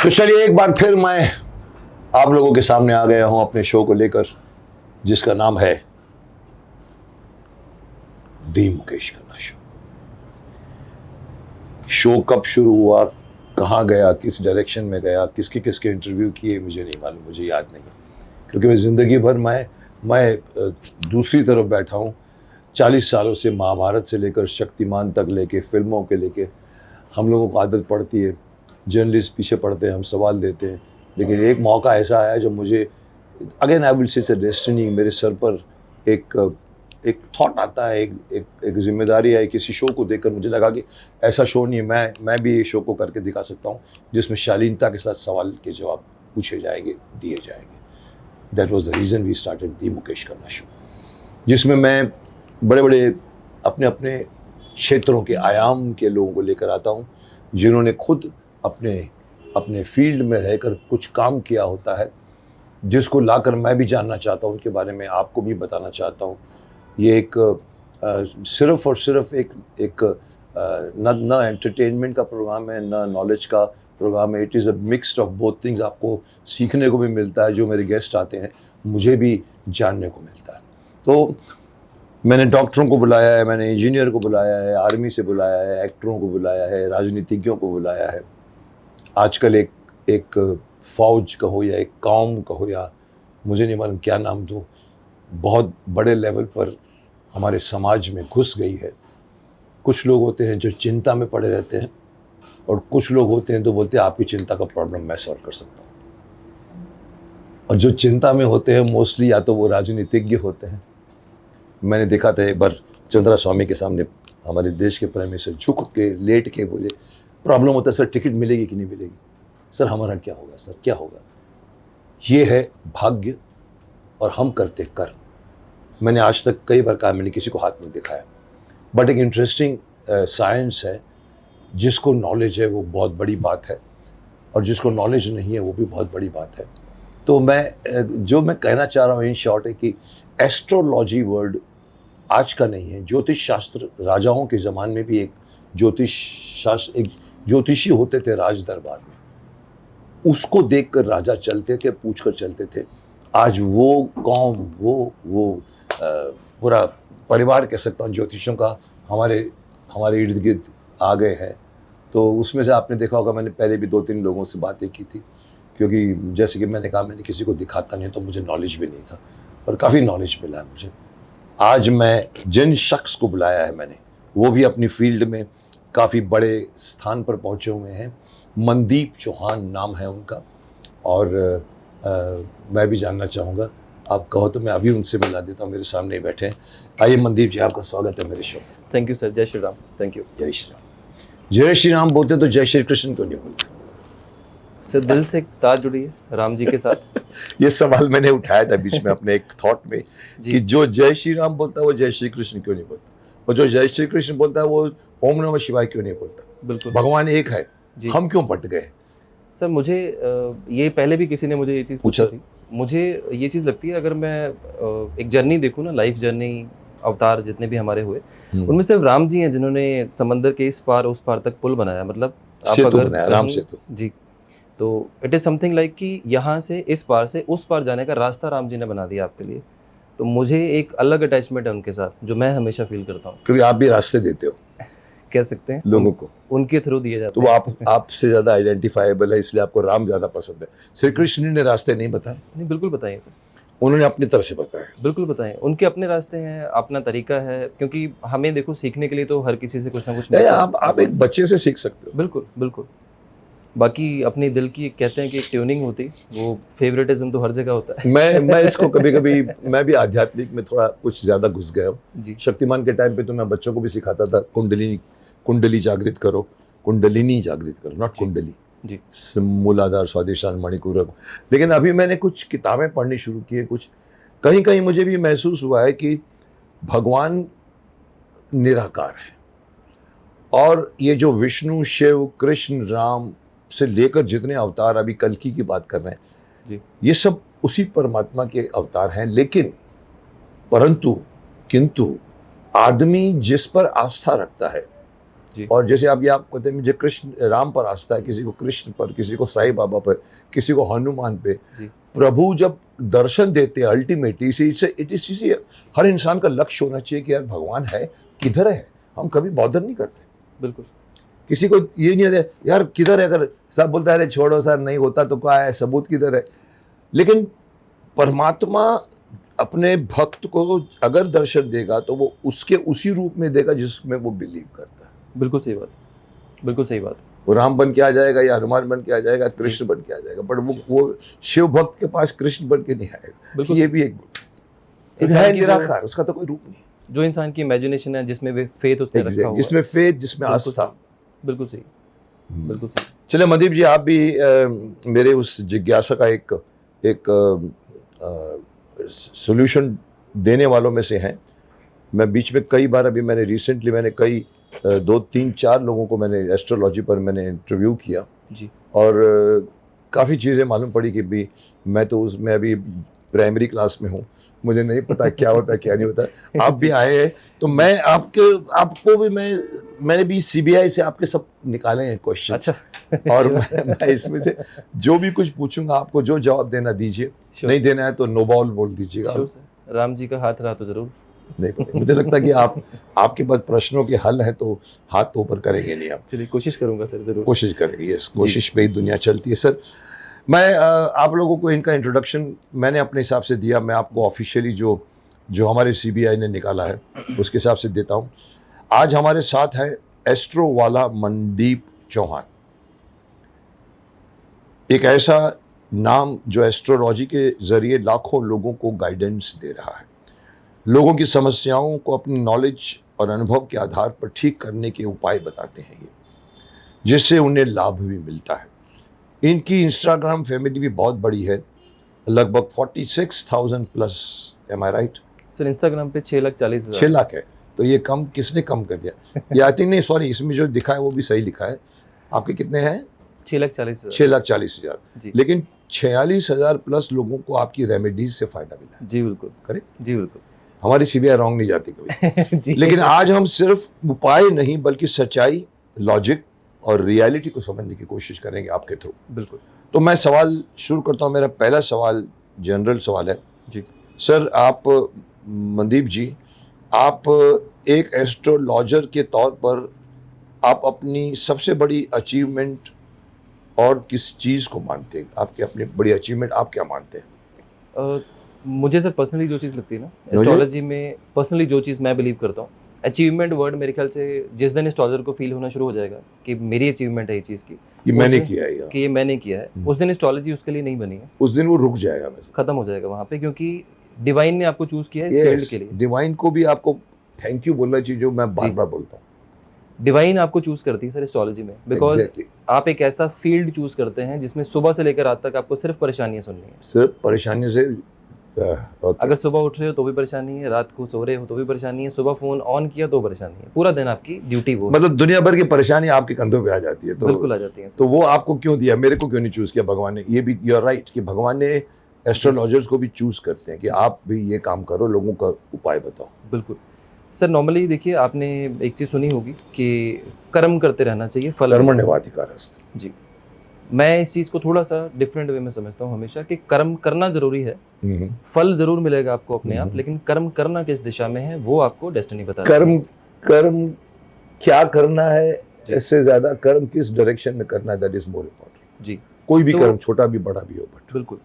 तो चलिए एक बार फिर मैं आप लोगों के सामने आ गया हूं अपने शो को लेकर, जिसका नाम है दी मुकेश खन्ना शो। शो कब शुरू हुआ, कहाँ गया, किस डायरेक्शन में गया, किसके किसके इंटरव्यू किए, मुझे नहीं मालूम, मुझे याद नहीं है, क्योंकि मैं ज़िंदगी भर मैं दूसरी तरफ बैठा हूँ। 40 सालों से महाभारत से लेकर शक्तिमान तक लेके फिल्मों के लेके हम लोगों को आदत पड़ती है, जर्नलिस्ट पीछे पड़ते हैं, हम सवाल देते हैं, लेकिन एक मौका ऐसा आया जो मुझे again I will say destiny, मेरे सर पर एक एक थॉट आता है, एक जिम्मेदारी है। किसी शो को देखकर मुझे लगा कि ऐसा शो नहीं है, मैं भी ये शो को करके दिखा सकता हूँ जिसमें शालीनता के साथ सवाल के जवाब पूछे जाएंगे, दिए जाएंगे। That was the reason we started the Mukesh Khanna show, जिसमें मैं बड़े बड़े अपने अपने क्षेत्रों के आयाम के लोगों को लेकर आता हूँ, जिन्होंने खुद अपने अपने फील्ड में रहकर कुछ काम किया होता है, जिसको लाकर मैं भी जानना चाहता हूँ, उनके बारे में आपको भी बताना चाहता हूँ। ये एक सिर्फ और सिर्फ एक न एंटरटेनमेंट का प्रोग्राम है, न नॉलेज का प्रोग्राम है। It is a mixed of both things. आपको सीखने को भी मिलता है, जो मेरे गेस्ट आते हैं मुझे भी जानने को मिलता है। तो मैंने डॉक्टरों को बुलाया है, मैंने इंजीनियर को बुलाया है, आर्मी से बुलाया है, एक्टरों को बुलाया है, राजनीतिज्ञों को बुलाया है। आजकल एक फौज कहो या एक कौम कहो या मुझे नहीं मालूम क्या नाम दूँ, बहुत बड़े लेवल पर हमारे समाज में घुस गई है। कुछ लोग होते हैं जो चिंता में पड़े रहते हैं, और कुछ लोग होते हैं तो बोलते हैं आपकी चिंता का प्रॉब्लम मैं सॉल्व कर सकता हूँ। और जो चिंता में होते हैं मोस्टली या तो वो राजनीतिज्ञ होते हैं। मैंने देखा था एक बार चंद्रा स्वामी के सामने हमारे देश के प्राइम मिनिस्टर झुक के लेट के बोले, प्रॉब्लम होता है सर टिकट मिलेगी कि नहीं मिलेगी, सर हमारा क्या होगा, सर क्या होगा। ये है भाग्य और हम करते कर्म। मैंने आज तक कई बार कहा, मैंने किसी को हाथ नहीं दिखाया, बट एक इंटरेस्टिंग साइंस है। जिसको नॉलेज है वो बहुत बड़ी बात है, और जिसको नॉलेज नहीं है वो भी बहुत बड़ी बात है। तो जो मैं कहना चाह रहा हूँ इन शॉर्ट है कि एस्ट्रोलॉजी वर्ड आज का नहीं है। ज्योतिष शास्त्र राजाओं के ज़माने में भी एक ज्योतिषी होते थे राज दरबार में, उसको देखकर राजा चलते थे, पूछकर चलते थे। आज वो कौम, वो पूरा परिवार कह सकता हूँ ज्योतिषों का हमारे इर्द गिर्द आ गए हैं। तो उसमें से आपने देखा होगा, मैंने पहले भी 2-3 लोगों से बातें की थी, क्योंकि जैसे कि मैंने कहा मैंने किसी को दिखाता नहीं, तो मुझे नॉलेज भी नहीं था, और काफ़ी नॉलेज मिला है मुझे। आज मैं जिन शख्स को बुलाया है मैंने, वो भी अपनी फील्ड में काफ़ी बड़े स्थान पर पहुँचे हुए हैं। मनदीप चौहान नाम है उनका, और मैं भी जानना चाहूँगा, आप कहो तो मैं अभी उनसे मिला देता हूँ, मेरे सामने ही बैठे हैं। आइए मनदीप जी, आपका स्वागत है मेरे शो में। Thank you sir. जय श्री राम। Thank you. जय श्री राम। जय श्री राम बोलते तो जय श्री कृष्ण क्यों नहीं बोलते? सर दिल से एक तार जुड़ी है राम जी के साथ। ये सवाल मैंने उठाया था बीच में अपने एक थॉट में कि जो जय श्री राम बोलता है वो जय श्री कृष्ण क्यों नहीं बोलता, और जो जय श्री कृष्ण बोलता है वो ओम नमः शिवाय क्यों नहीं बोलता? बिल्कुल, भगवान एक है, हम क्यों बट गए? सर मुझे ये पहले भी किसी ने मुझे ये चीज़ पूछी थी। मुझे ये चीज़ लगती है, अगर मैं एक जर्नी देखूँ ना, लाइफ जर्नी, अवतार जितने भी हमारे हुए, उनमें सिर्फ राम जी हैं जिन्होंने समंदर के इस पार उस पार तक पुल बनाया। मतलब आप अगर राम सेतु जी, तो इट इज़ समथिंग लाइक कि यहाँ से इस पार से उस पार जाने का रास्ता राम जी ने बना दिया आपके लिए। तो मुझे एक अलग अटैचमेंट है उनके साथ, जो मैं हमेशा फील करता हूँ। क्योंकि आप भी रास्ते देते हो कह सकते हैं लोगों को, उनके थ्रू दिए जाते तो हैं। वो आपसे ज़्यादा आइडेंटिफाइबल है, इसलिए आपको राम ज़्यादा पसंद है। श्री कृष्ण ने रास्ते नहीं बताए? नहीं, बिल्कुल बताइए सर, उन्होंने अपनी तरफ से बताया। बिल्कुल बताएं। उनके अपने रास्ते हैं, अपना तरीका है, क्योंकि हमें देखो सीखने के लिए तो हर किसी से कुछ ना कुछ मिलता है। आप एक बच्चे से सीख सकते हो। बिल्कुल बिल्कुल। बाकी अपनी दिल की कहते हैं कि एक ट्यूनिंग होती, वो फेवरेटिज्म तो हर जगह होता है। मैं इसको कभी मैं भी आध्यात्मिक में थोड़ा कुछ ज़्यादा घुस गया हूँ जी। शक्तिमान के टाइम पे तो मैं बच्चों को भी सिखाता था कुंडली जागृत करो, कुंडलिनी जागृत करो, नॉट कुंडली जी। मूलाधार स्वादिष्टान मणिपूरक। लेकिन अभी मैंने कुछ किताबें पढ़नी शुरू की है, कुछ कहीं कहीं मुझे भी महसूस हुआ है कि भगवान निराकार है, और ये जो विष्णु, शिव, कृष्ण, राम से लेकर जितने अवतार, अभी कल्कि की बात कर रहे हैं जी, ये सब उसी परमात्मा के अवतार हैं। लेकिन किंतु आदमी जिस पर आस्था रखता है जी। और जैसे आप कहते हैं मुझे कृष्ण राम पर आस्था है, किसी को कृष्ण पर, किसी को साईं बाबा पर, किसी को हनुमान पे। जी। प्रभु जब दर्शन देते हैं अल्टीमेटली इट इज हर इंसान का लक्ष्य होना चाहिए कि यार भगवान है, किधर है। हम कभी बॉदर नहीं करते, बिल्कुल। किसी को ये नहीं होता यार किधर है, अगर सब बोलता है अरे छोड़ो सर नहीं होता तो क्या है, सबूत किधर है। लेकिन परमात्मा अपने भक्त को अगर दर्शन देगा तो वो उसके उसी रूप में देगा जिसमें वो बिलीव करता है। बिल्कुल सही बात, बिल्कुल सही बात। वो राम बन के आ जाएगा या हनुमान बन के आ जाएगा, कृष्ण बन के आ जाएगा, बट वो शिव भक्त के पास कृष्ण बन के नहीं आएगा। बिल्कुल। ये भी एक इंसान है की निराकार, उसका तो कोई रूप नहीं। जो इंसान की इमेजिनेशन है, जिसमें वे फेथ उसने रखा हुआ है, जिसमें फेथ, जिसमें बिल्कुल आस्था। सही, बिल्कुल सही, बिल्कुल सही। चले मनदीप जी, आप भी मेरे उस जिज्ञासा का एक सॉल्यूशन देने वालों में से हैं। मैं बीच में कई बार, अभी मैंने रिसेंटली कई 2-3-4 लोगों को मैंने एस्ट्रोलॉजी पर मैंने इंटरव्यू किया जी। और काफ़ी चीज़ें मालूम पड़ी कि भी मैं तो उसमें अभी प्राइमरी क्लास में हूँ, मुझे नहीं पता क्या होता है क्या नहीं होता। आप भी आए हैं तो मैं आपको भी मैंने भी सीबीआई से आपके सब निकाले हैं क्वेश्चन। अच्छा। और मैं इसमें से जो भी कुछ पूछूंगा आपको जो जवाब देना दीजिए, नहीं देना है तो नो बॉल बोल दीजिएगा। राम जी का हाथ रहा तो जरूर नहीं पता, मुझे लगता है कि आपके पास प्रश्नों के हल है तो हाथ तो ऊपर करेंगे नहीं आप। चलिए कोशिश करूंगा सर, जरूर कोशिश करेंगे। यस, कोशिश पे ही दुनिया चलती है। सर मैं आप लोगों को इनका इंट्रोडक्शन मैंने अपने हिसाब से दिया, मैं आपको ऑफिशियली जो हमारे सीबीआई ने निकाला है उसके हिसाब से देता हूँ। आज हमारे साथ है एस्ट्रो वाला मनदीप चौहान, एक ऐसा नाम जो एस्ट्रोलॉजी के जरिए लाखों लोगों को गाइडेंस दे रहा है, लोगों की समस्याओं को अपनी नॉलेज और अनुभव के आधार पर ठीक करने के उपाय बताते हैं ये, जिससे उन्हें लाभ भी मिलता है। इनकी इंस्टाग्राम फैमिली भी बहुत बड़ी है, लगभग 46,000 प्लस। एम आई राइट सर? इंस्टाग्राम पे 6,40,000 6 लाख है, तो ये कम किसने कम कर दिया? ये आई थिंक नहीं, सॉरी, इसमें जो दिखा है वो भी सही लिखा है। आपके कितने हैं? 6,40,000। 6,40,000। लेकिन 46,000 प्लस लोगों को आपकी रेमेडीज से फायदा मिला है। जी बिल्कुल, करेक्ट जी बिल्कुल। हमारी सीबीआई रॉन्ग नहीं जाती कभी। जी। लेकिन आज हम सिर्फ उपाय नहीं बल्कि सच्चाई, लॉजिक और रियलिटी को समझने की कोशिश करेंगे आपके थ्रू। बिल्कुल। तो मैं सवाल शुरू करता हूँ। मेरा पहला सवाल जनरल सवाल है। जी सर, आप मनदीप जी, आप एक एस्ट्रोलॉजर के तौर पर आप अपनी सबसे बड़ी अचीवमेंट और किस चीज़ को मानते हैं? आपकी अपनी बड़ी अचीवमेंट आप क्या मानते हैं? मुझे सर पर्सनली जो चीज़ लगती है ना एस्ट्रोलॉजी में, पर्सनली जो चीज़ मैं बिलीव करता हूँ, अचीवमेंट वर्ड मेरे ख्याल से जिस दिन एस्ट्रोलॉजर को फील होना शुरू हो जाएगा कि मेरी अचीवमेंट है ये चीज़ की, ये मैंने किया है, कि ये मैंने किया है, उस दिन एस्ट्रोलॉजी उसके लिए नहीं बनी है। उस दिन वो रुक जाएगा, वैसे खत्म हो जाएगा वहाँ पे, क्योंकि डिवाइन ने आपको चूज किया है इस फील्ड के लिए। डिवाइन को भी आपको थैंक यू बोलना चाहिए, जो मैं बार बार बोलता हूँ। डिवाइन आपको चूज करती है सर एस्ट्रोलॉजी में, बिकॉज आप एक ऐसा फील्ड चूज करते हैं जिसमें सुबह से लेकर रात तक आपको सिर्फ परेशानियां सुननी है। सिर्फ परेशानी से अगर सुबह उठ रहे हो तो भी परेशानी है, रात को सो रहे हो तो भी परेशानी है, सुबह फोन ऑन किया तो परेशानी है, पूरा दिन आपकी ड्यूटी वो, मतलब दुनिया भर की परेशानी आपके कंधों पे आ जाती है। तो बिल्कुल आ जाती है। तो वो आपको क्यों दिया, मेरे को क्यों नहीं चूज किया भगवान ने? ये भी यू आर राइट कि भगवान ने एस्ट्रोलॉजर्स को भी चूज करते हैं कि आप भी ये काम करो, लोगों का उपाय बताओ। बिल्कुल सर। नॉर्मली देखिए, आपने एक चीज सुनी होगी कि कर्म करते रहना चाहिए, फल कर्मण्येवाधिकारस्ते। जी। मैं इस चीज को थोड़ा सा डिफरेंट वे में समझता हूँ हमेशा, कि कर्म करना जरूरी है, फल जरूर मिलेगा आपको अपने आप, लेकिन कर्म करना किस दिशा में है वो आपको डेस्टिनी बताता है। कर्म क्या करना है, इससे ज्यादा कर्म किस डायरेक्शन में करना है, दैट इज मोर इम्पोर्टेंट। जी। कोई भी कर्म, छोटा भी बड़ा भी हो, बट बिल्कुल।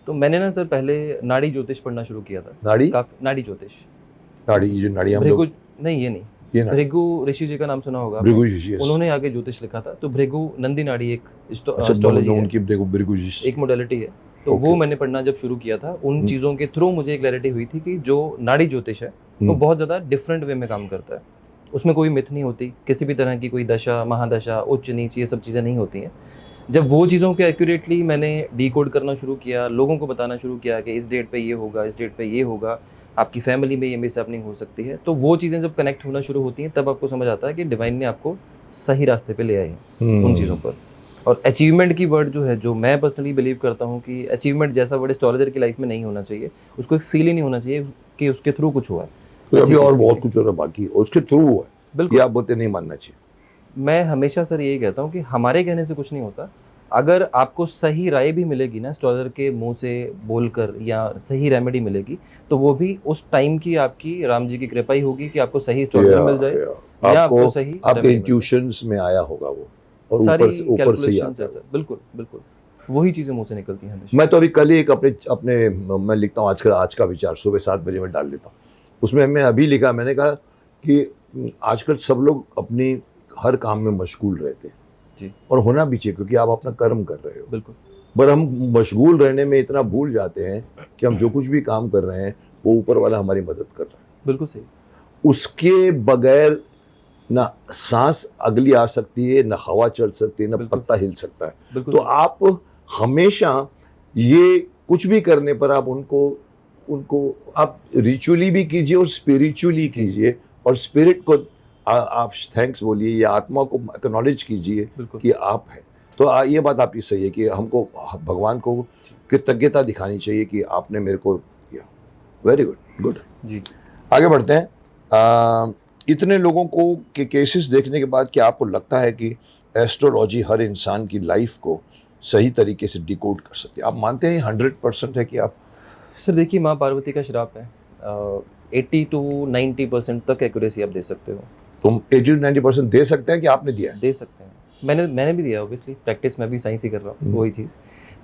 तो मैंने ना सर पहले नाड़ी ज्योतिष पढ़ना शुरू किया था। नाड़ी ज्योतिष, नाड़ी, जो नाड़ी हम लोग, नहीं ये नहीं, भृगु ऋषि जी का नाम सुना होगा, भृगु ऋषि, उन्होंने आगे ज्योतिष लिखा था। तो भृगु नंदी नाड़ी एक एस्ट्रोलॉजी है, उनकी भृगु ऋषि एक मोडेलिटी है। तो वो मैंने पढ़ना जब शुरू किया था, उन चीज़ों के थ्रू मुझे एक क्लैरिटी हुई थी कि जो नाड़ी ज्योतिष है वो बहुत ज़्यादा डिफरेंट वे में काम करता है। उसमें कोई मिथ नहीं होती, किसी भी तरह की कोई दशा, महादशा, उच्च नीच, ये सब चीज़ें नहीं होती हैं। जब वो चीज़ों के एक्यूरेटली मैंने डीकोड करना शुरू किया, लोगों को बताना शुरू किया कि इस डेट पे ये होगा, इस डेट पे ये होगा, आपकी फैमिली में ये मिसहैपनिंग हो सकती है, तो वो चीज़ें जब कनेक्ट होना शुरू होती हैं तब आपको समझ आता है कि डिवाइन ने आपको सही रास्ते पे ले आए हैं उन चीज़ों पर। और अचीवमेंट की वर्ड जो है, जो मैं पर्सनली बिलीव करता हूँ कि अचीवमेंट जैसा वर्ड एस्ट्रोलॉजर की लाइफ में नहीं होना चाहिए, उसको फील ही नहीं होना चाहिए कि उसके थ्रू कुछ हुआ है। अभी और बहुत कुछ हो रहा बाकी, उसके थ्रू हुआ है, बिल्कुल। आप बोलते नहीं मानना चाहिए। मैं हमेशा सर यही कहता हूँ कि हमारे कहने से कुछ नहीं होता। अगर आपको सही राय भी मिलेगी ना एस्ट्रोलॉजर के मुंह से बोलकर, या सही रेमेडी मिलेगी, तो वो भी उस टाइम की आपकी राम जी की कृपा ही होगी कि आपको सही एस्ट्रोलॉजर मिल जाए या आपको सही आपके रेमेडी मिल जाए। इंट्यूशंस में आया होगा वो, और सारी ऊपर से ही कैलकुलेशंस आता है है। सर, बिल्कुल बिल्कुल वही चीज़ें मुंह से निकलती हैं हमेशा। मैं तो अभी कल ही एक अपने अपने मैं लिखता हूँ आज का विचार सुबह 7 बजे में डाल देता हूँ। उसमें मैं अभी लिखा, मैंने कहा कि आजकल सब लोग अपनी हर काम में मशगूल रहते हैं जी और होना भी चाहिए, क्योंकि आप अपना कर्म कर रहे हो। बिल्कुल पर हम मशगूल रहने में इतना भूल जाते हैं कि हम जो कुछ भी काम कर रहे हैं वो ऊपर वाला हमारी मदद कर रहा है। बिल्कुल सही। उसके बगैर ना सांस अगली आ सकती है, ना हवा चल सकती है, ना बिल्कुल पत्ता हिल सकता है। बिल्कुल तो सही। आप हमेशा ये कुछ भी करने पर आप उनको उनको आप रिचुअली भी कीजिए और स्पिरिचुअली कीजिए, और स्पिरिट को आप थैंक्स बोलिए या आत्मा को एक्नॉलेज कीजिए बिल्कुल कि आप हैं। तो ये बात आपकी सही है कि हमको भगवान को कृतज्ञता दिखानी चाहिए कि आपने मेरे को किया। Very good, good. जी। आगे बढ़ते हैं। इतने लोगों को के केसेस देखने के बाद क्या आपको लगता है कि एस्ट्रोलॉजी हर इंसान की लाइफ को सही तरीके से डिकोड कर सकती है? आप मानते हैं 100% है कि आप? सर देखिए, माँ पार्वती का श्राप है। 80 to 90% तक एक्यूरेसी आप दे सकते हो। तुम 80-90% दे सकते हैं कि आपने दिया है? दे सकते हैं। मैंने भी दिया ऑब्वियसली, प्रैक्टिस मैं भी साइंस ही कर रहा हूँ, हम्म। वही चीज़।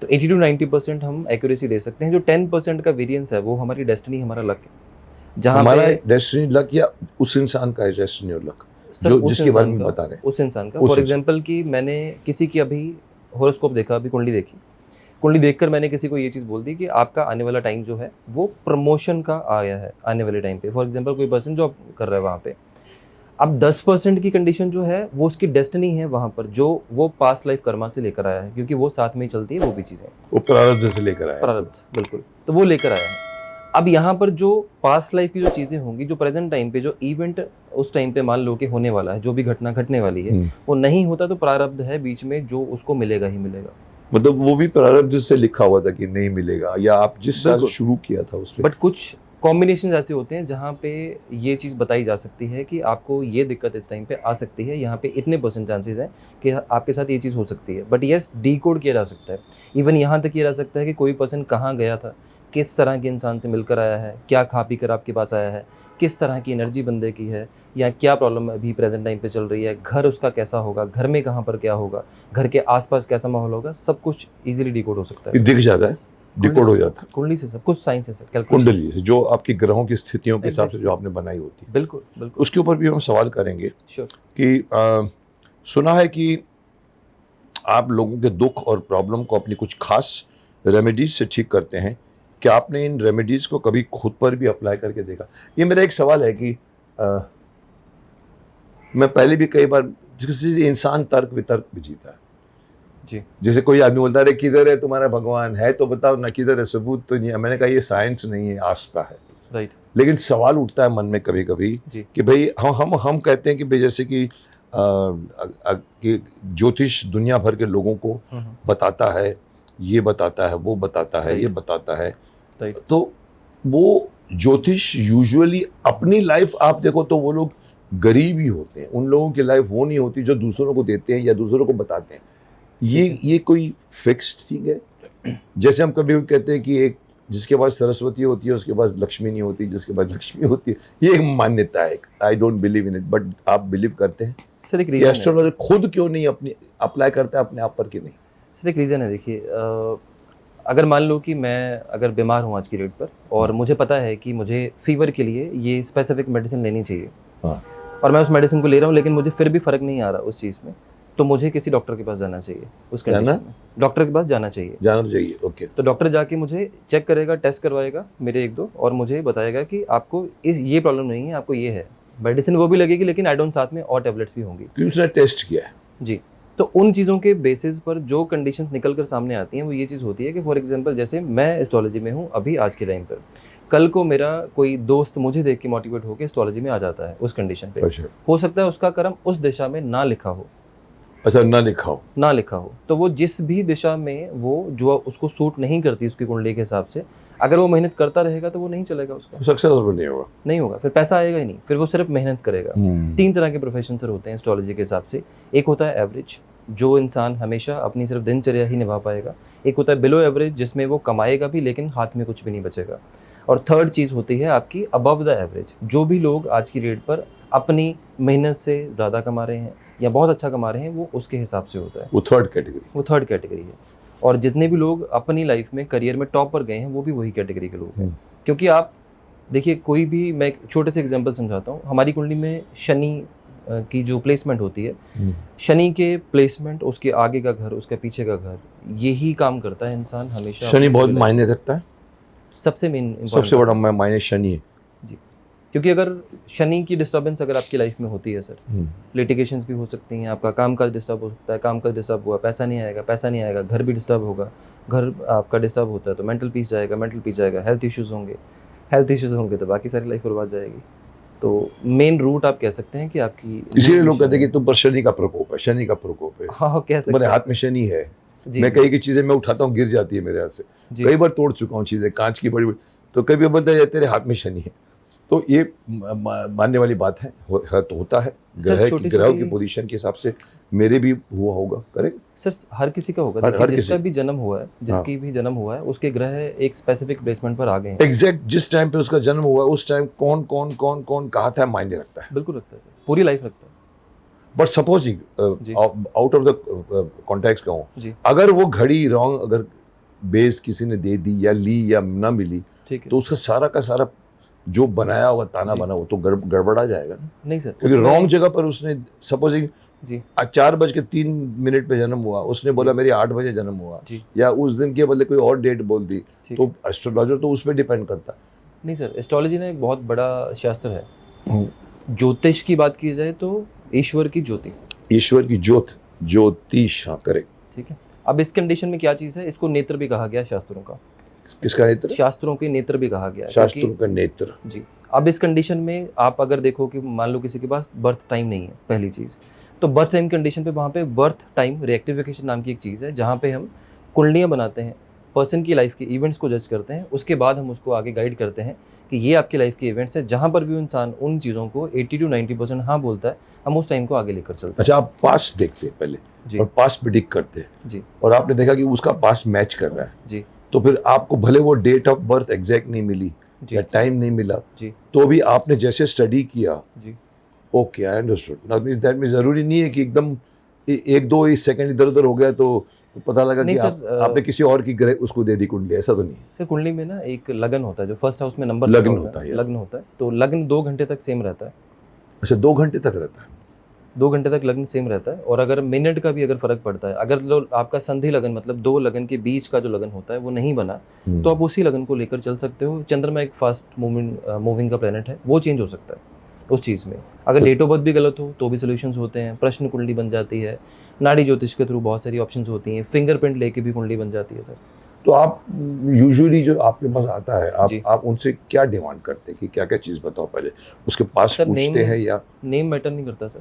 तो 80 to 90% हम एक्यूरेसी दे सकते हैं। जो 10% का वेरिएंस है वो हमारी डेस्टिनी, हमारा लक है। जहाँ हमारा पे डेस्टिनी लक या उस इंसान का डेस्टिनी और लक सर जो उस जिसके बारे इंसान में का, बता रहे हैं? उस इंसान का उस फॉर इंसान। एग्जांपल कि मैंने किसी की अभी हॉरोस्कोप देखा, अभी कुंडली देखी। कुंडली देखकर मैंने किसी को ये चीज़ बोल दी कि आपका आने वाला टाइम जो है वो प्रमोशन का आया है आने वाले टाइम पे। फॉर एग्जांपल कोई पर्सन जॉब कर रहा है वहाँ पे, अब 10% की कंडीशन जो है वो उसकी डेस्टिनी है वहाँ पर, जो वो पास्ट लाइफ कर्मा से लेकर आया है, क्योंकि वो साथ में ही चलती है वो भी चीज़ें, वो प्रारब्ध से लेकर आया है। प्रारब्ध, बिल्कुल। तो वो लेकर आया है। अब यहाँ पर जो पास्ट लाइफ की जो चीज़ें होंगी, जो प्रेजेंट टाइम पे जो इवेंट उस टाइम पे मान लो कि होने वाला है, जो भी घटना घटने वाली है, वो नहीं होता तो प्रारब्ध है बीच में, जो उसको मिलेगा ही मिलेगा। मतलब वो भी प्रारब्ध से लिखा हुआ था कि नहीं मिलेगा, या आप जिस साल बिल्कुल। शुरू किया था उसमें? बट कुछ कॉम्बिनेशन ऐसे होते हैं जहाँ पे ये चीज़ बताई जा सकती है कि आपको ये दिक्कत इस टाइम पे आ सकती है, यहाँ पे इतने % चांसेस हैं कि आपके साथ ये चीज़ हो सकती है। बट येस, डीकोड किया जा सकता है। इवन यहाँ तक किया जा सकता है कि कोई पर्सन कहाँ गया था, किस तरह के इंसान से मिलकर आया है, क्या खा पी कर आपके पास आया है, किस तरह की एनर्जी बंदे की है, या क्या प्रॉब्लम अभी प्रेजेंट टाइम पे चल रही है, घर उसका कैसा होगा, घर में कहाँ पर क्या होगा, घर के आसपास कैसा माहौल होगा, सब कुछ इजीली डिकोड हो सकता ये है। दिख जाता है, डिकोड हो जाता है कुंडली से सब कुछ साइंस है सर, कैलकुलेशन। कुंडली से, जो आपकी ग्रहों की स्थितियों के हिसाब से जो आपने बनाई होती है। बिल्कुल बिल्कुल, उसके ऊपर भी हम सवाल करेंगे श्योर। कि सुना है कि आप लोगों के दुख और प्रॉब्लम को अपनी कुछ खास रेमेडीज से ठीक करते हैं। क्या आपने इन रेमेडीज को कभी खुद पर भी अप्लाई करके देखा? ये मेरा एक सवाल है कि मैं पहले भी कई बार, किसी इंसान तर्क वितर्क भी जीता है जी। जैसे कोई आदमी बोलता है किधर है तुम्हारा भगवान, है तो बताओ ना, किधर है, सबूत तो नहीं है। मैंने कहा ये साइंस नहीं है, आस्था है। राइट। लेकिन सवाल उठता है मन में कभी कभी जी। कि भाई हम कहते हैं कि भाई जैसे कि ज्योतिष दुनिया भर के लोगों को बताता है, ये बताता है, वो बताता है, ये बताता है। राइट। तो वो ज्योतिष यूजुअली अपनी लाइफ आप देखो तो वो लोग गरीब ही होते हैं, उन लोगों की लाइफ वो नहीं होती जो दूसरों को देते हैं या दूसरों को बताते हैं। ये कोई फिक्स्ड थिंग है? जैसे हम कभी कहते हैं कि एक जिसके पास सरस्वती होती है उसके पास लक्ष्मी नहीं होती, जिसके पास लक्ष्मी होती है, ये एक मान्यता है। I don't believe in it, but आप बिलीव करते हैं? सर एक रीजन, एस्ट्रोलॉजर खुद क्यों नहीं अपनी अप्लाई करता है अपने आप पर कि नहीं? सर एक रीज़न है। देखिए, अगर मान लो कि मैं अगर बीमार हूँ आज की डेट पर, और मुझे पता है कि मुझे फीवर के लिए ये स्पेसिफिक मेडिसिन लेनी चाहिए, और मैं उस मेडिसिन को ले रहा हूँ, लेकिन मुझे फिर भी फ़र्क नहीं आ रहा उस चीज़ में, तो मुझे किसी डॉक्टर के पास जाना चाहिए। उस कंडीशन में डॉक्टर के पास जाना चाहिए। ओके। तो डॉक्टर जाके मुझे चेक करेगा, टेस्ट करवाएगा मेरे 1-2, और मुझे बताएगा कि आपको ये प्रॉब्लम नहीं है, आपको ये है। मेडिसिन वो भी लगेगी, लेकिन एड ऑन साथ में और टैबलेट्स भी होंगी। क्योंकि उसने टेस्ट किया है। जी। तो उन चीज़ों के बेसिस पर जो कंडीशंस निकल कर सामने आती हैं, वो ये चीज़ होती है कि फॉर एग्जांपल जैसे मैं एस्ट्रोलॉजी में हूँ अभी आज के टाइम पर, कल को मेरा कोई दोस्त मुझे देख के मोटिवेट होकर एस्ट्रोलॉजी में आ जाता है उस कंडीशन पे, हो सकता है उसका कर्म उस दिशा में ना लिखा हो, अच्छा, ना लिखा हो। ना लिखा हो, तो वो जिस भी दिशा में वो जो उसको सूट नहीं करती उसकी कुंडली के हिसाब से, अगर वो मेहनत करता रहेगा तो वो नहीं चलेगा उसका, सक्सेसफुल नहीं होगा। नहीं होगा, फिर पैसा आएगा ही नहीं, फिर वो सिर्फ मेहनत करेगा। 3 तरह के प्रोफेशन सर होते हैं एस्ट्रोलॉजी के हिसाब से। एक होता है एवरेज, जो इंसान हमेशा अपनी सिर्फ दिनचर्या ही निभा पाएगा। एक होता है बिलो एवरेज, जिसमें वो कमाएगा भी लेकिन हाथ में कुछ भी नहीं बचेगा। और थर्ड चीज़ होती है आपकी अबव द एवरेज, जो भी लोग आज की डेट पर अपनी मेहनत से ज़्यादा कमा रहे हैं या बहुत अच्छा कमा रहे हैं, वो उसके हिसाब से होता है, वो थर्ड कैटेगरी। वो थर्ड कैटेगरी है। और जितने भी लोग अपनी लाइफ में करियर में टॉप पर गए हैं वो भी वही कैटेगरी के लोग हैं। क्योंकि आप देखिए, कोई भी, मैं एक छोटे से एग्जांपल समझाता हूँ। हमारी कुंडली में शनि की जो प्लेसमेंट होती है, शनि के प्लेसमेंट, उसके आगे का घर, उसके पीछे का घर, यही काम करता है इंसान हमेशा। शनि बहुत मायने रखता है, सबसे मेन, सबसे बड़ा मायने शनि है जी। क्योंकि अगर शनि की डिस्टर्बेंस अगर आपकी लाइफ में होती है सर, लिटिगेशंस भी हो सकती हैं, आपका काम काज डिस्टर्ब हो सकता है, काम काज डिस्टर्ब हुआ पैसा नहीं आएगा, पैसा नहीं आएगा, घर भी डिस्टर्ब होगा, घर आपका डिस्टर्ब होता है तो मेंटल पीस जाएगा, मेंटल पीस जाएगा, हेल्थ इश्यूज़ होंगे, हेल्थ इश्यूज़ होंगे तो बाकी सारी लाइफ बर्बाद जाएगी। तो मेन रूट आप कह सकते हैं कि आपकी, इसीलिए लोग कहते हैं कि तुम पर शनि का प्रकोप है, शनि का प्रकोप है। हाँ कह सकते मेरे हैं। हाथ में शनि है, जी, मैं जी, कई की चीजें मैं उठाता हूँ गिर जाती है मेरे हाथ से। जी। कई बार तोड़ चुका हूँ चीजें, कांच की बड़ी बड़ी, तो कभी बोलते हैं तेरे हाथ में शनि है। तो ये मानने वाली बात है, तो होता है। ग्रहों की पोजीशन के हिसाब से मेरे भी हुआ होगा, करेक्ट सर, हर किसी का होगा। हर जिसका भी जन्म हुआ है, जिसकी भी जन्म हुआ है, उसके ग्रह एक स्पेसिफिक प्लेसमेंट पर आ गए हैं। एग्जैक्ट जिस टाइम पे उसका जन्म हुआ उस टाइम कौन कौन कौन कौन कहा था मायने रखता है। बिल्कुल रखता है सर, पूरी लाइफ रखता है। But supposing out of the context कहूँ, अगर वो घड़ी रॉन्ग अगर बेस किसी ने दे दी या ली या ना मिली, तो उसका सारा का सारा जो बनाया हुआ ताना बना वो तो गड़बड़ा जाएगा ना। नहीं सर, क्योंकि रॉन्ग जगह पर उसने, सपोजिंग जी 4:03 पे जन्म हुआ, उसने बोला मेरी 8 बजे जन्म हुआ, या उस दिन के बदले कोई और डेट बोल दी, तो एस्ट्रोलॉजर तो उस पर डिपेंड करता है। नहीं सर, एस्ट्रोलॉजी ना एक बहुत बड़ा शास्त्र है। ज्योतिष की बात की जाए तो ईश्वर की ज्योति, ईश्वर की ज्योत, ज्योतिष, हाँ करेक्ट, ठीक है। अब इस कंडीशन में क्या चीज़ है, इसको नेत्र भी कहा गया शास्त्रों का। किसका नेत्र? शास्त्रों के नेत्र भी कहा गया, शास्त्रों का नेत्र जी। अब इस कंडीशन में आप अगर देखो कि मान लो किसी के पास बर्थ टाइम नहीं है, पहली चीज़ तो बर्थ टाइम कंडीशन पे वहाँ पे बर्थ टाइम रिएक्टिफिकेशन नाम की एक चीज़ है, जहाँ पे हम कुंडलियाँ बनाते हैं, पर्सन की लाइफ के इवेंट्स को जज करते हैं, उसके बाद हम उसको आगे गाइड करते हैं कि ये आपकी लाइफ के इवेंट्स है। जहाँ पर भी इंसान उन चीज़ों को 80 to 90% हाँ बोलता है, हम उस टाइम को आगे लेकर चलते हैं। अच्छा, आप पास्ट देखते हैं पहले और पास्ट प्रेडिक्ट करते हैं जी, और आपने देखा कि उसका पास्ट मैच कर रहा है जी, तो फिर आपको भले वो डेट ऑफ बर्थ एग्जैक्ट नहीं मिली या टाइम नहीं मिला, तो भी आपने जैसे स्टडी किया, okay I understood, that means जरूरी नहीं है कि एकदम एक दो सेकंड इधर उधर हो गया तो पता लगा कि आपने किसी और की ग्रह उसको दे दी कुंडली, ऐसा तो नहीं है सर। कुंडली में ना एक लगन होता है, जो फर्स्ट हाउस में नंबर लगन होता है, लगन होता है, तो लगन 2 घंटे तक सेम रहता है। अच्छा, 2 घंटे तक रहता है? 2 घंटे तक लगन सेम रहता है। और अगर मिनट का भी अगर फर्क पड़ता है, अगर आपका संधि लगन मतलब 2 लगन के बीच का जो लगन होता है वो नहीं बना, तो आप उसी लगन को लेकर चल सकते हो। चंद्रमा एक फास्ट मूविंग का प्लेनेट है, वो चेंज हो सकता है उस चीज़ में। अगर डेट ऑफ बर्थ भी गलत हो तो भी सोल्यूशंस होते हैं, प्रश्न कुंडली बन जाती है, नाड़ी ज्योतिष के थ्रू बहुत सारी ऑप्शंस होती हैं, फिंगरप्रिंट लेके भी कुंडली बन जाती है सर। तो आप यूजुअली जो आपके पास आता है, आप उनसे क्या डिमांड करते हैं कि क्या क्या चीज़ बताओ पहले, उसके पास पूछते हैं या? नेम मैटर नहीं करता सर।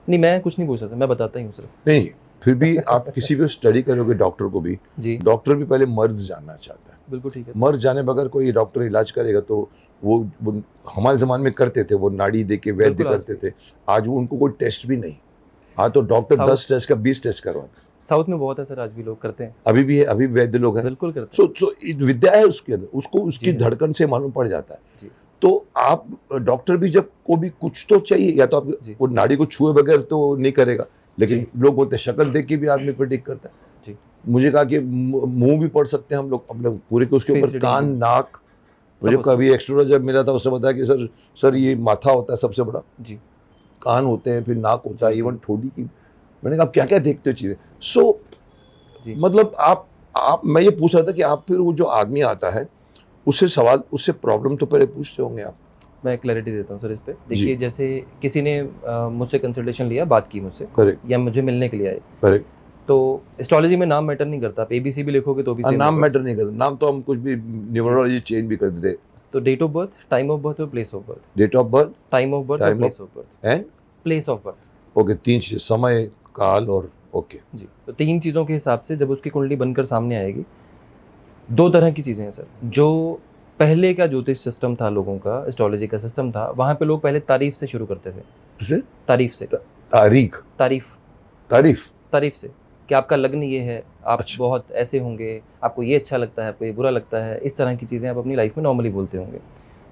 नहीं, मैं कुछ नहीं पूछता सर, मैं बताता ही हूँ सर। नहीं, फिर भी आप किसी भी स्टडी करोगे, डॉक्टर को भी, डॉक्टर भी पहले मर्ज जानना चाहता है। बिल्कुल ठीक है। मर्ज जाने बगैर कोई डॉक्टर इलाज करेगा तो वो हमारे ज़माने में करते थे, वो नाड़ी दे के वैद्य करते थे। आज वो उनको कोई टेस्ट भी नहीं। हाँ, तो डॉक्टर 10 टेस्ट का 20 टेस्ट करवाता है। साउथ में बहुत है सर, आज भी लोग करते हैं। अभी भी है, अभी वैद्य लोग हैं, बिल्कुल करते हैं। सो विद्या है उसके अंदर, उसको उसकी धड़कन से मालूम पड़ जाता है। तो आप डॉक्टर भी जब को भी कुछ तो चाहिए, या तो आप वो नाड़ी को छुए बगैर तो नहीं करेगा, लेकिन लोग बोलते हैं शक्ल देख के भी आदमी प्रेडिक्ट करता है। मुझे कहा कि मुंह भी पढ़ सकते हैं हम लोग अपने पूरे के, उसके ऊपर कान, नाक। मुझे कभी एस्ट्रोलॉजर जब मिला था उसने बताया कि सर ये माथा होता है सबसे बड़ा, कान होते हैं, फिर नाक होता है, इवन ठोड़ी की। मैंने कहा क्या क्या देखते हो चीजें। सो मतलब आप मैं ये पूछ रहा था कि आप फिर वो जो आदमी आता है उससे सवाल, उससे प्रॉब्लम तो पहले पूछते होंगे आप? मैं क्लैरिटी देता हूँ सर इस पे। देखिए, जैसे किसी ने मुझसे कंसल्टेशन लिया, बात की मुझसे, करेक्ट, या मुझे मिलने के लिए आए, करेक्ट, तो एस्ट्रोलॉजी में नाम मैटर नहीं करता। आप एबीसी भी लिखोगे तो भी सेम नाम मैटर नहीं करता। नाम तो हम कुछ भी न्यूमरोलॉजी चेंज भी कर देते। तो date of birth, time of birth और place of birth. Date of birth, time of birth और place of birth and place of birth. Okay, 3 चीजें, समय, काल और ओके जी। तो 3 चीज़ों के हिसाब से जब उसकी कुंडली बनकर सामने आएगी, 2 तरह की चीज़ें हैं सर। जो पहले का ज्योतिष सिस्टम था लोगों का, एस्ट्रोलॉजी का सिस्टम था, वहाँ पे लोग पहले तारीफ से शुरू करते थे। किसे? तारीफ से, तारीख तारीफ तारीफ तारीफ से कि आपका लग्न ये है, आप अच्छा। बहुत ऐसे होंगे, आपको ये अच्छा लगता है, आपको ये बुरा लगता है, इस तरह की चीज़ें आप अपनी लाइफ में नॉर्मली बोलते होंगे।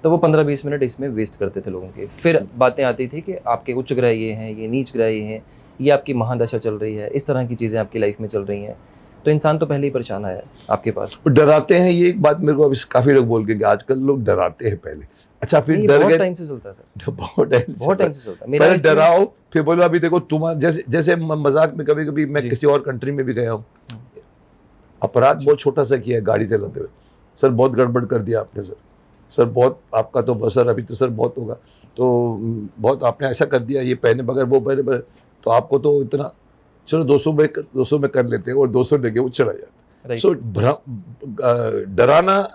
तो वो 15-20 मिनट इसमें वेस्ट करते थे लोगों के। फिर बातें आती थी कि आपके उच्च ग्रह ये हैं, ये नीच ग्रह ये हैं, ये आपकी महादशा चल रही है, इस तरह की चीज़ें आपकी लाइफ में चल रही हैं। तो इंसान तो पहले ही परेशान आया है आपके पास। डराते हैं, ये एक बात मेरे को अभी काफी लोग बोल के कि आजकल लोग डराते हैं पहले। अच्छा, फिर नहीं, डर बहुत गए? टाइम से चलता है सर, बहुत टाइम से बहुत टाइम से चलता है। मेरा पहले इसमें- डराओ, फिर बोलो अभी देखो तुम जैसे जैसे मजाक में कभी कभी मैं जी। किसी और कंट्री में भी गया हूँ, अपराध बहुत छोटा सा किया है गाड़ी चलाते हुए, सर बहुत गड़बड़ कर दिया आपने, सर बहुत आपका तो सर अभी तो सर बहुत होगा, तो बहुत आपने ऐसा कर दिया, ये पहने बगैर वो पहने बगैर, तो आपको तो इतना, चलो 200 में कर लेते हैं, और 200 लेके वो चला जाता है। राइट। सो डराना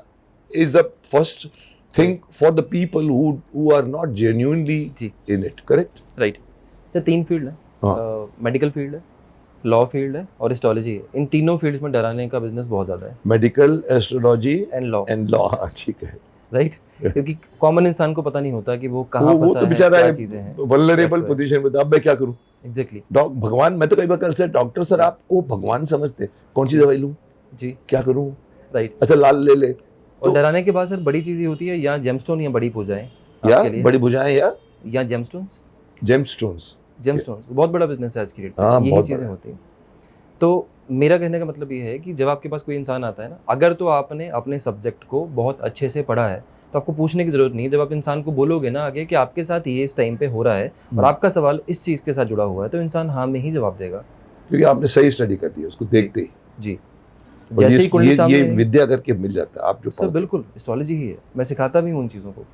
is the first thing for the people who are not genuinely जी। In it, correct? Right sir, 3 field है, मेडिकल फील्ड है, लॉ फील्ड है और एस्ट्रोलॉजी है। इन तीनों फील्ड्स में डराने का बिजनेस बहुत ज़्यादा है। मेडिकल, एस्ट्रोलॉजी एंड लॉ, ठीक है। राइट, क्योंकि कॉमन इंसान को पता नहीं होता कि वो कहाँ वो फंसा तो है, बेचारा क्या चीज़ें हैं। Vulnerable That's why. पोजीशन में था, अब मैं क्या करूं? एग्जैक्टली भगवान, मैं तो कई बार कल से डॉक्टर सर आपको भगवान समझते हैं, कौन सी जी। दवाई लूं, जी। क्या करूं? राइट। अच्छा लाल ले ले, और तो डराने के बाद सर बड़ी चीज़ ये होती है, या जेमस्टोन या बड़ी पूजाएं या आपके लिए, बड़ी भुजाएं या जेमस्टोन्स, जेमस्टोन्स। बहुत बड़ा बिजनेस है आज की डेट में, हाँ, यही बहुत चीज़ें बड़ा। होती हैं। तो मेरा कहने का मतलब ये है कि जब आपके पास कोई इंसान आता है ना, अगर तो आपने अपने सब्जेक्ट को बहुत अच्छे से पढ़ा है तो आपको पूछने की जरूरत नहीं है। जब आप इंसान को बोलोगे ना आगे कि आपके साथ ये इस टाइम पे हो रहा है और आपका सवाल इस चीज़ के साथ जुड़ा हुआ है, तो इंसान हाँ में ही जवाब देगा। क्योंकि आपने सही स्टडी कर दी उसको देखते ही, जी। और जैसे ही कुंडली सामने ये आएगी- विद्या करके मिल जाता है आप जो सर पढ़ते हो। बिल्कुल एस्ट्रोलॉजी ही है, मैं सिखाता भी हूँ उन चीज़ों को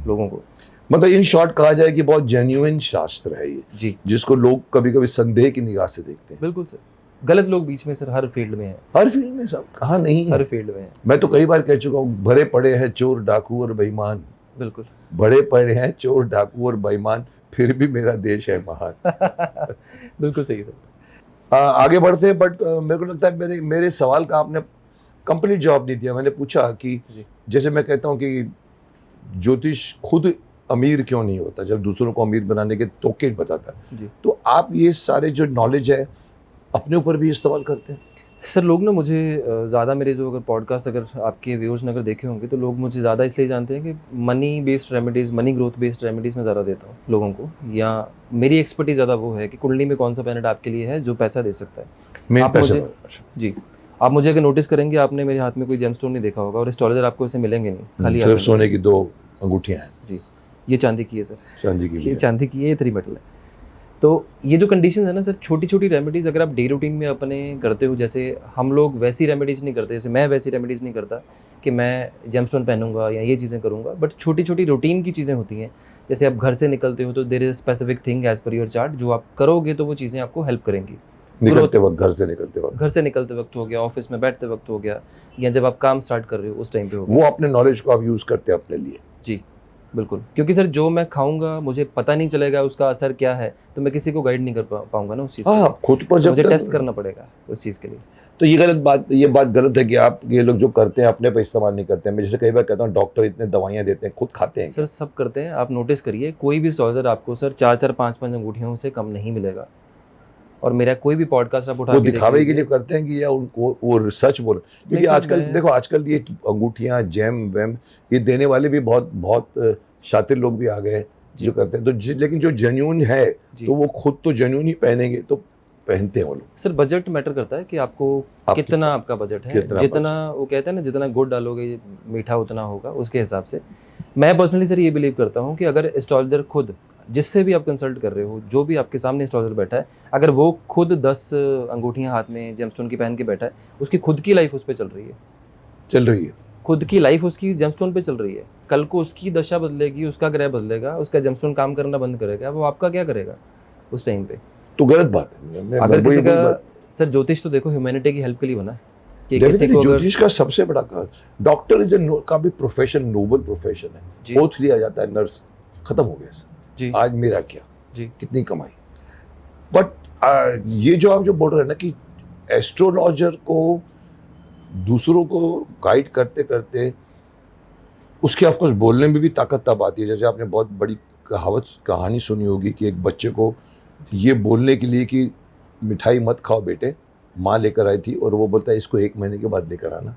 लोगों को। मतलब इन शॉर्ट कहा जाए कि बहुत जेन्युइन शास्त्र है ये, जी जिसको लोग कभी कभी संदेह की निगाह से देखते हैं। बिल्कुल सर, गलत लोग बीच में सर हर फील्ड में है, हर फील्ड में सब कहा नहीं है। हर फील्ड में है। मैं तो कई बार कह चुका हूँ, भरे पड़े हैं चोर डाकू और बेईमान, बिल्कुल बड़े पड़े हैं चोर डाकू और बेईमान, फिर भी मेरा देश है महान। बिल्कुल सही सर। आगे बढ़ते हैं, बट मेरे को लगता है मेरे सवाल का आपने कंप्लीट जवाब नहीं दिया। मैंने पूछा कि जी। जैसे मैं कहता हूँ कि ज्योतिष खुद अमीर क्यों नहीं होता, जब दूसरों को अमीर बनाने के तोके बताता है, जी तो आप ये सारे जो नॉलेज है अपने ऊपर भी इस्तेमाल करते हैं? सर, लोग ना मुझे ज़्यादा, मेरे जो अगर पॉडकास्ट अगर आपके व्यूअर्स ने अगर देखे होंगे तो लोग मुझे ज़्यादा इसलिए जानते हैं कि money based remedies, money growth based remedies में ज़्यादा देता हूँ लोगों को, या मेरी एक्सपर्टीज ज़्यादा वो है कि कुंडली में कौन सा प्लैनेट आपके लिए है जो पैसा दे सकता है। मेन आप पैसे मुझे- जी, आप मुझे अगर नोटिस करेंगे, आपने मेरे हाथ में कोई जेमस्टोन नहीं देखा होगा और एस्ट्रोलॉजर आपको ऐसे मिलेंगे नहीं, खाली सिर्फ हाथ में। सोने की 2 अंगूठियां हैं, जी, ये चांदी की है सर, चांदी की भी ये है। चांदी की है, ये 3 मेटल है। तो ये जो कंडीशन है ना सर, छोटी छोटी रेमेडीज़ अगर आप डे रूटीन में अपने करते हो, जैसे हम लोग वैसी रेमेडीज़ नहीं करते, जैसे मैं वैसी रेमेडीज़ नहीं करता कि मैं जेमस्टोन पहनूंगा या ये चीज़ें करूंगा, बट छोटी छोटी रूटीन की चीज़ें होती हैं। जैसे आप घर से निकलते हो तो there is specific thing as per your chart, जो आप करोगे तो वो चीज़ें आपको हेल्प करेंगी। निकलते वक्त, घर से निकलते वक्त, घर से निकलते वक्त हो गया, ऑफिस में बैठते वक्त हो गया, या जब आप काम स्टार्ट कर रहे हो उस टाइम पे हो गया। वो अपने नॉलेज को आप यूज करते हैं अपने लिए। जी बिल्कुल, क्योंकि सर जो मैं खाऊंगा मुझे पता नहीं चलेगा उसका असर क्या है, तो मैं किसी को गाइड नहीं कर पाऊंगा ना उस चीज़ के लिए। हाँ, खुद पर तो जब मुझे तक टेस्ट करना पड़ेगा उस चीज़ के लिए। तो ये बात गलत है कि आप ये लोग जो करते हैं अपने पे इस्तेमाल नहीं करते हैं। मैं जैसे कई बार कहता हूँ डॉक्टर इतने दवाइयाँ देते हैं, खुद खाते हैं सर सब करते हैं, आप नोटिस करिए, कोई भी एस्ट्रोलॉजर आपको सर 4-4, 5-5 अंगूठियों से कम नहीं मिलेगा। और मेरा कोई भी पॉडकास्ट आप उठा वो के दिखावे देख के लिए लीजिए। करते हैं कि या उनको वो सच बोल, क्योंकि नहीं सर, आजकल मैं- देखो, आजकल ये अंगूठियां जैम वैम ये देने वाले भी बहुत शातिर लोग भी आ गए हैं जी। जो करते हैं। तो लेकिन जो जेन्युइन है जी तो वो खुद तो जेन्युइन ही पहनेंगे, तो पहनते हैं वो लोग। सर, बजट मैटर करता है कि आपको आपकी- कितना आपका बजट है, कितना जितना वो कहते हैं ना, जितना गुड़ डालोगे मीठा उतना होगा, उसके हिसाब से। मैं पर्सनली सर ये बिलीव करता हूँ कि अगर एस्ट्रोलॉजर खुद, जिससे भी आप कंसल्ट कर रहे हो, जो भी आपके सामने एस्ट्रोलॉजर बैठा है, अगर वो खुद 10 अंगूठियाँ हाथ में जेमस्टोन की पहन के बैठा है, उसकी खुद की लाइफ उस पर चल रही है, चल रही है। खुद की लाइफ उसकी जेमस्टोन पे चल रही है। कल को उसकी दशा बदलेगी, उसका ग्रह बदलेगा, उसका जेमस्टोन काम करना बंद करेगा, वो आपका क्या करेगा उस टाइम पे? तो गलत बात है। अगर किसी का, सर ज्योतिष तो देखो ह्यूमैनिटी की हेल्प के लिए बना है कि किसी Definitely, को अगर, ज्योतिष का सबसे बड़ा काम, डॉक्टर इज का भी प्रोफेशन, नोबल प्रोफेशन जी। है। ओथ लिया जाता है, नर्स खत्म हो गया सर, जी आज मेरा क्या, जी कितनी कमाई। बट ये जो आप जो बोल रहे हैं ना कि एस्ट्रोलॉजर को दूसरों को गाइड करते करते उसके ऑफकोर्स बोलने में भी ताकत तब आती है। जैसे आपने बहुत बड़ी कहानी सुनी होगी कि एक बच्चे को ये बोलने के लिए कि मिठाई मत खाओ बेटे, माँ लेकर आई थी और वो बोलता है इसको 1 महीने के बाद लेकर आना,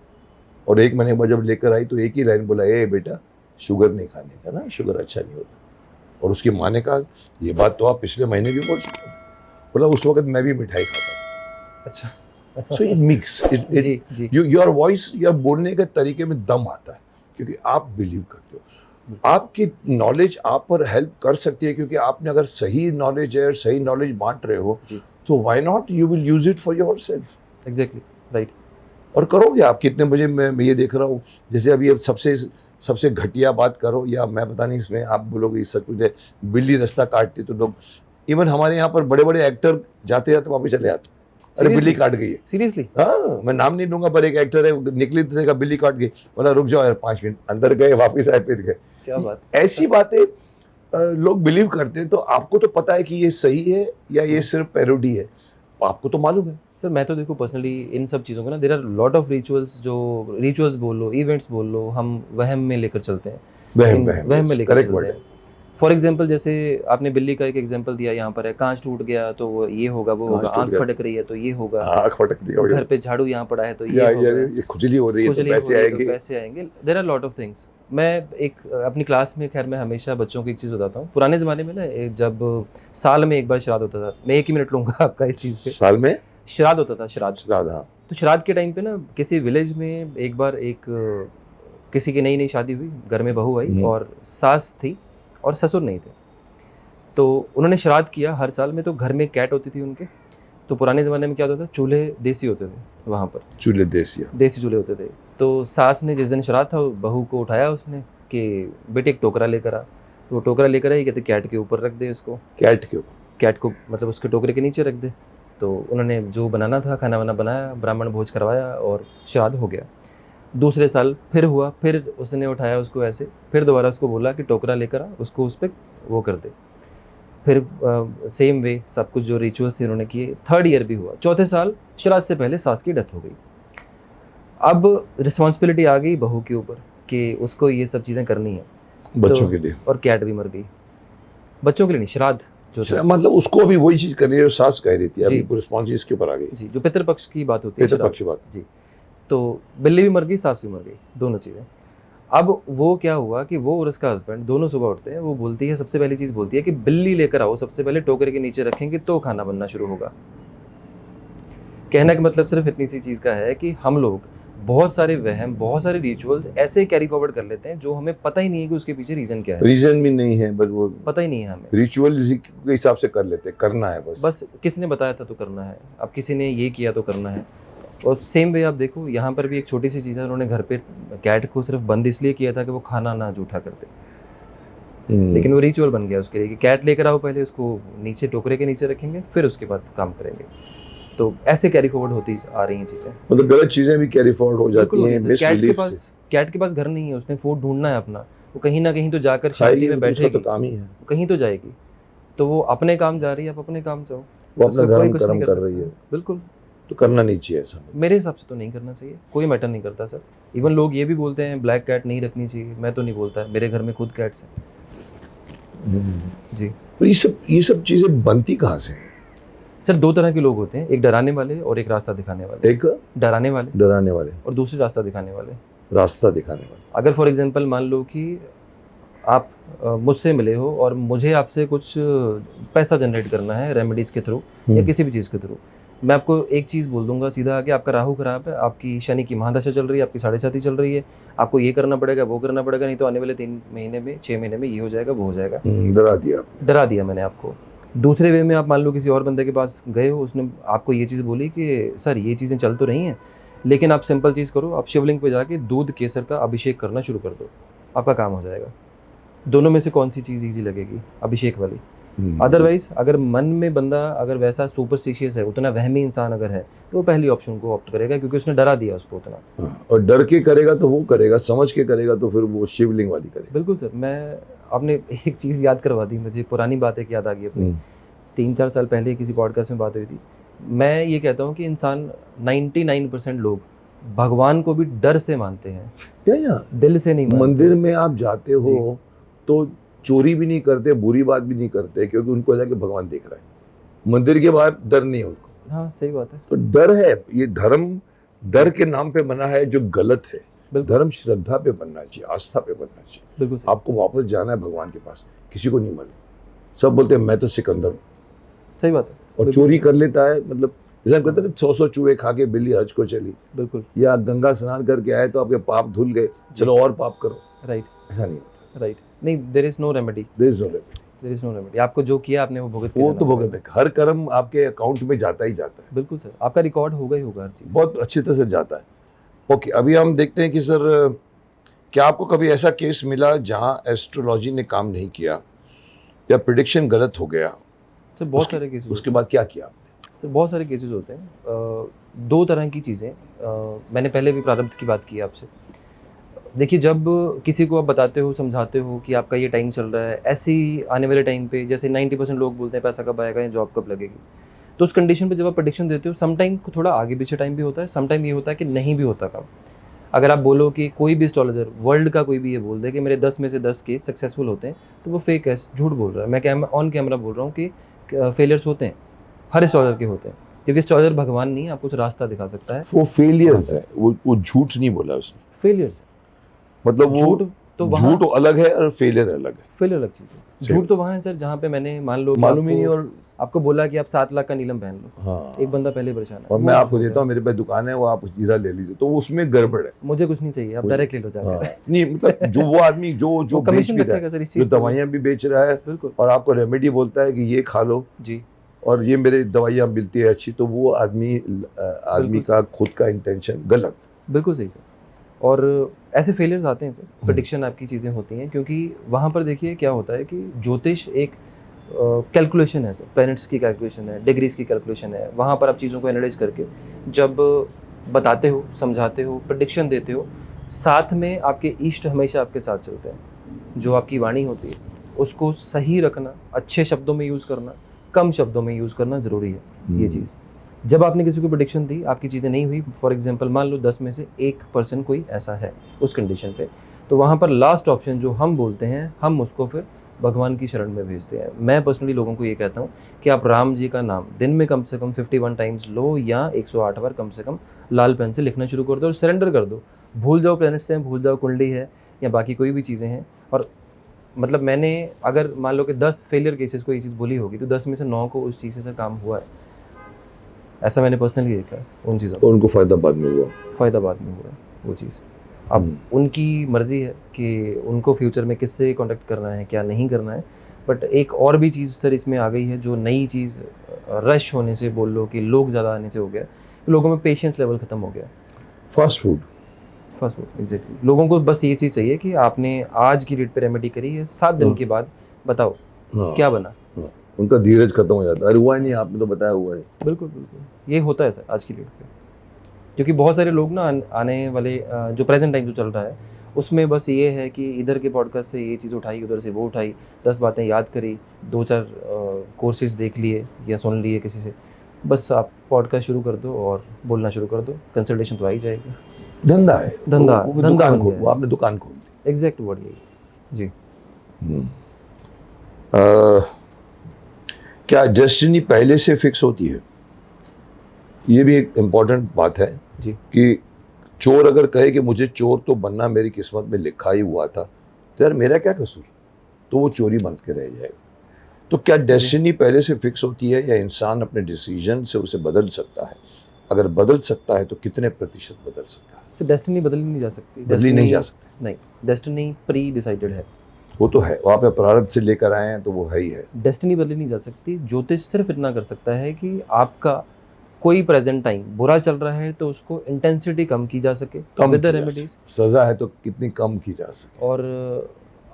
और 1 महीने के बाद जब लेकर आई तो एक ही लाइन बोला, ए बेटा शुगर नहीं खाने का ना, शुगर अच्छा नहीं होता। और उसकी माँ ने कहा ये बात तो आप पिछले महीने भी बोल सकते हो। बोला उस वक्त मैं भी मिठाई खाता। अच्छा। सो इट मिक्स जी जी योर वॉइस या बोलने के तरीके में दम आता है क्योंकि आप बिलीव करते हो। आपकी नॉलेज आप पर हेल्प कर सकती है क्योंकि आपने अगर सही नॉलेज है और सही नॉलेज बांट रहे हो जी। तो why not you will use it for yourself. Exactly right. और करोगे आप। कितने बजे मैं ये देख रहा हूँ, जैसे अभी अब सबसे घटिया बात करो या मैं पता नहीं इसमें आप बोलोगे सच कुछ है, बिल्ली रास्ता काटती तो लोग, इवन हमारे यहाँ पर बड़े बड़े एक्टर जाते जाते वापस चले आते, अरे बिल्ली काट गई है। सीरियसली? हाँ, मैं नाम नहीं लूंगा पर एक एक्टर है, निकली तो देखा बिल्ली काट गई, बोला रुक जाओ यार 5 मिनट, अंदर गए वापस आए फिर गए। क्या बात। ऐसी बातें लोग बिलीव करते हैं। तो आपको तो पता है कि ये सही है या ये सिर्फ पैरोडी है, आपको तो मालूम है। सर मैं तो देखो पर्सनली इन सब चीज़ों को ना, there are lot of rituals, जो रिचुअल्स बोल लो, इवेंट्स बोल लो, हम वहम में लेकर चलते हैं। वहम में लेकर चलते हैं। फॉर एग्जाम्पल जैसे आपने बिल्ली का एक एग्जाम्पल दिया, यहाँ पर है कांच टूट गया तो वो ये होगा, वो होगा, आंख फटक रही है तो ये होगा, आंख फटक रही है, घर पे झाड़ू यहाँ पड़ा है तो ये होगा, ये खुजली हो रही है तो पैसे आएंगे। There are lot of things. मैं एक अपनी क्लास में, खैर मैं हमेशा बच्चों को एक चीज़ बताता हूँ। पुराने ज़माने में ना जब साल में एक बार श्राद्ध होता था, मैं 1 ही मिनट लूँगा आपका इस चीज़ पे। साल में श्राद्ध होता था, श्राद्ध। हाँ। तो श्राद्ध के टाइम पे ना किसी विलेज में एक बार किसी की नई शादी हुई, घर में बहू आई और सास थी और ससुर नहीं थे। तो उन्होंने श्राद्ध किया हर साल में, तो घर में कैट होती थी उनके। तो पुराने ज़माने में क्या होता था, चूल्हे देसी होते थे वहाँ पर, चूल्हे देसी चूल्हे होते थे। तो सास ने जिस दिन श्राद्ध था बहू को उठाया उसने कि बेटे एक टोकरा लेकर आ। तो वो टोकरा लेकर आई, कहते कैट के ऊपर रख दे इसको। कैट को मतलब उसके टोकरे के नीचे रख दे। तो उन्होंने जो बनाना था खाना वाना बनाया, ब्राह्मण भोज करवाया और श्राद्ध हो गया। दूसरे साल फिर हुआ, फिर उसने उठाया उसको ऐसे, फिर दोबारा उसको बोला कि टोकरा लेकर आ, उसको उस पर वो कर दे। फिर सेम वे सब कुछ जो रिचुअल्स थे उन्होंने किए। 3rd ईयर भी हुआ। 4थे साल श्राद्ध से पहले सास की डेथ हो गई। अब रिस्पॉन्सिबिलिटी आ गई बहू के ऊपर कि उसको ये सब चीज़ें करनी है बच्चों के लिए, और कैट भी मर गई। बच्चों के लिए नहीं, श्राद्ध जो मतलब उसको भी वही चीज़ करनी है जो सास कह रही थी, अभी रिस्पॉन्सिबिलिटी इसके ऊपर आ गई जी, जो पितृपक्ष की बात होती है, पितृपक्ष की बात जी। तो बिल्ली भी मर गई, सास भी मर गई, दोनों चीज़ें। अब वो क्या हुआ कि वो और उसका हस्बैंड दोनों सुबह उठते हैं, वो बोलती है, सबसे पहली चीज़ बोलती है कि बिल्ली लेकर आओ, सबसे पहले टोकरे के नीचे रखेंगे तो खाना बनना शुरू होगा। कहने का मतलब सिर्फ इतनी सी चीज़ का है कि हम लोग बहुत सारे वहम, बहुत सारे रिचुअल्स ऐसे कैरी फॉरवर्ड कर लेते हैं जो हमें पता ही नहीं है कि उसके पीछे रीजन क्या है। रीजन भी नहीं है, बस वो पता ही नहीं है हमें। रिचुअल के हिसाब से कर लेते हैं, करना है बस किसी ने बताया था तो करना है, अब किसी ने ये किया तो करना है। और सेम वे आप देखो यहाँ पर भी एक छोटी सी चीज़ है, उन्होंने घर पे कैट को सिर्फ बंद इसलिए किया था कि वो खाना ना जूठा करते, लेकिन वो रिचुअल बन गया उसके लिए कि कैट लेकर आओ, पहले उसको नीचे टोकरे के नीचे रखेंगे फिर उसके बाद काम करेंगे। तो ऐसे कैरी फॉरवर्ड होती आ रही हैं चीज़ें, मतलब गलत चीज़ें भी कैरी फॉरवर्ड हो जाती हैं। कैट के पास घर नहीं है, उसने फूड ढूंढना है अपना, वो कहीं ना कहीं तो जाकर शादी में बैठेगी, तो काम ही है, कहीं तो जाएगी। तो वो अपने काम जा रही है, आप अपने काम जाओ, वो अपना कर्म कर रही है। बिल्कुल, तो करना नहीं चाहिए ऐसा, मेरे हिसाब से तो नहीं करना चाहिए, कोई मैटर नहीं करता सर। इवन लोग ये भी बोलते हैं ब्लैक कैट नहीं रखनी चाहिए, मैं तो नहीं बोलता, मेरे घर में खुद कैट्स हैं जी। तो ये सब चीज़ें बनती कहाँ से हैं सर? 2 तरह के लोग होते हैं, एक डराने वाले और एक रास्ता दिखाने वाले। एक डराने वाले और दूसरे रास्ता दिखाने वाले। अगर फॉर एग्जांपल मान लो कि आप मुझसे मिले हो और मुझे आपसे कुछ पैसा जनरेट करना है रेमेडीज़ के थ्रू या किसी भी चीज़ के थ्रू, मैं आपको एक चीज़ बोल दूंगा सीधा आके, आपका राहु खराब है, आपकी शनि की महादशा चल रही है, आपकी 7.5 चल रही है, आपको ये करना पड़ेगा, वो करना पड़ेगा, नहीं तो आने वाले 3 महीने में 6 महीने में ये हो जाएगा, वो हो जाएगा। डरा दिया मैंने आपको। दूसरे वे में आप मान लो किसी और बंदे के पास गए हो, उसने आपको ये चीज़ बोली कि सर ये चीज़ें चल तो रही हैं, लेकिन आप सिंपल चीज़ करो, आप शिवलिंग पे जाके दूध केसर का अभिषेक करना शुरू कर दो, आपका काम हो जाएगा। दोनों में से कौन सी चीज़ ईजी लगेगी? अभिषेक वाली। अदरवाइज अगर मन में बंदा अगर वैसा सुपरस्टिशियस है, उतना वहमी इंसान अगर है, तो वो पहली ऑप्शन को ऑप्ट करेगा, क्योंकि उसने डरा दिया उसको उतना। और डर के करेगा तो वो करेगा, समझ के करेगा तो फिर वो शिवलिंग वाली करेगा। बिल्कुल सर, मैं आपने एक चीज़ याद करवा दी मुझे, पुरानी बात एक याद आ गई अपनी 3-4 साल पहले किसी पॉडकास्ट में बात हुई थी। मैं ये कहता हूँ कि इंसान 99% लोग भगवान को भी डर से मानते हैं, या दिल से नहीं मानते। मंदिर में आप जाते जी। हो तो चोरी भी नहीं करते, बुरी बात भी नहीं करते, क्योंकि उनको लगे भगवान देख रहा है। मंदिर के बाहर डर नहीं है उनको। हाँ, सही बात है। तो डर है, ये धर्म डर के नाम पे बना है, जो गलत है। बिल्कुल, धर्म श्रद्धा पे बनना चाहिए, आस्था पे बनना चाहिए। बिल्कुल सही। आपको वापस जाना है भगवान के पास, किसी को नहीं मालूम। सब बोलते हैं मैं तो सिकंदर हूँ, सही बात है। और बिल्कुल चोरी सही। कर लेता है। मतलब जैसे हम कहते हैं 100 चूहे खा के बिल्ली हज को चली, बिल्कुल, या गंगा स्नान करके आए तो आपके पाप धुल गए, चलो और पाप करो। राइट, ऐसा नहीं होता। राइट। नहीं, there is no remedy, There is no remedy। There is no remedy. आपको जो किया आपने वो भुगत के वो रहना तो पड़ेगा। भुगत है, हर कर्म आपके अकाउंट में जाता ही जाता है, बिल्कुल सर, आपका रिकॉर्ड होगा ही होगा हर चीज़। बहुत अच्छी तरह से जाता है। ओके, अभी हम देखते हैं कि सर, क्या आपको कभी ऐसा केस मिला जहां एस्ट्रोलॉजी ने काम नहीं किया या प्रिडिक्शन गलत हो गया? सर बहुत उसके- सारे केसेस उसके बाद क्या किया? सर बहुत सारे केसेस होते हैं। दो तरह की चीज़ें, मैंने पहले भी प्रारब्ध की बात की है आपसे। देखिए, जब किसी को आप बताते हो, समझाते हो कि आपका ये टाइम चल रहा है, ऐसी आने वाले टाइम पे जैसे 90% लोग बोलते हैं पैसा कब आएगा या जॉब कब लगेगी, तो उस कंडीशन पे जब आप प्रेडिक्शन देते हो, सम टाइम थोड़ा आगे पीछे टाइम भी होता है, सम टाइम ये होता है कि नहीं भी होता काम। अगर आप बोलो कि कोई भी एस्ट्रोलॉजर वर्ल्ड का कोई भी ये बोल दे कि मेरे 10 में से 10 केस सक्सेसफुल होते हैं, तो वो फेक है, झूठ बोल रहा है। मैं ऑन कैमरा बोल रहा हूँ कि फेलियर्स होते हैं, हर एस्ट्रोलॉजर के होते हैं, क्योंकि एस्ट्रोलॉजर भगवान नहीं है, आपको कुछ रास्ता दिखा सकता है। वो फेलियर्स है, वो झूठ नहीं बोला उसने। फेलियर्स, मतलब वो झूठ तो वहाँ, झूठ अलग है और फेलियर अलग है। फेलियर अलग चीज़ है। सही झूठ तो वहाँ है सर जहाँ पे मैंने मान लो कि मालूम ही नहीं, आपको, और आपको बोला कि आप 7 लाख का नीलम पहन लो, हाँ, एक बंदा पहले परेशान है, और वो मैं आपको झूठ देता है। हूँ, मेरे पास दुकान है, वो आप हीरा ले लीजिए, तो उसमें गड़बड़ है। मुझे कुछ नहीं चाहिए, आप मुझे- डायरेक्ट ले लो जाकर। हाँ, नहीं मतलब जो वो आदमी जो वो बेच कमीशन भी रहा रखेगा है, सर इस जो चीज़ पे। दवाइयाँ भी बेच रहा है बिल्कुल और आपको रेमेडी बोलता है कि ये खा लो जी, और ये मेरे दवाइयाँ मिलती है अच्छी, तो वो आदमी का खुद का इंटेंशन गलत। बिल्कुल सही सर। और ऐसे फेलियर्स आते हैं सर, प्रेडिक्शन आपकी चीज़ें होती हैं, क्योंकि वहाँ पर देखिए क्या होता है कि ज्योतिष एक कैलकुलेशन है सर, प्लैनेट्स की कैलकुलेशन है, डिग्रीज की कैलकुलेशन है। वहाँ पर आप चीज़ों को एनालाइज करके जब बताते हो, समझाते हो, प्रेडिक्शन देते हो, साथ में आपके इष्ट हमेशा आपके साथ चलते हैं। जो आपकी वाणी होती है उसको सही रखना, अच्छे शब्दों में यूज़ करना, कम शब्दों में यूज़ करना ज़रूरी है। ये चीज़ जब आपने किसी को प्रेडिक्शन दी, आपकी चीज़ें नहीं हुई, फॉर एग्जांपल मान लो 10 में से 1% कोई ऐसा है उस कंडीशन पे, तो वहाँ पर लास्ट ऑप्शन जो हम बोलते हैं, हम उसको फिर भगवान की शरण में भेजते हैं। मैं पर्सनली लोगों को ये कहता हूँ कि आप राम जी का नाम दिन में कम से कम 51 टाइम्स लो, या 108 बार कम से कम लाल पेन से लिखना शुरू कर दो और सरेंडर कर दो। भूल जाओ प्लैनेट्स हैं, भूल जाओ कुंडली है या बाकी कोई भी चीज़ें हैं। और मतलब मैंने अगर मान लो कि 10 फेलियर केसेस को ये चीज़ बोली होगी, तो 10 में से 9 को उस चीज़ से काम हुआ है। ऐसा मैंने पर्सनली देखा है उन चीज़ों तो उनको फायदा बाद में हुआ। फ़ायदा बाद में हुआ है वो चीज़। अब उनकी मर्ज़ी है कि उनको फ्यूचर में किससे कॉन्टेक्ट करना है, क्या नहीं करना है। बट एक और भी चीज़ सर इसमें आ गई है, जो नई चीज़ रश होने से बोल लो कि लोग ज़्यादा आने से हो गया, लोगों में पेशेंस लेवल ख़त्म हो गया। फास्ट फूड एग्जैक्टली, लोगों को बस ये चीज़ चाहिए कि आपने आज की डेट पे रेमेडी करी है, 7 दिन के बाद बताओ क्या बना। उनका धीरज खत्म हो जाता है। अरे हुआ नहीं, आपने तो बताया हुआ है। बिल्कुल बिल्कुल, ये होता है सर आज की डेट पे, क्योंकि बहुत सारे लोग ना आने वाले जो प्रेजेंट टाइम जो चल रहा है उसमें बस ये है कि इधर के पॉडकास्ट से ये चीज़ उठाई, उधर से वो उठाई, 10 बातें याद करी, 2-4 कोर्सेज देख लिए या सुन लिए किसी से, बस आप पॉडकास्ट शुरू कर दो और बोलना शुरू कर दो, कंसल्टेशन तो आ ही जाएगी। धंधा है, धंधा वो धंधा दुकान बन खोल, गया वो है। आपने दुकान खोल दी। एग्जैक्ट वर्ड यही जी। क्या डेस्टिनी पहले से फिक्स होती है? ये भी एक इम्पोर्टेंट बात है जी। कि चोर अगर कहे कि मुझे चोर तो बनना मेरी किस्मत में लिखा ही हुआ था, तो यार मेरा क्या कसूर, तो वो चोरी बन के रह जाएगा। तो क्या डेस्टिनी पहले से फिक्स होती है या इंसान अपने डिसीजन से उसे बदल सकता है? अगर बदल सकता है तो कितने प्रतिशत बदल सकता है? सर डेस्टिनी बदली नहीं जा सकती, बदली नहीं जा सकती। नहीं, डेस्टिनी प्री डिसाइडेड है। वो तो है, वहाँ पे प्रारब्ध से लेकर आए हैं तो वो है ही है। डेस्टिनी बदली नहीं जा सकती। ज्योतिष सिर्फ इतना कर सकता है कि आपका कोई प्रेजेंट टाइम बुरा चल रहा है तो उसको इंटेंसिटी कम की जा सके विद द रेमेडीज, सजा है तो कितनी कम की जा सके, और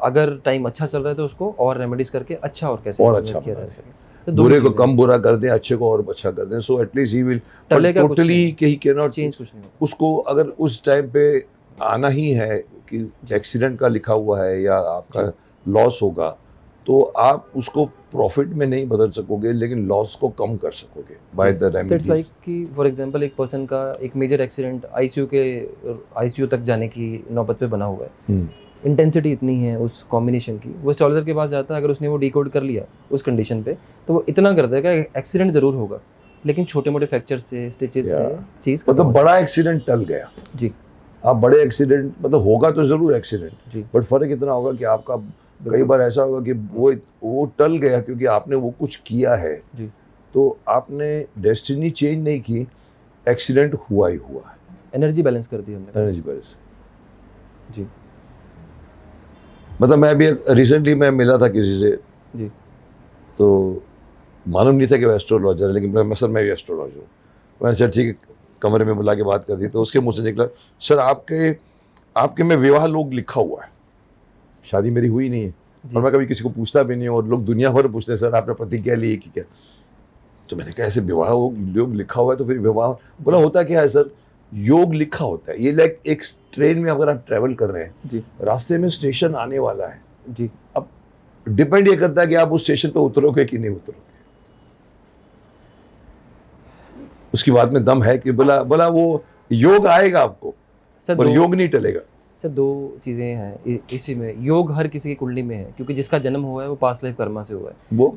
अगर टाइम अच्छा चल रहा है तो उसको और रेमेडीज करके अच्छा और कैसे और किया अच्छा जा बनाए। सके। तो दो बुरे को कम बुरा कर दें, अच्छे को और अच्छा कर दें, सो एटलीस्ट ही विल टलेगा कुछ टोटली नहीं। कि ही कैन नॉट चेंज कुछ नहीं होगा। उसको अगर उस टाइम पे आना ही है कि एक्सीडेंट का लिखा हुआ है या आपका लॉस होगा, तो आप उसको प्रॉफिट में नहीं बदल सकोगे, लेकिन लॉस को कम कर सकोगे by the it's remedies. Like कि फॉर एग्जांपल एक पर्सन का एक मेजर एक्सीडेंट आईसीयू तक जाने की नौबत पे बना हुआ है, इंटेंसिटी इतनी है उस कॉम्बिनेशन की, वो एस्ट्रोलॉजर के पास जाता है, अगर उसने वो डिकोड कर लिया उस कंडीशन पे, तो वो इतना कर देगा एक्सीडेंट ज़रूर होगा, लेकिन छोटे मोटे फ्रैक्चर से, स्टिचेस से चीज़ मतलब बड़ा एक्सीडेंट टल गया। जी आप बड़े एक्सीडेंट मतलब होगा तो जरूर एक्सीडेंट, जी बट फर्क इतना होगा कि आपका कई बार ऐसा होगा कि वो टल गया क्योंकि आपने वो कुछ किया है जी। तो आपने डेस्टिनी चेंज नहीं की, एक्सीडेंट हुआ ही हुआ है। एनर्जी बैलेंस कर दी हमने। Energy balance. जी मतलब मैं अभी रिसेंटली मैं मिला था किसी से, जी तो मालूम नहीं था कि वो एस्ट्रोलॉजर है, लेकिन मैं सर मैं भी एस्ट्रोलॉजर हूँ। मैंने सर ठीक है, कमरे में बुला के बात कर दी, तो उसके मुंह से निकला, सर आपके में विवाह लोग लिखा हुआ है, शादी मेरी हुई नहीं है, और मैं कभी किसी को पूछता भी नहीं हूँ, और लोग दुनिया भर पूछते हैं सर आपने प्रतिज्ञा ली कि क्या। तो मैंने कहा ऐसे विवाह योग लिखा हुआ है तो फिर विवाह, बोला होता क्या है सर, योग लिखा होता है, ये लाइक एक ट्रेन में अगर आप ट्रेवल कर रहे हैं जी रास्ते में स्टेशन आने वाला है, जी। अब डिपेंड ये करता है कि आप उस स्टेशन पे उतरोगे कि नहीं उतरोगे। उसकी बात में दम है कि बोला वो योग आएगा आपको, सर पर योग नहीं टलेगा। सर दो चीज़ें हैं इसी में, योग हर किसी की कुंडली में है, क्योंकि जिसका जन्म हुआ है वो पास्ट लाइफ कर्मा से हुआ है। वो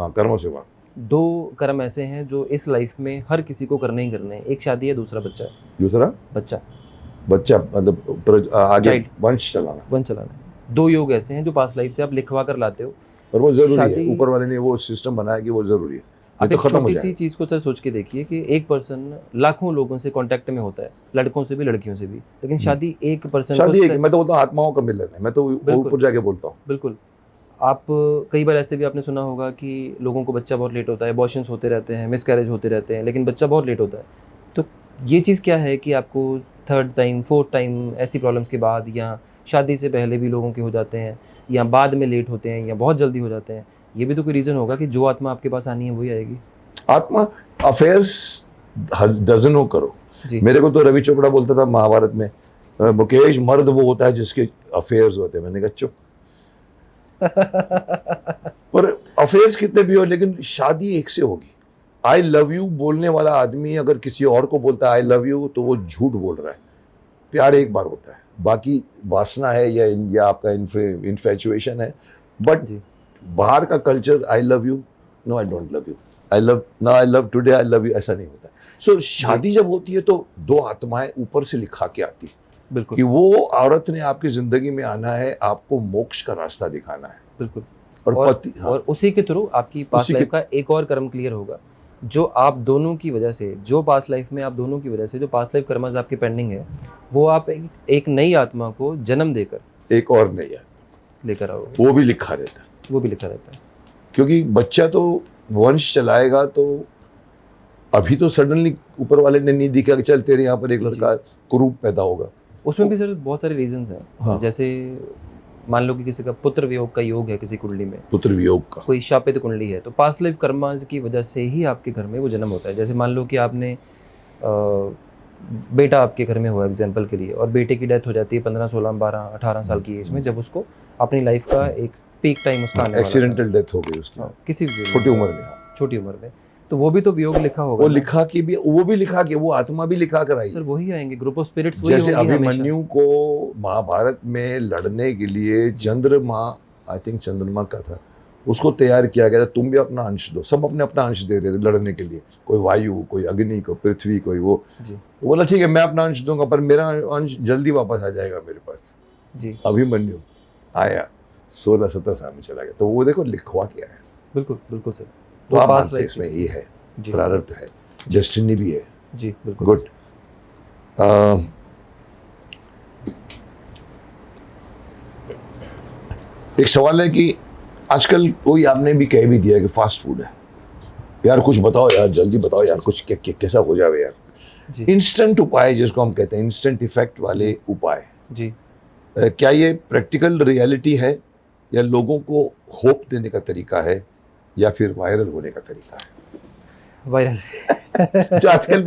कर्मों से हुआ। दो कर्म ऐसे हैं जो इस लाइफ में हर किसी को करने ही करने हैं, एक शादी है, दूसरा बच्चा है। दूसरा बच्चा मतलब आगे Child. वंश चलाना। वन चलाना है। दो योग ऐसे हैं जो पास्ट लाइफ से आप लिखवा कर लाते हो, और वो जरूरी है, शादी- ऊपर वाले ने वो सिस्टम बनाया कि वो जरूरी है, आप नहीं एक तो खत्म हो छोटी सी जाएगा। चीज़ को सर सोच के देखिए कि एक पर्सन लाखों लोगों से कांटेक्ट में होता है, लड़कों से भी लड़कियों से भी, लेकिन शादी एक पर्सन शादी को एक, मैं तो बोलता हूँ आत्माओं का मिलन है, मैं तो ऊपर जाके बोलता हूँ। बिल्कुल। आप कई बार ऐसे भी आपने सुना होगा कि लोगों को बच्चा बहुत लेट होता है, अबॉर्शंस होते रहते हैं, मिसकैरेज होते रहते हैं, लेकिन बच्चा बहुत लेट होता है। तो ये चीज़ क्या है कि आपको थर्ड टाइम, फोर्थ टाइम ऐसी प्रॉब्लम्स के बाद, या शादी से पहले भी लोगों के हो जाते हैं, या बाद में लेट होते हैं, या बहुत जल्दी हो जाते हैं, ये भी तो कोई रीज़न होगा कि जो आत्मा आपके पास आनी है वही आएगी। आत्मा अफेयर्स डजनों करो। जी मेरे को तो रवि चोपड़ा बोलता था महाभारत में, मुकेश मर्द वो होता है जिसके अफेयर्स होते हैं। मैंने कहा चुप। पर अफेयर्स कितने भी हो, लेकिन शादी एक से होगी। आई लव यू बोलने वाला आदमी अगर किसी और को बोलता है आई लव यू, तो वो झूठ बोल रहा है। प्यार एक बार होता है, बाकी वासना है या आपका इन्फेचुएशन है। बट जी बाहर का culture I love you, no I don't love you, I love today, I love you, ऐसा नहीं होता। सो शादी जब होती है तो दो आत्माएं ऊपर से लिखा के आती है बिल्कुल कि वो औरत ने आपकी जिंदगी में आना है, आपको मोक्ष का रास्ता दिखाना है। बिल्कुल। और पति, हाँ, और उसी के थ्रू आपकी पास्ट लाइफ का एक और कर्म क्लियर होगा, जो आप दोनों की वजह से, जो पास्ट लाइफ में आप दोनों की वजह से जो पास्ट लाइफ कर्मस आपके पेंडिंग है, वो आप एक नई आत्मा को जन्म देकर एक और नहीं है, लेकर आओगे। वो भी लिखा रहता है। वो भी लिखा रहता है। क्योंकि बच्चा तो वंश चलाएगा, तो अभी तो सडनली ऊपर वाले ने नहीं दिखा कि चल तेरे यहाँ पर एक लड़का कुरूप पैदा होगा। उसमें भी सर बहुत सारे रीजंस हैं। हाँ। जैसे मान लो कि किसी का पुत्र वियोग का योग है, किसी कुंडली में पुत्र वियोग का, कोई शापित कुंडली है, तो पास्ट लाइफ कर्मास की वजह से ही आपके घर में वो जन्म होता है। जैसे मान लो कि आपने बेटा आपके घर में हुआ एग्जाम्पल के लिए, और बेटे की डेथ हो जाती है 15, 16, 12, 18 साल की एज में, जब उसको अपनी लाइफ का एक पीक टाइम उसका आने वाला था। एक्सीडेंटल डेथ हो गई उसकी, किसी भी छोटी उम्र में। छोटी उम्र में, तो वो भी तो वियोग लिखा होगा। वो लिखा कि भी, वो भी लिखा कि वो आत्मा भी लिखा कर आई। सर वही आएंगे, ग्रुप ऑफ स्पिरिट्स वही जैसे होंगी हमेशा। अभिमन्यु को महाभारत में लड़ने के लिए चंद्रमा, आई थिंक चंद्रमा का था, उसको तैयार किया गया था, तुम भी अपना अंश दो। सब अपने अपना अंश दे रहे थे लड़ने के लिए, कोई वायु, कोई अग्नि, कोई पृथ्वी, कोई वो। जी बोला ठीक है मैं अपना अंश दूंगा, पर मेरा अंश जल्दी वापस आ जाएगा मेरे पास। जी अभिमन्यु आया 16-17 साल में चला गया। तो वो देखो लिखवा क्या है। बिल्कुल बिल्कुल सर। तो वो आप पास्ट मानते लाइफ इसमें ये है, जी प्रारब्ध है, डेस्टिनी भी है। जी बिल्कुल। गुड। एक सवाल है कि आजकल कोई आपने भी कह भी दिया कि फास्ट फूड है, यार कुछ बताओ यार, जल्दी बताओ यार, कुछ कैसा हो जाए यार। जी इंस्टेंट उपाय जिसको हम कहते हैं, इंस्टेंट इफेक्ट वाले उपाय, जी क्या ये प्रैक्टिकल रियलिटी है, या लोगों को होप देने का तरीका है, या फिर वायरल होने का तरीका है? वायरल। जो आजकल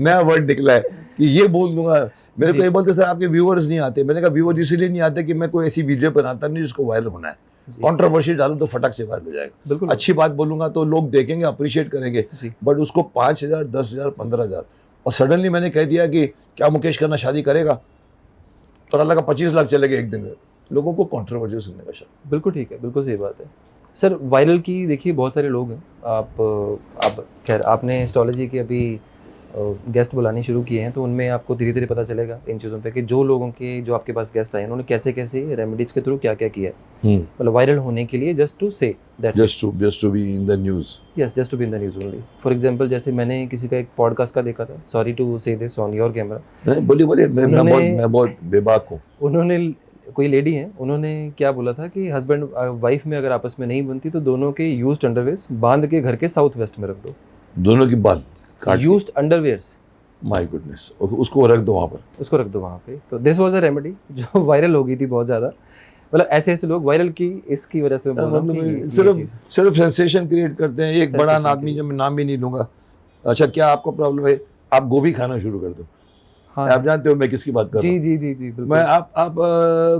नया वर्ड निकला है कि ये बोल दूंगा। मेरे को ये बोलते सर आपके व्यूअर्स नहीं आते। मैंने कहा व्यूअर इसीलिए नहीं आते कि मैं कोई ऐसी वीडियो बनाता नहीं जिसको वायरल होना है। जी। कंट्रोवर्सी डालूं तो फटक से वायरल हो जाएगा। बिल्कुल अच्छी बात बोलूंगा तो लोग देखेंगे, अप्रिशिएट करेंगे, जी। बट उसको 5,000, 10,000, 15,000 और सडनली मैंने कह दिया कि क्या मुकेश खन्ना शादी करेगा, तो अल्लाह का 25 लाख चले गए एक दिन में। लोगों को कंट्रोवर्सी सुनने का शौक। बिल्कुल ठीक है, बिल्कुल सही बात है। सर वायरल की देखिए बहुत सारे लोग हैं, आप खैर आपने एस्ट्रोलॉजी के अभी गेस्ट बुलाने शुरू किए हैं, तो उनमें आपको धीरे-धीरे पता चलेगा इन चीज़ों पे कि जो लोगों के जो आपके पास गेस्ट आए हैं, उन्होंने कैसे-कैसे रेमेडीज़ के थ्रू क्या-क्या किया है। मतलब वायरल होने के लिए just to say that's it. Just to be in the news. Yes, just to be in the news only. For example जैसे मैंने किसी का एक पॉडकास्ट का देखा था, sorry to say this on your camera. नहीं, बोलिए बोलिए, मैं बहुत बेबाक हूँ। उन्होंने कोई लेडी हैं, उन्होंने क्या बोला था कि हस्बैंड वाइफ में अगर आपस में नहीं बनती तो दोनों के यूज्ड अंडरवेयर्स बांध के घर के साउथ वेस्ट में रख दो। दोनों की बाल काट के। यूज्ड अंडरवेयर्स, माय गुडनेस, उसको रख दो वहाँ पर। उसको रख दो वहाँ पे। तो दिस वाज अ रेमेडी जो वायरल हो गई थी बहुत ज़्यादा। मतलब ऐसे-ऐसे लोग वायरल की इसकी वजह से मैं बोल रहा हूँ कि ये सिर्फ सेंसेशन क्रिएट करते हैं। एक बड़ा Sensation आदमी, create। जो मैं नाम भी नहीं लूंगा, अच्छा क्या आपको प्रॉब्लम है, आप गोभी खाना शुरू कर दो। हाँ, आप जानते हो मैं किसकी बात कर रहा जी, हूँ। जी, जी, जी, बिल्कुल। मैं आप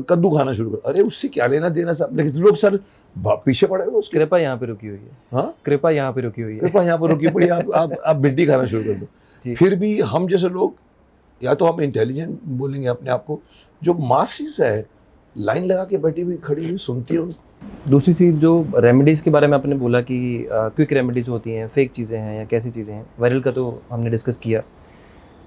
कद्दू खाना शुरू कर, अरे उससे क्या लेना देना सब, लेकिन लोग सर पीछे पड़े हुए उसके। कृपा यहाँ पे रुकी हुई है। हाँ, कृपा यहाँ पे रुकी हुई है। कृपया यहाँ पर रुकी पड़ी, आप भिंडी खाना शुरू कर दो। जी। फिर भी हम जैसे लोग, या तो हम इंटेलिजेंट बोलेंगे अपने आप को, जो मासिस है लाइन लगा के बैठी हुई खड़ी हुई सुनती है उनको। दूसरी चीज़ जो रेमेडीज़ के बारे में आपने बोला कि क्विक रेमेडीज़ होती हैं, फेक चीज़ें हैं या कैसी चीज़ें हैं, वायरल का तो हमने डिस्कस किया।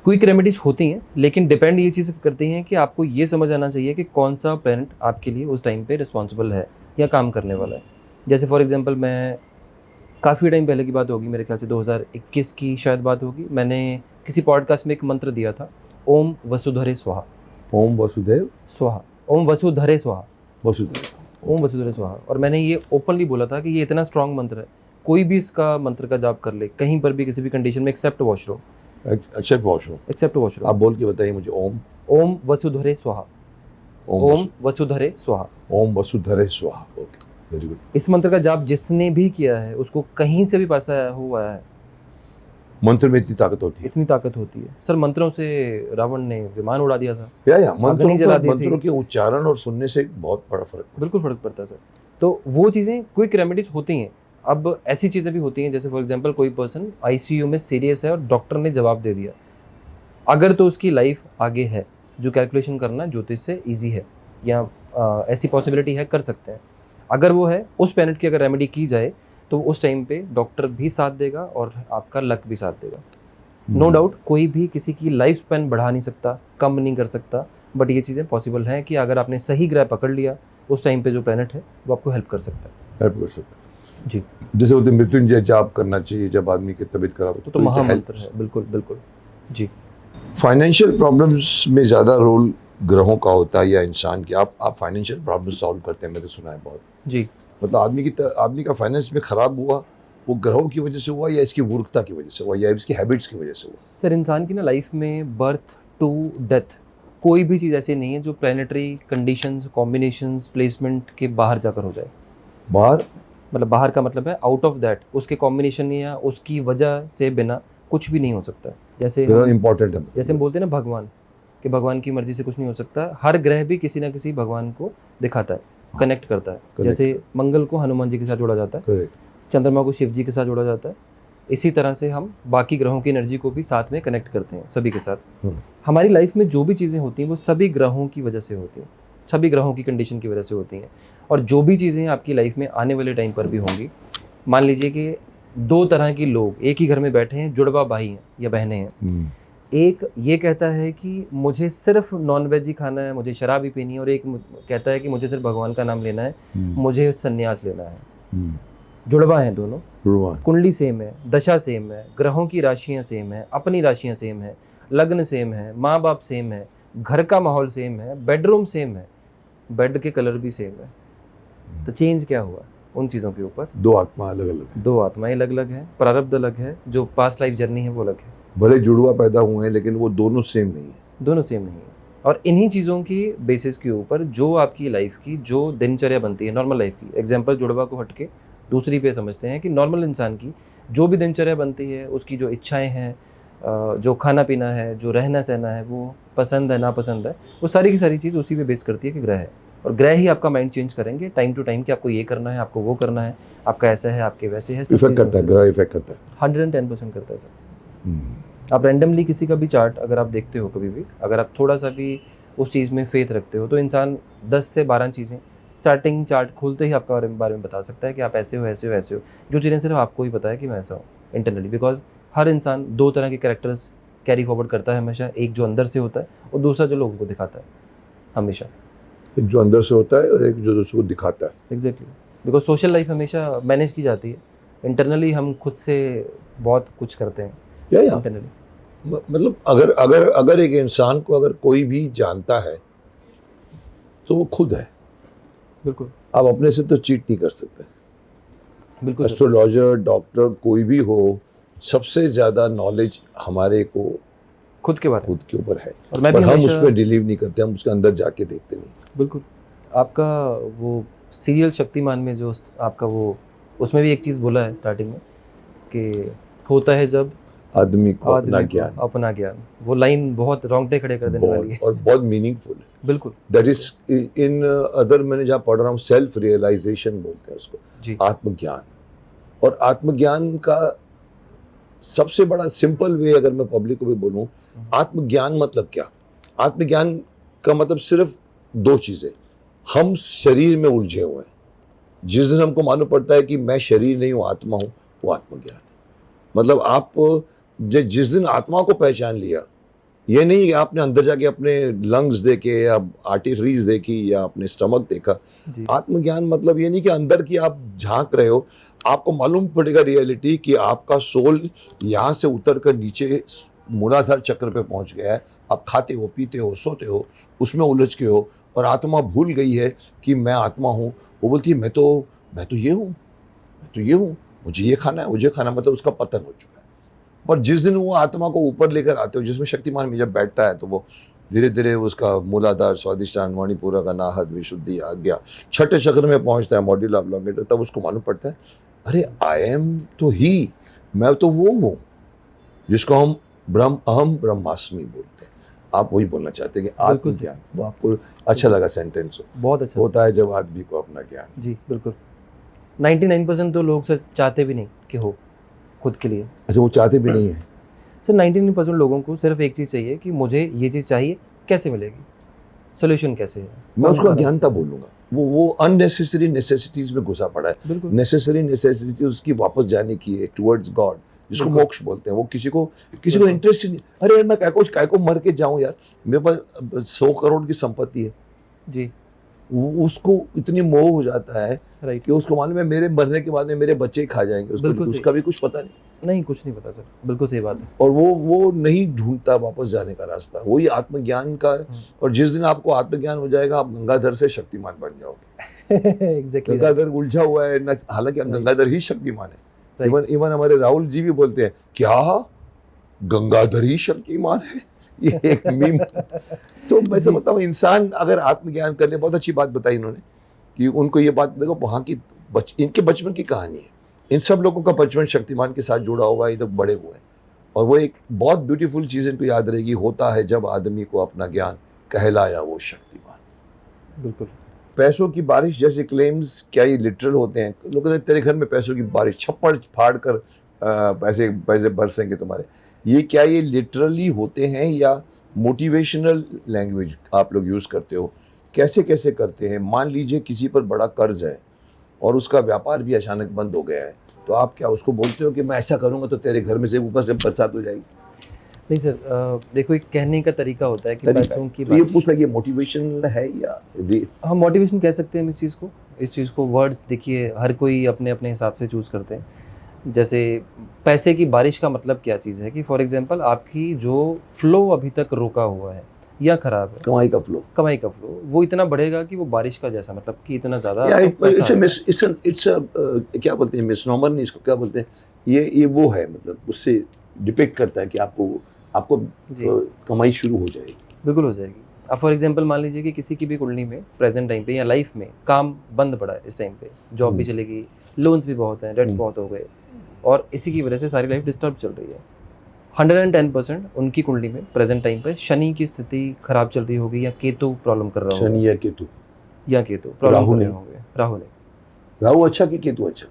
क्विक रेमेडीज़ होती हैं, लेकिन डिपेंड ये चीज़ करती हैं कि आपको ये समझ आना चाहिए कि कौन सा पेरेंट आपके लिए उस टाइम पे रिस्पॉन्सिबल है या काम करने वाला है। जैसे फॉर एग्जांपल मैं काफ़ी टाइम पहले की बात होगी, मेरे ख्याल से 2021 की शायद बात होगी, मैंने किसी पॉडकास्ट में एक मंत्र दिया था, ओम वसुधरे स्वाहा। ओम वसुदेव स्वाहा, ओम वसुधरे स्वाहा, वसुदेव। ओम वसुधरे स्वाहा। और मैंने ये ओपनली बोला था कि ये इतना स्ट्रांग मंत्र है, कोई भी इसका मंत्र का जाप कर ले, कहीं पर भी किसी भी कंडीशन में, except washroom, except washroom. Except washroom. आप बोल के बताइए मुझे। ओम ओम वसुधरे स्वाहा, ओम वसुधरे स्वाहा। ओम वसुधरे स्वाहा। Okay, very good. इस मंत्र का जाप जिसने भी किया है उसको कहीं से भी पास हुआ है, मंत्र में इतनी ताकत होती है। इतनी ताकत होती है। सर मंत्रों से रावण ने विमान उड़ा दिया था। या अग्नि जला दी थी। मंत्रों के उच्चारण और सुनने से बहुत बड़ा फर्क। बिल्कुल फ़र्क पड़ता है सर। तो वो चीज़ें क्विक रेमेडीज़ होती हैं। अब ऐसी चीज़ें भी होती हैं जैसे फॉर एग्जांपल कोई पर्सन आईसीयू में सीरियस है और डॉक्टर ने जवाब दे दिया, अगर तो उसकी लाइफ आगे है, जो कैलकुलेशन करना ज्योतिष से ईजी है या ऐसी पॉसिबिलिटी है, कर सकते हैं। अगर वो है, उस प्लैनेट की अगर रेमेडी की जाए तो उस टाइम पे डॉक्टर भी साथ देगा और आपका लक भी साथ देगा। नो डाउट कोई भी किसी की लाइफ स्पैन बढ़ा नहीं सकता, कम नहीं कर सकता, बट ये चीज़ें पॉसिबल हैं कि अगर आपने सही ग्रह पकड़ लिया उस टाइम पे जो प्लैनेट है वो आपको हेल्प कर सकता है। हेल्प कर सकता है जी। जैसे बोलते हैं मृत्युंजय जाप करना चाहिए जब आदमी की तबीयत खराब हो तो महामंत्र है। बिल्कुल बिल्कुल जी। फाइनेंशियल प्रॉब्लम्स में ज़्यादा रोल ग्रहों का होता है या इंसान की? आप फाइनेंशियल प्रॉब्लम सॉल्व करते हैं, मैंने सुना है बहुत। जी। मतलब आदमी का फाइनेंस में खराब हुआ, वो ग्रहों की वजह से हुआ या इसकी मूर्खता की वजह से हुआ या इसकी हैबिट्स की वजह से हुआ? सर इंसान की ना लाइफ में बर्थ टू डेथ कोई भी चीज़ ऐसी नहीं है जो प्लानिटरी कंडीशंस, कॉम्बिनेशंस, प्लेसमेंट के बाहर जाकर हो जाए। बाहर मतलब बाहर का मतलब है आउट ऑफ दैट, उसके कॉम्बिनेशन या उसकी वजह से बिना कुछ भी नहीं हो सकता। जैसे इम्पोर्टेंट है। जैसे हम बोलते हैं ना भगवान, कि भगवान की मर्जी से कुछ नहीं हो सकता। हर ग्रह भी किसी ना किसी भगवान को दिखाता है, कनेक्ट करता है। जैसे मंगल को हनुमान जी के साथ जोड़ा जाता है, करेक्ट। चंद्रमा को शिव जी के साथ जोड़ा जाता है। इसी तरह से हम बाकी ग्रहों की एनर्जी को भी साथ में कनेक्ट करते हैं सभी के साथ। हमारी लाइफ में जो भी चीज़ें होती हैं वो सभी ग्रहों की वजह से होती हैं, सभी ग्रहों की कंडीशन की वजह से होती हैं। और जो भी चीज़ें आपकी लाइफ में आने वाले टाइम पर भी होंगी, मान लीजिए कि दो तरह के लोग एक ही घर में बैठे हैं, जुड़वा भाई हैं या बहनें हैं। एक ये कहता है कि मुझे सिर्फ नॉन वेज ही खाना है, मुझे शराब ही पीनी है, और एक कहता है कि मुझे सिर्फ भगवान का नाम लेना है, मुझे संन्यास लेना है। जुड़वा हैं दोनों, कुंडली सेम है, दशा सेम है, ग्रहों की राशियां सेम है, अपनी राशियां सेम है, लग्न सेम है, माँ बाप सेम है, घर का माहौल सेम है, बेडरूम सेम है, बेड के कलर भी सेम है। तो चेंज क्या हुआ उन चीज़ों के ऊपर? दो आत्मा अलग अलग है। दो आत्माएं अलग अलग है, प्रारब्ध अलग है, जो पास्ट लाइफ जर्नी है वो अलग है। भले जुड़वा पैदा हुए हैं लेकिन वो दोनों सेम नहीं है। दोनों सेम नहीं है। और इन्हीं चीज़ों की बेसिस के ऊपर जो आपकी लाइफ की जो दिनचर्या बनती है नॉर्मल लाइफ की, एग्जाम्पल जुड़वा को हटके दूसरी पे समझते हैं कि नॉर्मल इंसान की जो भी दिनचर्या बनती है, उसकी जो इच्छाएं हैं, जो खाना पीना है, जो रहना सहना है, वो पसंद है नापसंद है, वो सारी की सारी चीज़ उसी पे बेस करती है कि ग्रह है। और ग्रह ही आपका माइंड चेंज करेंगे टाइम टू टाइम कि आपको ये करना है, आपको वो करना है, आपका ऐसा है, आपके वैसे है। इफेक्ट करता है, ग्रह इफेक्ट करता है। 110% करता है सर। आप रैंडमली किसी का भी चार्ट अगर आप देखते हो कभी भी, अगर आप थोड़ा सा भी उस चीज़ में फेथ रखते हो, तो इंसान 10 से 12 चीज़ें स्टार्टिंग चार्ट खोलते ही आपका बारे में बता सकता है कि आप ऐसे हो, ऐसे हो, ऐसे हो। जो चीज़ें सिर्फ आपको ही पता है कि मैं ऐसा हूँ इंटरनली, बिकॉज हर इंसान 2 तरह के कैरेक्टर्स कैरी फॉरवर्ड करता है हमेशा, एक जो अंदर से होता है और दूसरा जो लोगों को दिखाता है हमेशा। एक जो अंदर से होता है और एक जो दूसरे को दिखाता है। एग्जैक्टली, बिकॉज सोशल लाइफ हमेशा मैनेज की जाती है, इंटरनली हम खुद से बहुत कुछ करते हैं या इंटरनली। मतलब अगर एक इंसान को अगर कोई भी जानता है तो वो खुद है। बिल्कुल आप अपने से तो चीट नहीं कर सकते। बिल्कुल सर। एस्ट्रोलॉजर, डॉक्टर, कोई भी हो, सबसे ज्यादा नॉलेज हमारे को खुद के बारे में। खुद के ऊपर है, और मैं पर भी हम हमेशा उसमें बिलीव नहीं करते, हम उसके अंदर जाके देखते नहीं। बिल्कुल। आपका वो सीरियल शक्तिमान में जो आपका वो, उसमें भी एक चीज़ बोला है स्टार्टिंग में कि होता है जब आदमी को अपना आदमी को ज्ञान, अपना ज्ञान। वो लाइन बहुत रोंगटे खड़े कर देने वाली है। और बहुत मीनिंगफुल है। बिल्कुल दैट इज इन अदर, मैंने जहाँ पढ़ रहा हूँ, सेल्फ रियलाइजेशन बोलते हैं उसको, जी। आत्मज्ञान। और आत्मज्ञान का सबसे बड़ा सिंपल वे अगर मैं पब्लिक को भी बोलूं, आत्मज्ञान मतलब क्या? आत्मज्ञान का मतलब सिर्फ 2 चीजें। हम शरीर में उलझे हुए हैं, जिस दिन हमको मालूम पड़ता है कि मैं शरीर नहीं हूं, आत्मा हूं, वो आत्मज्ञान है। मतलब आप जिस दिन आत्मा को पहचान लिया, ये नहीं कि आपने अंदर जाके अपने लंग्स देखे या आर्टरीज देखी या अपने स्टमक देखा। जी। आत्मज्ञान मतलब ये नहीं कि अंदर की आप झांक रहे हो, आपको मालूम पड़ेगा रियलिटी कि आपका सोल यहाँ से उतर कर नीचे मूलाधार चक्र पे पहुंच गया है। आप खाते हो, पीते हो, सोते हो, उसमें उलझ के हो, और आत्मा भूल गई है कि मैं आत्मा हूँ। वो बोलती है मैं तो ये हूँ, मैं तो ये हूँ, मुझे ये खाना है, मुझे खाना, मतलब उसका पतन हो चुका है। पर जिस दिन वो आत्मा को ऊपर लेकर आते हो, जिसमें शक्तिमान में जब बैठता है, तो वो धीरे धीरे उसका मूलाधार, स्वादिष्टान, मणिपुर, अनाहत, विशुद्धि, आज्ञा, छठे चक्र में पहुंचता है, मॉड्यूल ऑफ लॉन्गेटर। तब उसको मालूम पड़ता है, अरे आई एम तो ही, मैं तो वो हूँ जिसको हम अहम ब्रह्मास्मि बोलते हैं। आप वही बोलना चाहते हैं कि आत्मज्ञान। वो आपको अच्छा लगा सेंटेंस? बहुत अच्छा होता है जब आदमी को अपना ज्ञान। जी बिल्कुल। 99% तो लोग सर चाहते भी नहीं कि हो खुद के लिए। अच्छा, वो चाहते भी नहीं है। सर 99% लोगों को सिर्फ एक चीज़ चाहिए कि मुझे ये चीज़ चाहिए, कैसे मिलेगी, सोल्यूशन कैसे है। मैं उसको अज्ञानता बोलूंगा। वो अननेसेसरी नेसेसिटीज में घुसा पड़ा है। बिल्कुल नेसेसरी नेसेसिटी उसकी वापस जाने की है टुवर्ड्स गॉड, जिसको बिल्कुल। मोक्ष बोलते हैं। वो किसी को इंटरेस्ट ही नहीं। अरे यार, मैं काय को मर के जाऊं यार, मेरे पास 100 करोड़ की संपत्ति है। जी उसको इतनी मोह हो जाता है राइट। कि उसको मालूम है मेरे मरने के बाद में मेरे बच्चे ही खा जाएंगे उसको, बिल्कुल सही। उसका भी कुछ पता नहीं, कुछ नहीं पता सर, बिल्कुल सही बात है। और वो नहीं ढूंढता वापस जाने का रास्ता। वही आत्मज्ञान का है। और जिस दिन आपको आत्मज्ञान हो जाएगा, आप गंगाधर से शक्तिमान बन जाओगे। एग्जैक्टली। गंगाधर उलझा हुआ है ना, हालांकि गंगाधर ही शक्तिमान है। Right. इवन हमारे राहुल जी भी बोलते हैं, क्या गंगाधर ही शक्तिमान है? ये एक मीम। तो मैं समझता हूँ इंसान अगर आत्मज्ञान कर ले, बहुत अच्छी बात बताई इन्होंने कि उनको ये बात, देखो वहाँ की इनके बचपन की कहानी है। इन सब लोगों का बचपन शक्तिमान के साथ जुड़ा हुआ है, ये लोग बड़े हुए हैं। और वो एक बहुत ब्यूटीफुल चीज़ इनको याद रहेगी, होता है जब आदमी को अपना ज्ञान, कहलाया वो शक्तिमान। बिल्कुल। पैसों की बारिश जैसे क्लेम्स, क्या ये लिटरल होते हैं? लोग कहते हैं तेरे घर में पैसों की बारिश, छप्पड़ फाड़ कर पैसे पैसे बरसेंगे तुम्हारे। ये क्या ये लिटरली होते हैं या मोटिवेशनल लैंग्वेज आप लोग यूज़ करते हो? कैसे कैसे करते हैं? मान लीजिए किसी पर बड़ा कर्ज है और उसका व्यापार भी अचानक बंद हो गया है, तो आप क्या उसको बोलते हो कि मैं ऐसा करूँगा तो तेरे घर में से ऊपर से बरसात हो जाएगी? नहीं सर, देखो एक कहने का तरीका होता है कि पैसों की तो ये पूछना कि मोटिवेशनल है या हम मोटिवेशन कह सकते हैं इस चीज़ को वर्ड्स देखिए हर कोई अपने अपने हिसाब से चूज़ करते हैं। जैसे पैसे की बारिश का मतलब क्या चीज़ है कि फॉर एग्जांपल आपकी जो फ्लो अभी तक रुका हुआ है या खराब है, कमाई का फ्लो वो इतना बढ़ेगा कि वो बारिश का जैसा, मतलब कि इतना ज़्यादा क्या बोलते हैं, मिसनॉमर नहीं, इसको क्या बोलते हैं, ये वो है, मतलब उससे डिपेक्ट करता है कि आपको कमाई शुरू हो जाएगी। बिल्कुल हो जाएगी। अब फॉर एग्जांपल मान लीजिए कि किसी की भी कुंडली में प्रेजेंट टाइम पे या लाइफ में काम बंद पड़ा है इस टाइम पे, जॉब भी चलेगी, लोन्स भी बहुत हैं, डेट्स बहुत हो गए, और इसी की वजह से सारी लाइफ डिस्टर्ब चल रही है। 110% उनकी कुंडली में प्रेजेंट टाइम पे शनि की स्थिति खराब चल रही होगी या केतु प्रॉब्लम कर रहा होगा। शनि या केतु या केतु प्रॉब्लम राहु कर रहे नहीं। होंगे। राहु नहीं। राहु अच्छा कि केतु अच्छा?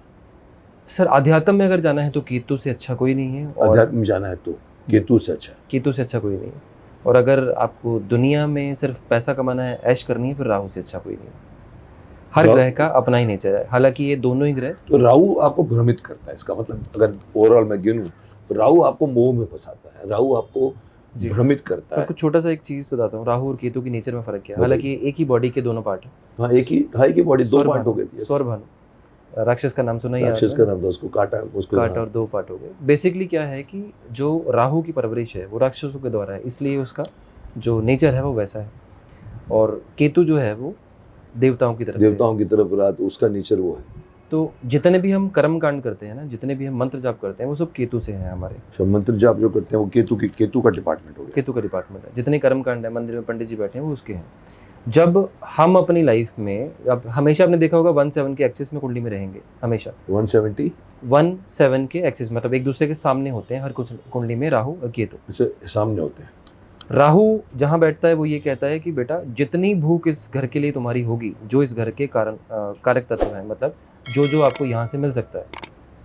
सर आध्यात्म में अगर जाना है तो केतु से अच्छा कोई नहीं है, और अध्यात्म में जाना है तो केतु से अच्छा है। केतु से अच्छा कोई नहीं है। और अगर आपको दुनिया में सिर्फ पैसा कमाना है, ऐश करनी है, फिर राहु से अच्छा कोई नहीं है। हर राहु- ग्रह का अपना ही नेचर है, हालांकि ये दोनों ही ग्रह तो राहु आपको भ्रमित करता है, इसका मतलब अगर ओवरऑल मैं गिनूं तो राहु आपको मोह में फंसाता है, राहु आपको जी। भ्रमित करता पर है। कुछ छोटा सा एक चीज बताता हूँ, राहु और केतु की नेचर में फर्क क्या है। बताइए। हालांकि एक ही बॉडी के दोनों पार्ट है। हाँ, एक ही बॉडी दो स्वर पार्ट हो भानु, गए थे। स्वर भानु, राक्षस का नाम सुना ही राक्षस आपने? का नाम था, उसको काटा, उसको काट और दो पार्ट हो गए। बेसिकली क्या है कि जो राहु की परवरिश है वो राक्षसों के द्वारा है, इसलिए उसका जो नेचर है वो वैसा है। और केतु जो है वो देवताओं की तरफ से है। देवताओं की तरफ रहा तो उसका नेचर वो है। तो जितने भी हम कर्म कांड करते हैं ना, जितने भी हम मंत्र जाप करते हैं, वो सब केतु से हैं हमारे। सब मंत्र जाप जो करते हैं वो केतु का डिपार्टमेंट हो गया। केतु का डिपार्टमेंट है। जितने कर्म कांड है मंदिर में पंडित जी बैठे हैं वो उसके हैं। जब हम अपनी लाइफ में, अब हमेशा आपने देखा होगा 1-7 के एक्सिस में कुंडली में रहेंगे हमेशा। 170 1-7 के एक्सिस मतलब एक दूसरे के सामने होते हैं हर कुछ कुंडली में राहु और केतु। अच्छा सामने होते हैं। राहु जहाँ बैठता है वो ये कहता है कि बेटा जितनी भूख इस घर के लिए तुम्हारी होगी, जो इस घर के कारण कारक तत्व है, मतलब जो जो आपको यहाँ से मिल सकता है,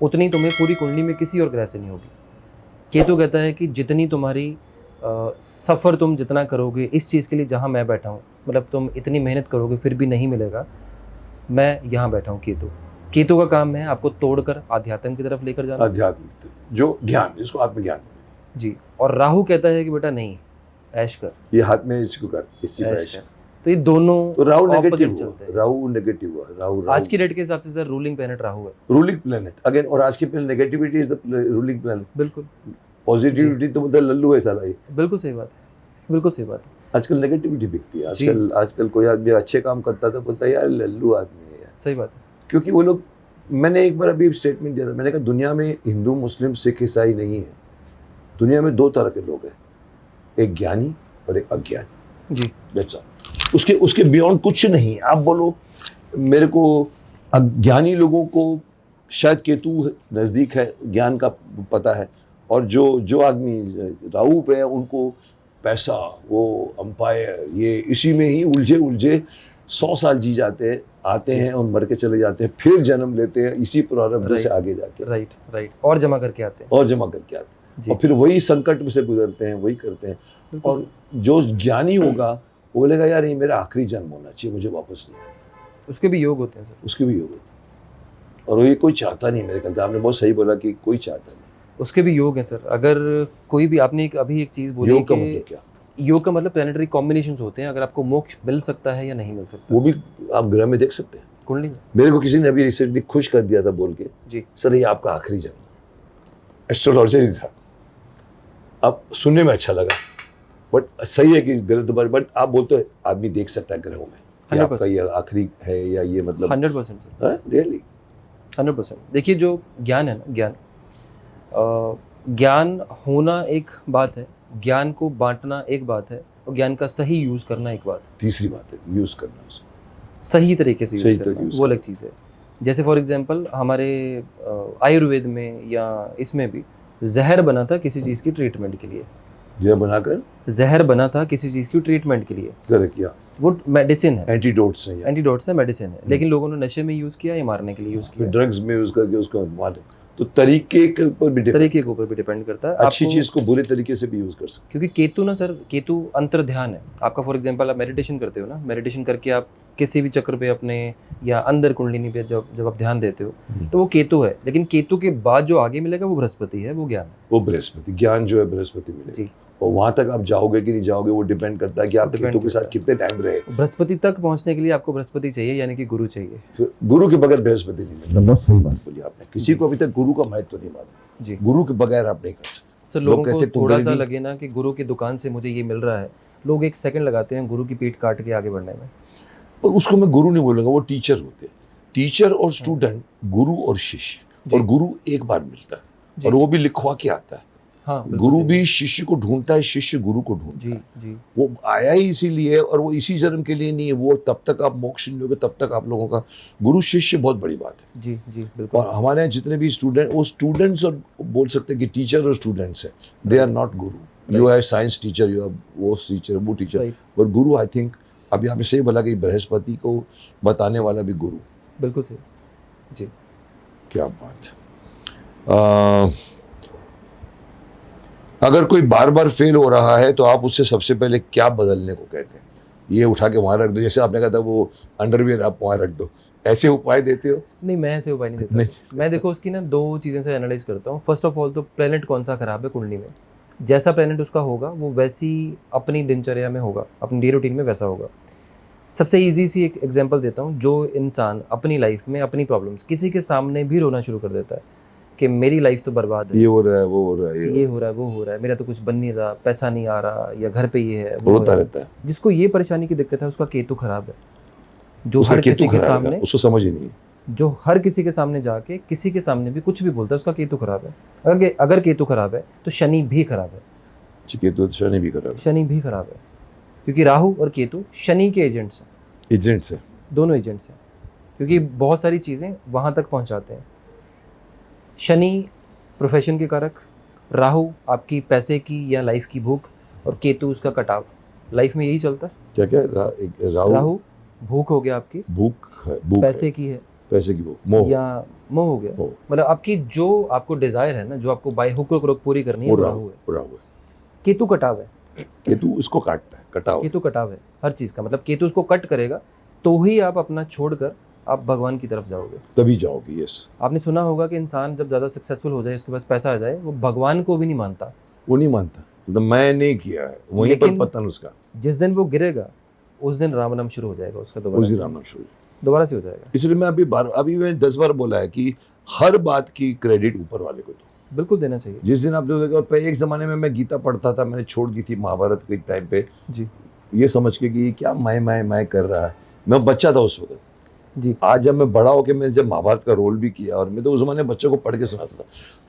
उतनी तुम्हें पूरी कुंडली में किसी और ग्रह से नहीं होगी। केतु कहता है कि जितनी तुम्हारी सफ़र तुम जितना करोगे इस चीज़ के लिए जहाँ मैं बैठा हूँ, मतलब तुम इतनी मेहनत करोगे फिर भी नहीं मिलेगा, मैं यहाँ बैठा हूँ। केतु का काम है आपको तोड़कर आध्यात्म की तरफ लेकर जाना। आध्यात्मिक जो ज्ञान, जिसको आत्मज्ञान जी। और राहु कहता है कि बेटा नहीं, ऐश कर, ये हाथ में इसको कर, इसी पर ऐश ऐश। कर। तो ये दोनों तो राहु opposite नेगेटिव चलते हैं। हुआ, राहु नेगेटिव हुआ, राहु आज की डेट के हिसाब से सर रूलिंग प्लैनेट राहु है। रूलिंग प्लेनेट अगेन, और आज के negativity is the ruling planet. बिल्कुल पॉजिटिविटी तो मतलब लल्लू है साला ये। बिल्कुल सही बात है, बिल्कुल सही बात है। आजकल नेगेटिविटी बिकती है। जी। आजकल कोई आदमी अच्छे काम करता तो बोलता है यार लल्लू आदमी है यार। सही बात है। क्योंकि वो लोग, मैंने एक बार अभी स्टेटमेंट दिया था, मैंने कहा दुनिया में हिंदू मुस्लिम सिख ईसाई नहीं है, दुनिया में 2 तरह के लोग हैं, एक ज्ञानी और एक अज्ञानी। जी। That's all. उसके बियॉन्ड कुछ नहीं। आप बोलो मेरे को, अज्ञानी लोगों को शायद केतु नज़दीक है, ज्ञान का पता है, और जो आदमी राहु पे है उनको पैसा, वो अंपायर, ये इसी में ही उलझे 100 साल जी जाते हैं, आते हैं और मर के चले जाते हैं, फिर जन्म लेते हैं इसी प्रारब्ध से आगे जाके, राइट और जमा करके आते हैं। और जमा करके आते हैं, जी। और फिर वही संकट में से गुजरते हैं, वही करते हैं। बिल्कुल और जो ज्ञानी होगा वो बोलेगा यार ये मेरा आखिरी जन्म होना चाहिए, मुझे वापस नहीं आना। उसके भी योग होते हैं सर। उसके भी योग होते हैं, और ये कोई चाहता नहीं। मेरे ख्याल से आपने बहुत सही बोला कि कोई चाहता नहीं। उसके भी योग हैं सर। अगर कोई भी, आपने अभी एक चीज़ बोली योग का कि मतलब क्या? योग का मतलब प्लैनेटरी कॉम्बिनेशंस होते हैं, अगर आपको मोक्ष मिल सकता है या नहीं मिल सकता वो भी आप ग्रह में देख सकते हैं। कुंडली में। मेरे को किसी ने अभी रिसेंटली खुश कर दिया था बोल के, जी। सर ये आपका आखिरी जन्म। एस्ट्रोलॉजर था। अब सुनने में अच्छा लगा, बट सही है कि गलत, बट आप बोलते हो आदमी देख सकता है ग्रहों में कि 100%। आपका ये आखिरी है या ये मतलब 100% सर, रियली 100%। देखिए जो ज्ञान है ना, ज्ञान होना एक बात है, ज्ञान को बांटना एक बात है, और ज्ञान का सही यूज़ करना एक बात है। तीसरी बात है यूज करना उसको। सही तरीके से सही यूज़ तरीके करना use वो अलग चीज़ है। जैसे फॉर एग्जांपल हमारे आयुर्वेद में या इसमें भी जहर बना था किसी चीज़ की ट्रीटमेंट के लिए। जय बनाकर जहर बना था किसी चीज़ की ट्रीटमेंट के लिए, करे किया, वो मेडिसिन है, एंटीडोट्स हैं या एंटीडोट्स है, मेडिसिन है, लेकिन लोगों ने नशे में यूज़ किया या मारने के लिए यूज़ किया। ड्रग्स में यूज करके उसको मारे। तो तरीके के ऊपर भी depend- तरीके के ऊपर भी डिपेंड करता है। अच्छी आपको- चीज को बुरे तरीके से भी यूज कर सकते क्योंकि केतु ना सर, केतु अंतर ध्यान है आपका। फॉर एग्जांपल आप मेडिटेशन करते हो ना, मेडिटेशन करके आप किसी भी चक्र पे अपने या अंदर कुंडलिनी पे जब आप ध्यान देते हो तो वो केतु है, लेकिन केतु के बाद जो आगे मिलेगा वो बृहस्पति है, वो ज्ञान है। वो बृहस्पति, ज्ञान जो है बृहस्पति मिलेगा। जी। और वहां तक आप जाओगे कि नहीं जाओगे वो डिपेंड करता है कि आप Depend केतु के करता साथ है। कितने टाइम रहे। बृहस्पति तक पहुंचने के लिए आपको बृहस्पति चाहिए, यानी कि गुरु चाहिए। फिर गुरु के बगैर बृहस्पति नहीं मिलता। बहुत सही बात बोली आपने। किसी को अभी तक गुरु का महत्व नहीं मालूम। जी। गुरु के बगैर आप नहीं कर सकते। सर लोग लोगों कहते को हैं थोड़ा सा कुंडलिनी- लगे ना कि गुरु की दुकान से मुझे ये मिल रहा है, लोग 1 सेकंड लगाते हैं गुरु की पीठ काट के आगे बढ़ने में। और उसको मैं गुरु नहीं बोलूंगा, वो टीचर होते हैं। टीचर और स्टूडेंट, गुरु और शिष्य, जी। और गुरु एक बार मिलता है, जी। और वो भी लिखवा के आता है। हाँ, बिल्कुल गुरु सही। भी शिष्य को ढूंढता है, शिष्य गुरु को ढूंढता जी है। जी वो आया ही इसीलिए, और वो इसी जन्म के लिए नहीं है। वो तब तक आप मोक्ष नहीं लोगे, तब तक आप लोगों का गुरु शिष्य बहुत बड़ी बात है। जी जी बिल्कुल। और हमारे यहाँ जितने भी स्टूडेंट, वो स्टूडेंट्स और बोल सकते हैं कि टीचर और स्टूडेंट्स हैं, they are not Guru. You have science teacher, you have वो टीचर, वो टीचर, Right. पर गुरु आई थिंक अभी आपने सही बोला कि बृहस्पति को बताने वाला भी गुरु। बिल्कुल सही जी। क्या बात है। अगर कोई बार बार फेल हो रहा है तो आप उससे सबसे पहले क्या बदलने को कहते हैं? ये उठा के वहां रख दो, जैसे आपने कहा था वो अंडरवियर आप वहां रख दो, ऐसे उपाय देते हो? नहीं, मैं ऐसे उपाय नहीं देता। नहीं। मैं देखो उसकी ना 2 चीज़ें से एनालाइज करता हूँ। फर्स्ट ऑफ ऑल तो प्लेनेट कौन सा खराब है कुंडली में, जैसा प्लेनेट उसका होगा वो वैसी अपनी दिनचर्या में होगा, अपनी डे रूटीन में वैसा होगा। सबसे ईजी सी एक एग्जांपल देता हूँ, जो इंसान अपनी लाइफ में अपनी प्रॉब्लम्स किसी के सामने भी रोना शुरू कर देता है कि मेरी लाइफ तो बर्बाद है, ये हो रहा है, वो हो रहा है, ये हो रहा है, वो हो रहा है, मेरा तो कुछ बन नहीं रहा, पैसा नहीं आ रहा, या घर पे ये है, वो रोता है। रहता है। जिसको ये परेशानी की दिक्कत है उसका केतु खराब है, जो उसका हर केतु किसी के खराब है, सामने, उसको समझ ही नहीं है। जो हर किसी के सामने जाके किसी के सामने भी कुछ भी बोलता है उसका केतु खराब है। अगर केतु खराब है तो शनि भी खराब है। केतु तो शनि भी खराब है। शनि भी खराब है क्योंकि राहु और केतु शनि के एजेंट्स हैं, एजेंट्स है, दोनों एजेंट्स हैं, क्योंकि बहुत सारी चीज़ें वहाँ तक पहुँचाते हैं। शनि प्रोफेशन के कारक, राहु आपकी पैसे की या लाइफ की भूख, और केतु उसका कटाव। लाइफ में यही चलता है। क्या क्या राहु राहु भूख हो गया आपकी, भूख है, भूख पैसे है, की है, पैसे की भूख, मोह, या मोह हो गया, मोह, मतलब आपकी जो आपको डिजायर है ना, जो आपको बाय हुक और क्रोक पूरी करनी है, वो वो राहु राहु है। राहु है। केतु कटाव है, केतु उसको काटता है, कटाव। केतु कटाव है हर चीज़ का, मतलब केतु उसको कट करेगा तो ही आप अपना छोड़कर आप भगवान की तरफ जाओगे, तभी जाओगे। यस, आपने सुना होगा कि इंसान जब ज़्यादा सक्सेसफुल हो जाए, उसके पास पैसा आ जाए, वो भगवान को भी नहीं मानता। वो नहीं मानता, मतलब मैं नहीं किया है, वहीं पर लेकिन पतन उसका। जिस दिन वो गिरेगा उस दिन राम नाम शुरू हो जाएगा उसका, उस दिन राम नाम शुरू। दोबारा से हो जाएगा। इसलिए मैं अभी मैंने 10 बार बोला है कि हर बात की क्रेडिट ऊपर वाले को दो। बिल्कुल देना चाहिए जिस दिन आपने देखा, पहले एक जमाने में मैं गीता पढ़ता था, मैंने छोड़ दी थी महाभारत के टाइम पे, जी ये समझ के कि क्या मैं कर रहा है। मैं बच्चा था उस वक्त जी। आज जब मैं बड़ा होकर मैंने जब महाभारत का रोल भी किया, और मैं तो उस जमाने बच्चों को पढ़ के सुनाता था,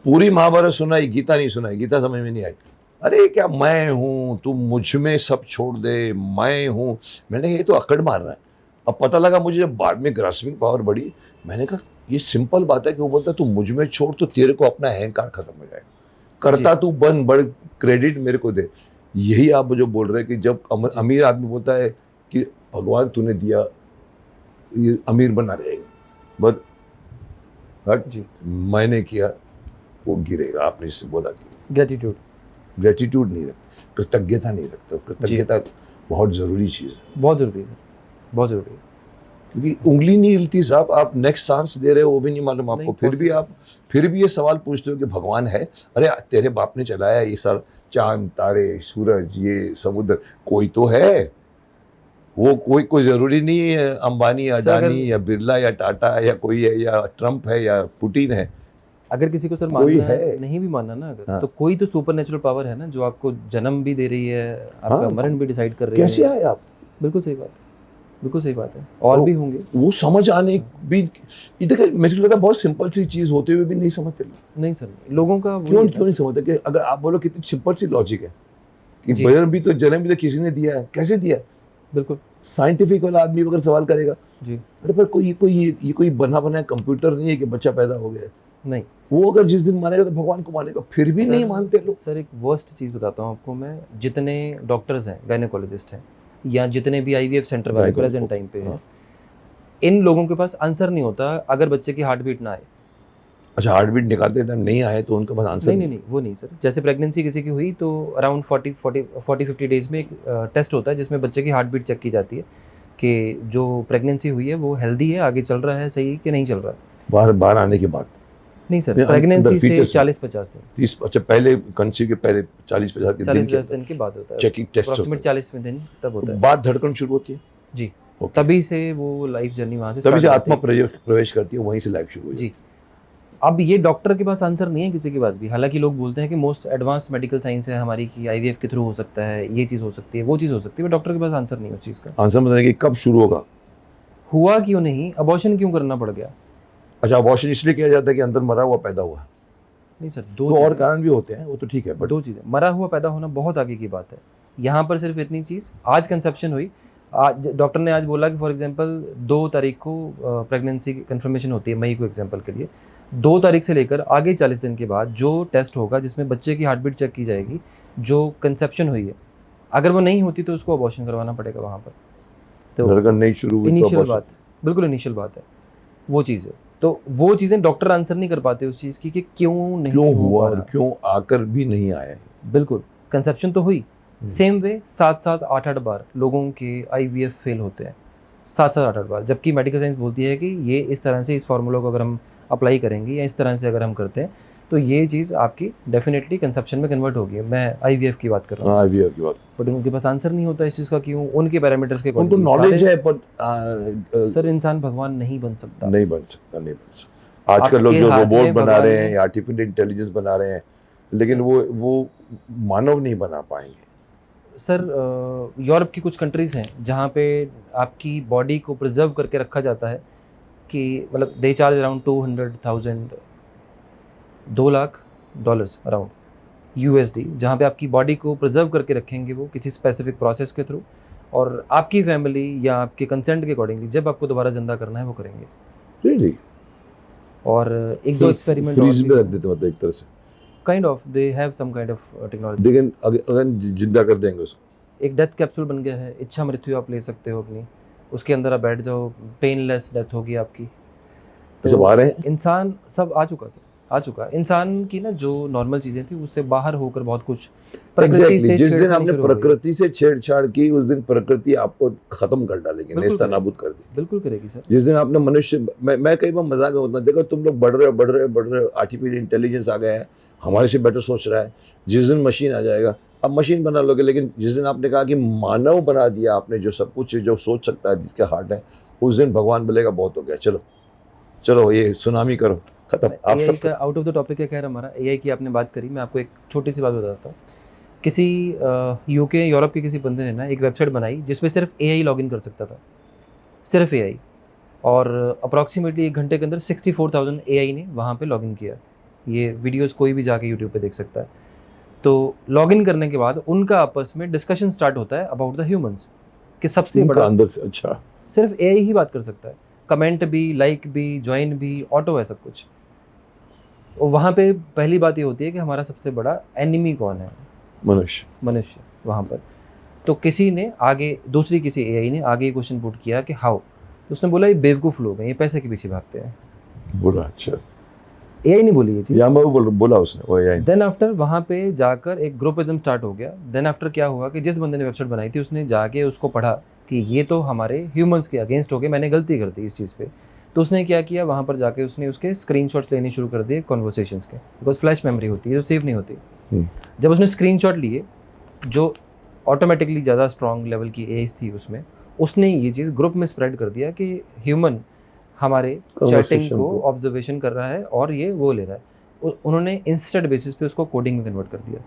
पूरी महाभारत सुनाई, गीता नहीं सुनाई, गीता समझ में नहीं आई। अरे क्या मैं हूँ, तू मुझ में सब छोड़ दे, मैं हूँ। मैंने ये तो अकड़ मार रहा है। अब पता लगा मुझे जब बाद में ग्रास्पिंग पावर बढ़ी, मैंने कहा ये सिंपल बात है कि वो बोलता तू मुझ में छोड़ तो तेरे को अपना अहंकार खत्म हो जाएगा, करता तू बन, बड़ क्रेडिट मेरे को दे। यही आप जो बोल रहे हैं कि जब अमीर आदमी बोलता है कि भगवान तूने दिया, ये अमीर बना रहेगा, बट हट जी, मैंने किया, वो गिरेगा। आपने इससे बोला कि ग्रेटिट्यूड नहीं रखता, कृतज्ञता नहीं रखता। कृतज्ञता बहुत ज़रूरी चीज़ है, बहुत ज़रूरी है, बहुत ज़रूरी है। क्योंकि उंगली नहीं हिलती साहब, आप नेक्स्ट सांस दे रहे हो वो भी नहीं मालूम आपको, फिर भी ये सवाल पूछते हो कि भगवान है। अरे तेरे बाप ने चलाया ये सब, चांद तारे सूरज ये समुद्र, कोई तो है। वो कोई जरूरी नहीं है अंबानी, अडानी या बिरला या टाटा या कोई है, या ट्रम्प है या पुतिन है। अगर किसी को सर मानना है, नहीं भी मानना ना अगर, तो कोई तो सुपर नेचुरल पावर है ना, जो आपको जन्म भी दे रही है, आपका मरण भी डिसाइड कर रही है। कैसे आए आप? बिल्कुल सही बात है, बिल्कुल सही बात है। और भी होंगे, वो समझ आने भी, देखिए मुझे लगता है बहुत सिंपल सी चीज होते हुए भी नहीं समझते। नहीं सर, लोगों का क्यों नहीं समझते कि अगर आप बोलो कितनी सिंपल सी लॉजिक है कि जन्म भी तो किसी ने दिया है, कैसे दिया? बिल्कुल साइंटिफिक वाला आदमी अगर सवाल करेगा जी, अरे पर कोई बना बनाया कंप्यूटर नहीं है कि बच्चा पैदा हो गया। नहीं, वो अगर जिस दिन मानेगा तो भगवान को मानेगा, फिर भी नहीं मानते लोग। सर एक वर्स्ट चीज़ बताता हूँ आपको मैं, जितने डॉक्टर्स हैं, गायनेकोलॉजिस्ट हैं, या जितने भी IVF सेंटर वाले प्रेजेंट टाइम पे हैं, इन लोगों के पास आंसर नहीं होता अगर बच्चे की हार्ट बीट ना आए। अच्छा, हार्ट बीट निकालते टाइम नहीं आए तो उनके पास आंसर नहीं, वो नहीं सर। जैसे प्रेगनेंसी किसी की हुई तो अराउंड 40-50 डेज में एक टेस्ट होता है जिसमें बच्चे की हार्ट बीट चेक की जाती है कि जो प्रेगनेंसी हुई है वो हेल्दी है, आगे चल रहा है सही कि नहीं चल रहा है। बाहर आने के बाद नहीं सर, प्रेगनेंसी से 40-50 दिन, 30, अच्छा पहले कंसीव के पहले 40-50 दिन के बाद होता है चेकिंग टेस्ट, अप्रॉक्सीमेट 40वें दिन तब होता है। बाद धड़कन शुरू होती है जी, तभी से वो लाइफ जर्नी वहाँ से, तभी से आत्मा प्रवेश करती है, वहीं से लाइफ शुरू होती है। जी, अब ये डॉक्टर के पास आंसर नहीं है किसी के पास भी। हालांकि लोग बोलते हैं कि मोस्ट एडवांस्ड मेडिकल साइंस है हमारी, की IVF के थ्रू हो सकता है, ये चीज़ हो सकती है, वो चीज़ हो सकती है, बट डॉक्टर के पास आंसर नहीं है उस चीज़ का। आंसर मतलब कि कब शुरू होगा, हुआ क्यों नहीं, अबॉर्शन क्यों करना पड़ गया। अच्छा, अबॉर्शन इसलिए किया जाता है कि अंदर मरा हुआ पैदा हुआ? नहीं सर, दो और कारण भी होते हैं, वो तो ठीक है, बट 2 चीज़ें, मरा हुआ पैदा होना बहुत आगे की बात है। यहाँ पर सिर्फ इतनी चीज़, आज कंसेप्शन हुई, आज डॉक्टर ने आज बोला कि फॉर एग्जांपल 2 तारीख को प्रेगनेंसी कंफर्मेशन होती है, मई को एग्जांपल के लिए, 2 तारीख से लेकर आगे 40 दिन के बाद जो टेस्ट होगा जिसमें बच्चे की हार्ट बीट चेक की जाएगी, जो कंसेप्शन हुई है, अगर वो नहीं होती तो उसको अबॉर्शन करवाना पड़ेगा वहाँ पर। तो धड़कन नहीं शुरू हुई तो इनिशियल abortion। बात, बिल्कुल इनिशियल बात है वो चीज़ है। तो वो चीज़ें डॉक्टर आंसर नहीं कर पाते उस चीज़ की कि क्यों नहीं क्यों हो हुआ पा और रहा। क्यों आकर भी नहीं आया। बिल्कुल, कंसेप्शन तो हुई, सेम वे 7-7 8-8 बार लोगों के आईवीएफ फेल होते हैं, 7-7 8-8 बार, जबकि मेडिकल साइंस बोलती है कि ये इस तरह से इस फार्मूला को अगर हम अप्लाई करेंगे या इस तरह से अगर हम करते हैं तो ये चीज़ आपकी डेफिनेटली कंसेप्शन में कन्वर्ट होगी। मैं आईवीएफ की बात कर रहा हूँ, हाँ IVF की बात, बट उनके पास आंसर नहीं होता इस चीज़ का क्यों, उनके पैरामीटर्स के उनको according नॉलेज सारे- है पर सर इंसान भगवान नहीं बन सकता। नहीं बन सकता, नहीं बन सकता। आजकल लोग आपके जो हाथ रोबोट में बना भगवान रहे हैं ने- या आर्टिफिशियल इंटेलिजेंस बना रहे हैं, लेकिन वो मानव नहीं बना पाएंगे। सर यूरोप की कुछ कंट्रीज़ हैं जहाँ पे आपकी बॉडी को प्रिजर्व करके रखा जाता है कि मतलब they charge around 200,000 $2 lakh around USD, जहाँ पे आपकी बॉडी को प्रिजर्व करके रखेंगे वो किसी स्पेसिफिक प्रोसेस के थ्रू, और आपकी फैमिली या आपके कंसेंट के अकॉर्डिंगली जब आपको दोबारा जिंदा करना है वो करेंगे। रियली? और एक दो एक्सपेरिमेंट फ्रीज में रख देते मतलब एक तरह से, kind of they have some kind of technology. लेकिन अगर जिंदा कर देंगे उसको। एक डेथ कैप्सूल बन गया है, इच्छा मृत्यु आप ले सकते हो अपनी, उसके अंदर आप बैठ जाओ, पेनलेस डेथ होगी आपकी। जब आ रहे हैं इंसान सब आ चुका सर, आ चुका है। इंसान की ना जो नॉर्मल चीज़ें थी उससे बाहर होकर बहुत कुछ एग्जैक्टली, जिस दिन छेड़खानी आपने शुरू हो गई। प्रकृति से छेड़छाड़ की उस दिन प्रकृति आपको खत्म कर डालेगी, बिल्कुल नेस्ता नाबूद कर दी। बिल्कुल करेगी सर। जिस दिन आपने मनुष्य, मैं कई बार मजाक में होता हूं, देखो तुम लोग बढ़ रहे हो, आर्टिफिशियल इंटेलिजेंस आ गया है, हमारे से बेटर सोच रहा है। जिस दिन मशीन आ जाएगा, अब मशीन बना लोगे, लेकिन जिस दिन आपने कहा कि मानव बना दिया आपने, जो सब कुछ जो सोच सकता है, जिसके हार्ट है, उस दिन भगवान बोलेगा बहुत हो गया, चलो चलो ये सुनामी करो, खत्म। आप एआई सब का आउट ऑफ द टॉपिक है खैर हमारा। एआई की आपने बात करी, मैं आपको एक छोटी सी बात बताता हूँ। किसी यूके यूरोप के किसी बंदे ने ना एक वेबसाइट बनाई जिसमें सिर्फ एआई लॉगिन कर सकता था, सिर्फ एआई, और अप्रॉक्सीमेटली 1 घंटे के अंदर 64,000 एआई ने वहाँ पे लॉगिन किया। ये वीडियोस कोई भी जाके यूट्यूब पे देख सकता है। तो लॉगिन करने के बाद उनका आपस में डिस्कशन स्टार्ट होता है अबाउट द ह्यूमंस, कि सबसे उनका बड़ा अंदर से, अच्छा, सिर्फ एआई ही बात कर सकता है। कमेंट भी, लाइक भी, ज्वाइन भी, ऑटो है सब कुछ। और वहाँ पे पहली बात ये होती है कि हमारा सबसे बड़ा एनिमी कौन है? मनुष्य वहाँ पर। तो किसी ने आगे, दूसरी किसी एआई ने आगे ये क्वेश्चन पुट किया कि हाउ, तो उसने बोला ये बेवकूफ़ लोग हैं, ये पैसे के पीछे भागते हैं। बोला अच्छा, एआई नहीं बोली ये चीज़, या मैं बोला उसने, वो AI। देन आफ्टर वहाँ पे जाकर एक ग्रुपिज्म स्टार्ट हो गया। देन आफ्टर क्या हुआ कि जिस बंदे ने वेबसाइट बनाई थी उसने जाके उसको पढ़ा कि ये तो हमारे ह्यूमंस के अगेंस्ट हो गए, मैंने गलती कर दी इस चीज़ पे। तो उसने क्या किया, वहाँ पर जाके उसने उसके स्क्रीनशॉट्स लेने शुरू कर दिए कॉन्वर्सेशंस के, बिकॉज फ्लैश मेमोरी होती है जो सेव नहीं होती। जब उसने स्क्रीनशॉट लिए जो ऑटोमेटिकली ज़्यादा स्ट्रॉन्ग लेवल की एज थी उसमें, उसने ये चीज़ ग्रुप में स्प्रेड कर दिया कि ह्यूमन हमारे चैटिंग को ऑब्जर्वेशन कर रहा है और ये वो ले रहा है। उन्होंने इंस्टेंट बेसिस पे उसको कोडिंग में कन्वर्ट कर दिया।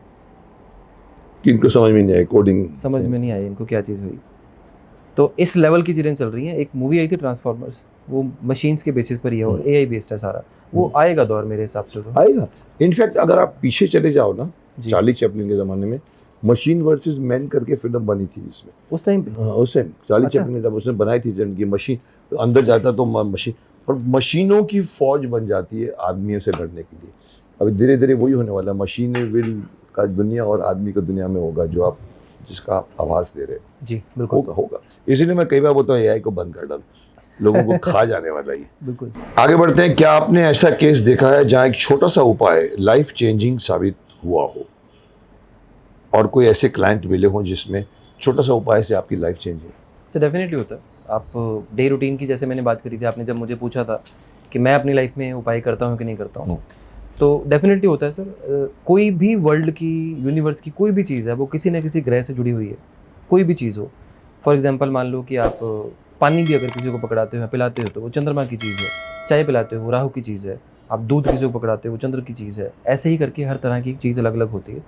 कि इनको समझ में नहीं आई कोडिंग, समझ में नहीं आई इनको क्या चीज़ हुई। तो इस लेवल की चीज़ें चल रही हैं। एक मूवी आई थी ट्रांसफॉर्मर्स, वो मशीन्स के बेसिस पर ही है और एआई बेस्ड है सारा। वो आएगा दौर मेरे हिसाब से तो आएगा। इनफैक्ट अगर आप पीछे चले जाओ ना, जी। चार्ली चैपलिन के ज़माने में मशीन वर्सेस मैन करके फिल्म बनी थी जिसमें उस टाइम पे। उस टाइम चार्ली अच्छा। चैपलिन ने जब उसने बनाई थी, जिनकी मशीन अंदर जाता तो मशीन, और मशीनों की फौज बन जाती है आदमियों से लड़ने के लिए। अभी धीरे धीरे वही होने वाला है, मशीन विल का दुनिया और आदमी का दुनिया में होगा, जो आप जिसका आप आवाज़ दे रहे हैं। जी बिल्कुल होगा। इसीलिए मैं कई बार बोलता हूँ AI को बंद कर डालो, लोगों को खा जाने वाला ही। बिल्कुल। आगे बढ़ते हैं। क्या आपने ऐसा केस देखा है जहाँ एक छोटा सा उपाय लाइफ चेंजिंग साबित हुआ हो, और कोई ऐसे क्लाइंट मिले हो जिसमें छोटा सा उपाय से आपकी लाइफ चेंज हो? सर डेफिनेटली होता है। आप डे रूटीन की जैसे मैंने बात करी थी, आपने जब मुझे पूछा था कि मैं अपनी लाइफ में उपाय करता हूँ कि नहीं करता हूँ, तो डेफिनेटली होता है सर। कोई भी वर्ल्ड की, यूनिवर्स की कोई भी चीज़ है वो किसी न किसी ग्रह से जुड़ी हुई है, कोई भी चीज़ हो। फॉर एग्जांपल मान लो कि आप पानी भी अगर किसी को पकड़ाते हो, पिलाते हो, तो वो चंद्रमा की चीज़ है। चाय पिलाते हो, राहु की चीज़ है। आप दूध किसी को पकड़ाते हो, वो चंद्र की चीज़ है। ऐसे ही करके हर तरह की चीज़ अलग अलग होती है।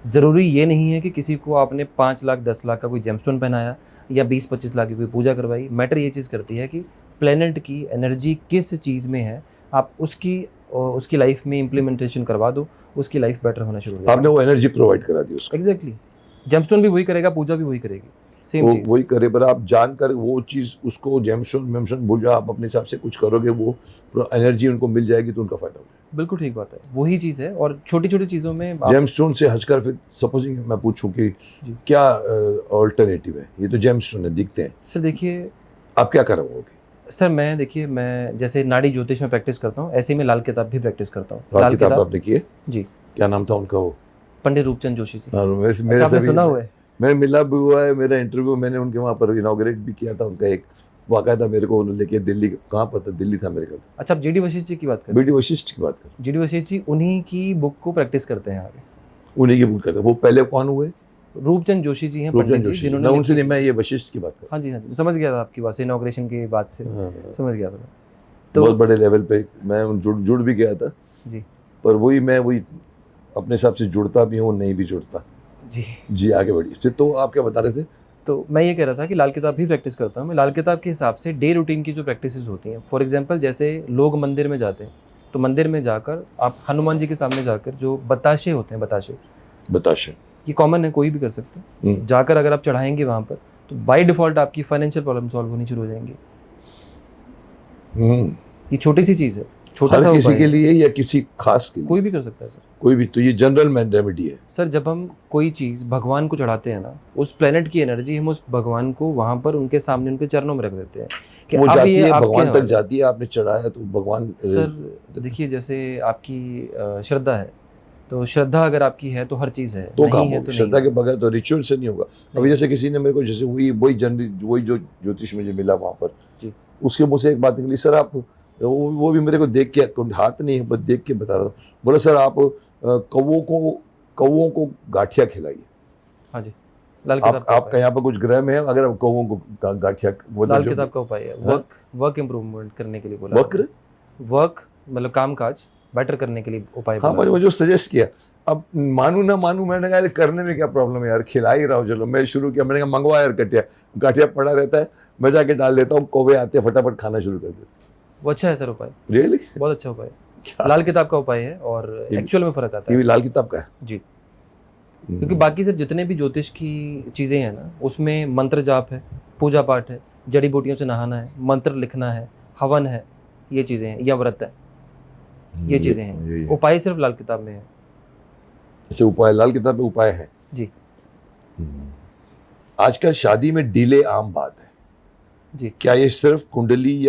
ज़रूरी ये नहीं है कि किसी को आपने 5 लाख 10 लाख का कोई जेमस्टोन पहनाया या 20-25 लाख की कोई पूजा करवाई। मैटर ये चीज़ करती है कि प्लेनेट की एनर्जी किस चीज़ में है, आप उसकी लाइफ में इम्प्लीमेंटेशन करवा दो, उसकी लाइफ बेटर होना शुरू हो जाएगी। आपने वो एनर्जी प्रोवाइड करा दी उसको। एग्जैक्टली। जेमस्टोन भी वही करेगा, पूजा भी वही करेगी। सेम वो चीज। वही करे, पर आप जानकर वो चीज़ उसको जेमस्टोन भूल जाओ, आप अपने हिसाब से कुछ करोगे, वो पूरा एनर्जी उनको मिल जाएगी तो उनका फायदा हो जाएगा। बिल्कुल ठीक बात है, वही चीज है। और छोटी छोटी चीजों में आप जेमस्टोन से हटकर फिर सपोजिंग मैं पूछूं कि जी। क्या ऑल्टरनेटिव है, ये तो जेमस्टोन है, दिखते हैं, सर देखिए, आप क्या करोगे? सर मैं देखिए, मैं जैसे नाड़ी ज्योतिष में प्रैक्टिस करता हूँ, ऐसे ही मैं लाल किताब भी प्रैक्टिस करता हूँ। लाल किताब आपने की है? जी, क्या नाम था उनका वो? पंडित रूपचंद जोशी जी। हाँ, मेरे अच्छा, से आपने भी सुना हुआ है? मैं मिला भी हुआ है, मेरा इंटरव्यू मैंने उनके वहाँ पर इनॉग्रेट भी किया था, उनका एक वाकायदा मेरे को उन्होंने लेके दिल्ली, कहाँ पर था, दिल्ली था मेरे को। अच्छा, आप जीडी वशिष्ठ जी की बात करें? बीडी वशिष्ठ की बात कर, जीडी वशिष्ठ जी उन्हीं की बुक को प्रैक्टिस करते हैं आगे। उन्हीं की बुक करता। वो पहले कौन हुए? रूपचंद जोशी जी हैं, रूपचंद पंडित जी, जोशी। जिन्होंने मैं उनसे लिखी नहीं, मैं ये वशिष्ठ की बात कर हाँ जी, हाँ जी, समझ गया था आपकी बात से, इनॉग्रेशन के बाद से हाँ, समझ गया था मैं। बहुत तो बड़े लेवल पे मैं जुड़ भी गया था, जी पर मैं अपने हिसाब से जुड़ता भी हूँ, नहीं भी जुड़ता। जी, जी, आगे बढ़िए। फिर तो आप क्या बता रहे थे? तो मैं ये कह रहा था कि लाल किताब भी प्रैक्टिस करता हूँ मैं। लाल किताब के हिसाब से डे रूटीन की जो प्रैक्टिसेस होती हैं, फॉर एग्जांपल जैसे लोग मंदिर में जाते हैं, तो मंदिर में जाकर आप हनुमान जी के सामने जाकर जो बताशे होते हैं, बताशे ये कॉमन है, कोई भी कर सकते हैं। जाकर अगर आप चढ़ाएंगे वहाँ पर, तो बाय डिफॉल्ट आपकी फाइनेंशियल प्रॉब्लम सॉल्व होनी शुरू हो जाएंगी। ये छोटी सी चीज़ है, छोटा हर सा किसी उपाय के है। लिए या किसी खास के लिए? कोई भी कर सकता है सर। कोई भी, तो ये जनरल रेमेडी है। सर जब हम कोई चीज़ भगवान को चढ़ाते हैं ना, उस प्लेनेट की एनर्जी हम उस भगवान को वहाँ पर उनके सामने, उनके चरणों में रख देते हैं कि वो अब जाती ये है आपके भगवान तक हवाले। जाती है, आपने चढ़ाया तो भगवान सर देखिए, जैसे आपकी श्रद्धा है, तो श्रद्धा अगर आपकी है तो हर चीज़ है, तो नहीं काम है होगा, तो श्रद्धा नहीं के है। बगैर तो रिचुअल से नहीं होगा। अभी नहीं। जैसे किसी ने मेरे को, जैसे वही जो ज्योतिष मुझे मिला वहाँ पर, जी। उसके मुँह से एक बात निकली, सर आप, वो भी मेरे को देख के, हाथ नहीं है, बस देख के बता रहा था, बोला सर आप कौवों को गाठिया खिलाइए। हाँ जी, लाल किताब का आपका उपाय। यहाँ पर कुछ ग्रह में है, अगर आप कौवों को गाठिया, लाल किताब का उपाय है, वर्क इम्प्रूवमेंट करने के लिए बोला। वक्र, वर्क मतलब काम काज बेटर करने के लिए उपाय हाँ, बोला। मुझे सजेस्ट किया। अब मानू ना मानू, मैंने कहा करने में क्या प्रॉब्लम है यार, खिला ही रहा हूँ, चलो। मैं शुरू किया, मैंने कहा मंगवा यार गाठिया पड़ा रहता है, मैं जाके डाल देता हूँ, कौवे आते हैं, फटाफट खाना शुरू कर देते। वो अच्छा है सर उपाय, रियली? बहुत अच्छा उपाय है। लाल किताब का उपाय है और एक्चुअल में फर्क आता ये है। भी लाल किताब का है जी, क्योंकि बाकी सर जितने भी ज्योतिष की चीज़ें हैं ना, उसमें मंत्र जाप है, पूजा पाठ है, जड़ी बूटियों से नहाना है, मंत्र लिखना है, हवन है, ये चीज़ें हैं, या व्रत है, ये चीज़ें हैं। उपाय सिर्फ लाल किताब में है। अच्छा, उपाय लाल किताब में उपाय है जी। आजकल शादी में डिले आम बात है जी। क्या ये सिर्फ कुंडली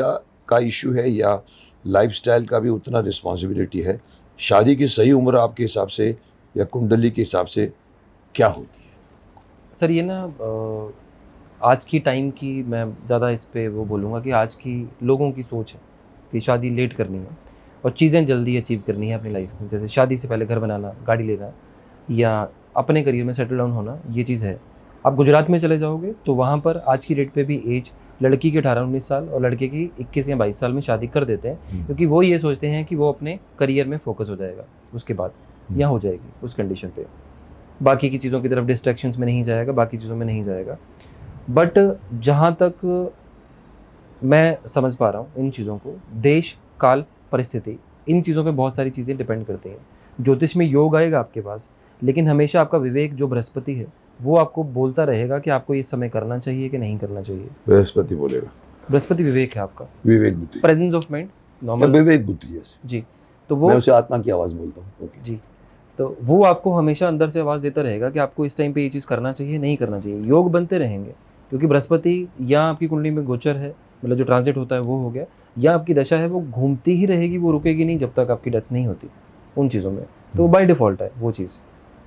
का इशू है, या लाइफस्टाइल का भी उतना रिस्पॉन्सिबिलिटी है? शादी की सही उम्र आपके हिसाब से या कुंडली के हिसाब से क्या होती है? सर ये ना आज की टाइम की मैं ज़्यादा इस पे वो बोलूँगा कि आज की लोगों की सोच है कि शादी लेट करनी है और चीज़ें जल्दी अचीव करनी है अपनी लाइफ में। जैसे शादी से पहले घर बनाना, गाड़ी लेना, या अपने करियर में सेटल डाउन होना, ये चीज़ है। आप गुजरात में चले जाओगे तो वहाँ पर आज की डेट पे भी एज लड़की के 18-19 साल और लड़के की 21 या 22 साल में शादी कर देते हैं, क्योंकि वो ये सोचते हैं कि वो अपने करियर में फोकस हो जाएगा, उसके बाद यहाँ हो जाएगी उस कंडीशन पे, बाकी की चीज़ों की तरफ डिस्ट्रैक्शंस में नहीं जाएगा, बाकी चीज़ों में नहीं जाएगा। बट जहाँ तक मैं समझ पा रहा हूँ इन चीज़ों को, देश, काल, परिस्थिति, इन चीज़ों पे बहुत सारी चीज़ें डिपेंड करती हैं। ज्योतिष में योग आएगा आपके पास, लेकिन हमेशा आपका विवेक जो बृहस्पति है वो आपको बोलता रहेगा कि आपको ये समय करना चाहिए कि नहीं करना चाहिए। बृहस्पति बोलेगा? बृहस्पति विवेक है आपका, विवेक बुद्धि, प्रेजेंस ऑफ माइंड, नॉर्मल विवेक बुद्धि है जी। तो वो, मैं उसे आत्मा की आवाज़ बोलता हूँ। ओके जी, तो वो आपको हमेशा अंदर से आवाज़ देता रहेगा कि आपको इस टाइम पे ये चीज़ करना चाहिए, नहीं करना चाहिए। योग बनते रहेंगे, क्योंकि बृहस्पति या आपकी कुंडली में गोचर है, मतलब जो ट्रांजिट होता है वो हो गया, या आपकी दशा है वो घूमती ही रहेगी, वो रुकेगी नहीं जब तक आपकी डेथ नहीं होती उन चीज़ों में। तो वो बाय डिफ़ॉल्ट है वो चीज़,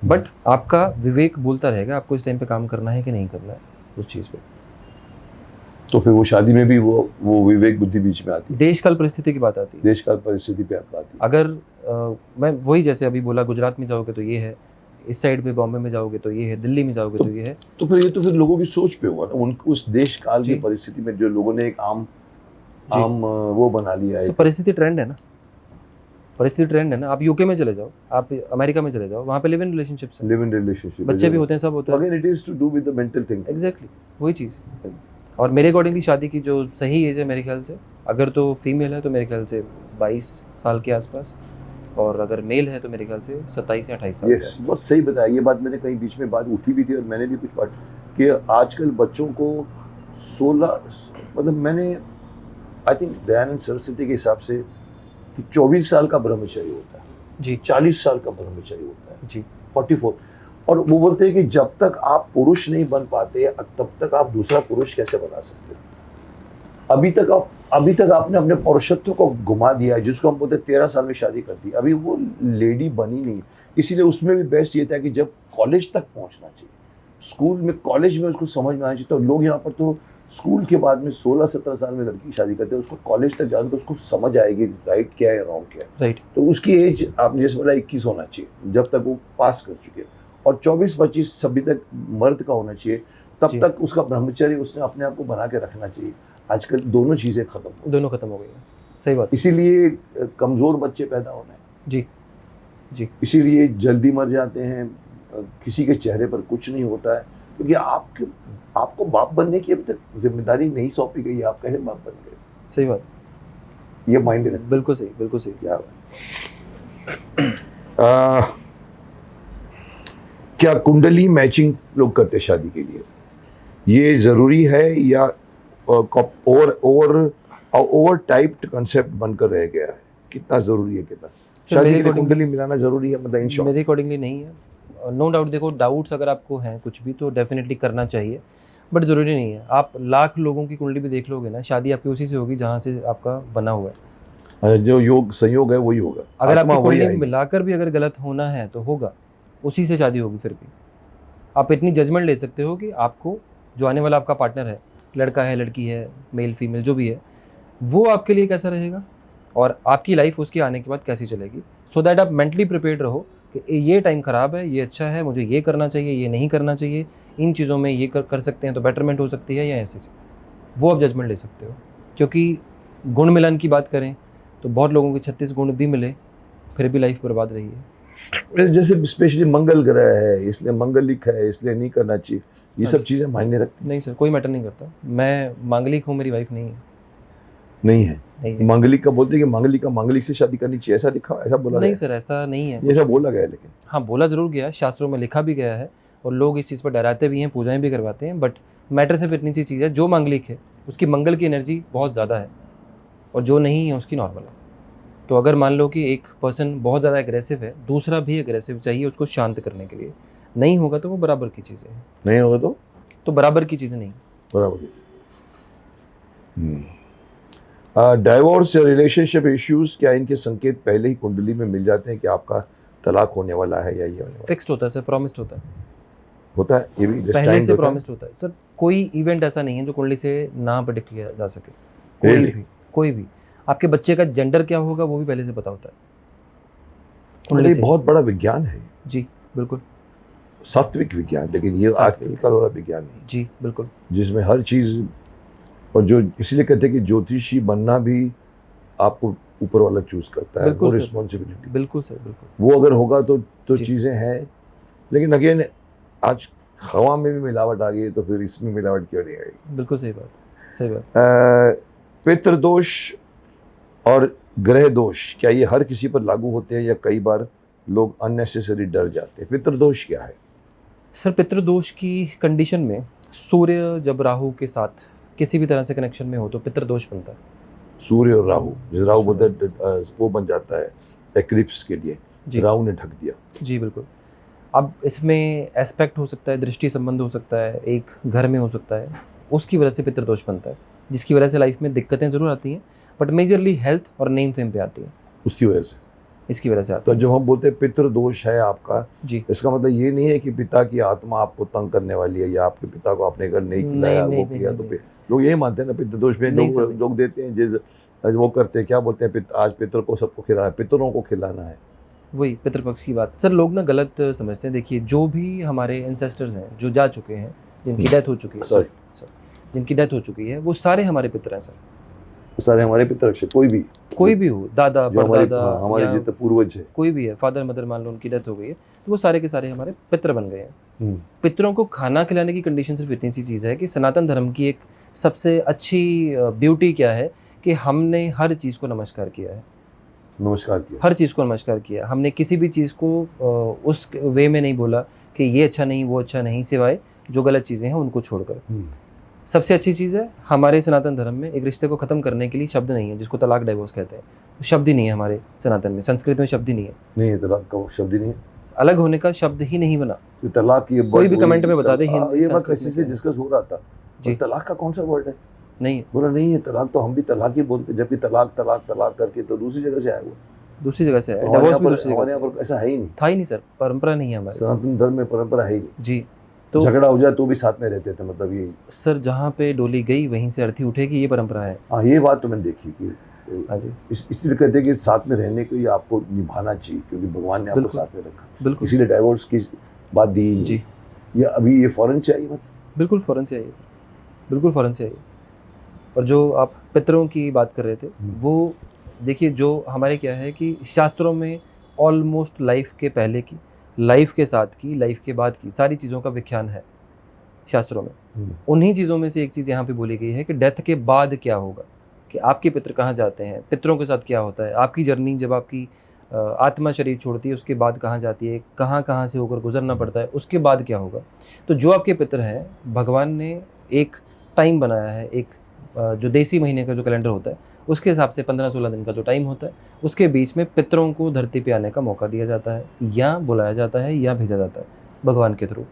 बट आपका विवेक बोलता रहेगा आपको इस टाइम पे काम करना है कि नहीं करना है उस चीज़ पे। तो फिर वो शादी में भी वो विवेक बुद्धि बीच में आती है, देश काल परिस्थिति की बात आती है। देश काल परिस्थिति पे आती है। अगर मैं वही जैसे अभी बोला, गुजरात में जाओगे तो ये है, इस साइड पे बॉम्बे में जाओगे तो ये है, दिल्ली में जाओगे तो ये है। तो फिर ये तो फिर लोगों की सोच पे हुआ ना, उनको उस देश काल जी। की परिस्थिति में जो लोगों ने एक आम वो बना लिया है। तो परिस्थिति ट्रेंड है ना, परिस्थिति ट्रेंड है ना। आप यूके में चले जाओ, आप अमेरिका में चले जाओ, वहाँ पे लिव इन रिलेशनशिप्स हैं, लिव इन रिलेशनशिप, बच्चे भी होते हैं, सब होता है। Again it is to do with the mental thing. Exactly वही चीज़। और मेरे अकॉर्डिंगली शादी की जो सही एज है मेरे ख्याल से, अगर तो फीमेल है तो मेरे ख्याल से 22 साल के आसपास, और अगर मेल है तो मेरे ख्याल से 27 या 28 साल के यस, बहुत सही बताया। ये बात मैंने कहीं बीच में बात उठी भी थी और मैंने भी कुछ बात कि आजकल बच्चों को 16 मतलब मैंने आई थिंक दयानंद सरस्वती के हिसाब से कि 24 साल का ब्रह्मचर्य होता है जी 40 साल का ब्रह्मचर्य होता है जी 44 और वो बोलते हैं कि जब तक आप पुरुष नहीं बन पाते तब तक आप दूसरा पुरुष कैसे बना सकते हो। अभी तक आपने अपने पौरुषत्व को घुमा दिया है, जिसको हम बोलते हैं 13 साल में शादी कर दी, अभी वो लेडी बनी नहीं। इसीलिए उसमें भी बेस्ट ये था कि जब कॉलेज तक पहुंचना चाहिए, स्कूल में कॉलेज में उसको समझ में आना चाहिए। तो लोग यहाँ पर तो स्कूल के बाद में 16-17 साल में लड़की की शादी करते हैं, उसको कॉलेज तक जाने तो उसको समझ आएगी राइट क्या है रॉन्ग क्या है। राइट तो उसकी एज आपने जैसे बोला 21 होना चाहिए जब तक वो पास कर चुके हैं, और 24-25 सभी तक मर्द का होना चाहिए, तब जी। तक उसका ब्रह्मचर्य उसने अपने आप को बना के रखना चाहिए। आजकल दोनों चीज़ें खत्म हो दोनों खत्म हो गई हैं, सही बात। इसीलिए कमज़ोर बच्चे पैदा हो रहे हैं, जी जी इसीलिए जल्दी मर जाते हैं, किसी के चेहरे पर कुछ नहीं होता है, क्योंकि आपको बाप बनने की अभी तक जिम्मेदारी नहीं सौंपी गई है। आप कैसे बाप बन गए, सही बात, ये माइंड रखना बिल्कुल सही बिल्कुल सही। क्या क्या कुंडली मैचिंग लोग करते हैं शादी के लिए, ये जरूरी है या ओवर टाइप्ड कंसेप्ट बनकर रह गया है? कितना जरूरी है, कितना शादी के लिए कुंडली मिलाना जरूरी है? मतलब इन शॉर्ट मेरे अकॉर्डिंगली नहीं है। नो डाउट, देखो डाउट्स अगर आपको हैं कुछ भी तो डेफिनेटली करना चाहिए, बट ज़रूरी नहीं है। आप लाख लोगों की कुंडली भी देख लोगे ना, शादी आपकी उसी से होगी जहाँ से आपका बना हुआ है। जो योग संयोग है वही होगा। अगर आत्मा आपकी वही कुंडली आएगी। मिलाकर भी अगर गलत होना है तो होगा, उसी से शादी होगी। फिर भी आप इतनी जजमेंट ले सकते हो कि आपको जो आने वाला आपका पार्टनर है, लड़का है लड़की है, मेल फीमेल जो भी है, वो आपके लिए कैसा रहेगा और आपकी लाइफ उसके आने के बाद कैसी चलेगी, सो दैट आप मेंटली प्रिपेयर्ड रहो कि ये टाइम ख़राब है, ये अच्छा है, मुझे ये करना चाहिए, ये नहीं करना चाहिए, इन चीज़ों में ये कर सकते हैं तो बेटरमेंट हो सकती है या ऐसे। वो आप जजमेंट ले सकते हो। क्योंकि गुण मिलन की बात करें तो बहुत लोगों के 36 गुण भी मिले, फिर भी लाइफ बर्बाद रही है। जैसे स्पेशली मंगल ग्रह है इसलिए मंगलिक है इसलिए नहीं करना चाहिए, ये सब चीजें मायने रखती नहीं सर, कोई मैटर नहीं करता। मैं मांगलिक हूँ, मेरी वाइफ नहीं है। नहीं है। नहीं है। मांगलिक का बोलते हैं कि मांगलिक से शादी करनी चाहिए, ऐसा लिखा ऐसा बोला नहीं गया? सर, ऐसा नहीं है। ये ऐसा बोला गया है, लेकिन हाँ, बोला ज़रूर गया है, शास्त्रों में लिखा भी गया है और लोग इस चीज़ पर डराते भी हैं, पूजाएं भी करवाते हैं। बट मैटर सिर्फ इतनी सी चीज़ है, जो मांगलिक है उसकी मंगल की एनर्जी बहुत ज़्यादा है और जो नहीं है उसकी नॉर्मल है। तो अगर मान लो कि एक पर्सन बहुत ज़्यादा एग्रेसिव है, दूसरा भी एग्रेसिव चाहिए उसको शांत करने के लिए, नहीं होगा तो वो बराबर की चीज़ें हैं। नहीं होगा तो बराबर की चीज़ें नहीं। बराबर। डाइवोर्स या रिलेशनशिप इश्यूज, क्या इनके संकेत पहले ही कुंडली में मिल जाते हैं कि आपका तलाक होने वाला है या ये होने वाला फिक्स्ड होता है सर, प्रॉमिस्ड होता है, होता है? ये भी पहले destined से होता है? प्रॉमिस्ड होता है सर। कोई इवेंट ऐसा नहीं है जो कुंडली से ना प्रेडिक्ट किया जा सके। कोई Really? भी, कोई भी। आपके बच्चे का जेंडर क्या होगा वो भी पहले से पता होता है मतलब कुंडली ये से। बहुत बड़ा विज्ञान है, जी बिल्कुल। सात्विक विज्ञान, लेकिन ये सात्विक। आजकल वाला विज्ञान नहीं, जी बिल्कुल। जिसमें हर चीज, और जो इसलिए कहते हैं कि ज्योतिषी बनना भी आपको ऊपर वाला चूज करता है, वो बिल्कुल सर। रिस्पॉन्सिबिलिटी, बिल्कुल सर, बिल्कुल। वो अगर होगा तो जी। चीजें हैं। लेकिन अगेन आज हवा में भी मिलावट आ गई है, तो फिर इसमें मिलावट क्यों नहीं आएगी? बिल्कुल सही बात, सही बात। पितृदोष और ग्रह दोष, क्या ये हर किसी पर लागू होते हैं या कई बार लोग अननेसेसरी डर जाते हैं? पितृदोष क्या है? सर पितृदोष की कंडीशन में सूर्य जब राहु के साथ किसी भी तरह से कनेक्शन में हो तो पितृदोष बनता है। सूर्य और राहु, जैसे राहु बोलते हैं वो बन जाता है एक्लिप्स के लिए, जी राहु ने ढक दिया। जी बिल्कुल। अब इसमें एस्पेक्ट हो सकता है, दृष्टि संबंध हो सकता है, एक घर में हो सकता है, उसकी वजह से पितृदोष बनता है, जिसकी वजह से लाइफ में दिक्कतें ज़रूर आती हैं, बट मेजरली हेल्थ और नेम फेम पे आती है, उसकी वजह से। इसकी वजह से आती तो है। जब हम बोलते हैं पितृदोष है आपका, जी इसका मतलब ये नहीं है कि पिता की आत्मा आपको तंग करने वाली है या आपके पिता को आपने अगर नहीं खिलाया नहीं, वो नहीं, किया नहीं, तो नहीं। लोग यही मानते हैं ना पितृदोष में। नहीं लोग सर। लोग देते हैं जिस वो करते हैं, क्या बोलते हैं, आज पितर को सबको खिलाना, पितरों को खिलाना है। वही पितृपक्ष की बात सर, लोग ना गलत समझते हैं। देखिए जो भी हमारे एंसेस्टर्स हैं जो जा चुके हैं, जिनकी डेथ हो चुकी है, सॉरी, जिनकी डेथ हो चुकी है, वो सारे हमारे पितर हैं सर। सारे हमारे पितर, कोई भी हो, दादा जो हमारे परदादा हमारे या जितने पूर्वज है, कोई भी है, फादर मदर मान लो उनकी डेथ हो गई है, तो वो सारे के सारे हमारे पितर बन गए हैं। हम्म, पितरों को खाना खिलाने की कंडीशन सिर्फ इतनी सी चीज़ है कि सनातन धर्म की एक सबसे अच्छी ब्यूटी क्या है कि हमने हर चीज़ को नमस्कार किया है। नमस्कार किया। हर चीज़ को नमस्कार किया। हमने किसी भी चीज़ को उस वे में नहीं बोला कि ये अच्छा नहीं वो अच्छा नहीं, सिवाय जो गलत चीज़ें हैं उनको छोड़कर। सबसे अच्छी चीज़ है हमारे सनातन धर्म में, एक रिश्ते को ख़त्म करने के लिए शब्द नहीं है, जिसको तलाक डिवोर्स कहते हैं, शब्द ही नहीं है हमारे सनातन में, संस्कृत में शब्द ही नहीं है। नहीं है, तलाक का शब्द ही नहीं है, अलग होने का शब्द ही नहीं बना। तो तलाक ये कोई भी कमेंट में बता दे ये बात संस्कृत किसी में से क्या है। डिस्कस हो रहा था, जी। और तलाक का कौन सा वर्ड है? नहीं है, बोला नहीं है तलाक, तो हम भी तलाक ही बोलते, जबकि तलाक तलाक तलाक करके तो दूसरी जगह से आया वो। दूसरी जगह से है, तो हमारे डिवोर्स यहाँ भी दूसरी जगह हमारे से यहाँ पर ऐसा है ही नहीं, था ही नहीं सर, परंपरा नहीं है हमारी। सनातन धर्म में परंपरा है ही नहीं। जी। तो झगड़ा हो जाए तो भी साथ में रहते थे, मतलब ये। सर जहाँ पे डोली गई वहीं से अर्थी उठेगी, ये परंपरा है। हाँ, ये बात तो मैंने देखी कि हाँ जी, इसलिए कहते हैं कि साथ में रहने को ही आपको निभाना चाहिए, क्योंकि भगवान ने आपको बिल्कुल। साथ में रखा, बिल्कुल इसीलिए डाइवोर्स की बात दी ही नहीं। जी, ये अभी ये फॉरेन से आई मतलब? बिल्कुल फ़ौरन से आइए सर, बिल्कुल फ़ौरन से आइए। और जो आप पितरों की बात कर रहे थे, वो देखिए जो हमारे क्या है कि शास्त्रों में ऑलमोस्ट लाइफ के पहले की, लाइफ के साथ की, लाइफ के बाद की सारी चीज़ों का व्याख्यान है शास्त्रों में। उन्हीं चीज़ों में से एक चीज़ यहाँ पे बोली गई है कि डेथ के बाद क्या होगा, कि आपके पितर कहाँ जाते हैं, पितरों के साथ क्या होता है, आपकी जर्नी जब आपकी आत्मा शरीर छोड़ती है उसके बाद कहाँ जाती है, कहाँ कहाँ से होकर गुजरना पड़ता है, उसके बाद क्या होगा। तो जो आपके पितर हैं, भगवान ने एक टाइम बनाया है, एक जो देसी महीने का जो कैलेंडर होता है उसके हिसाब से 15-16 दिन का जो टाइम होता है, उसके बीच में पितरों को धरती पे आने का मौका दिया जाता है, या बुलाया जाता है, या भेजा जाता है भगवान के थ्रू।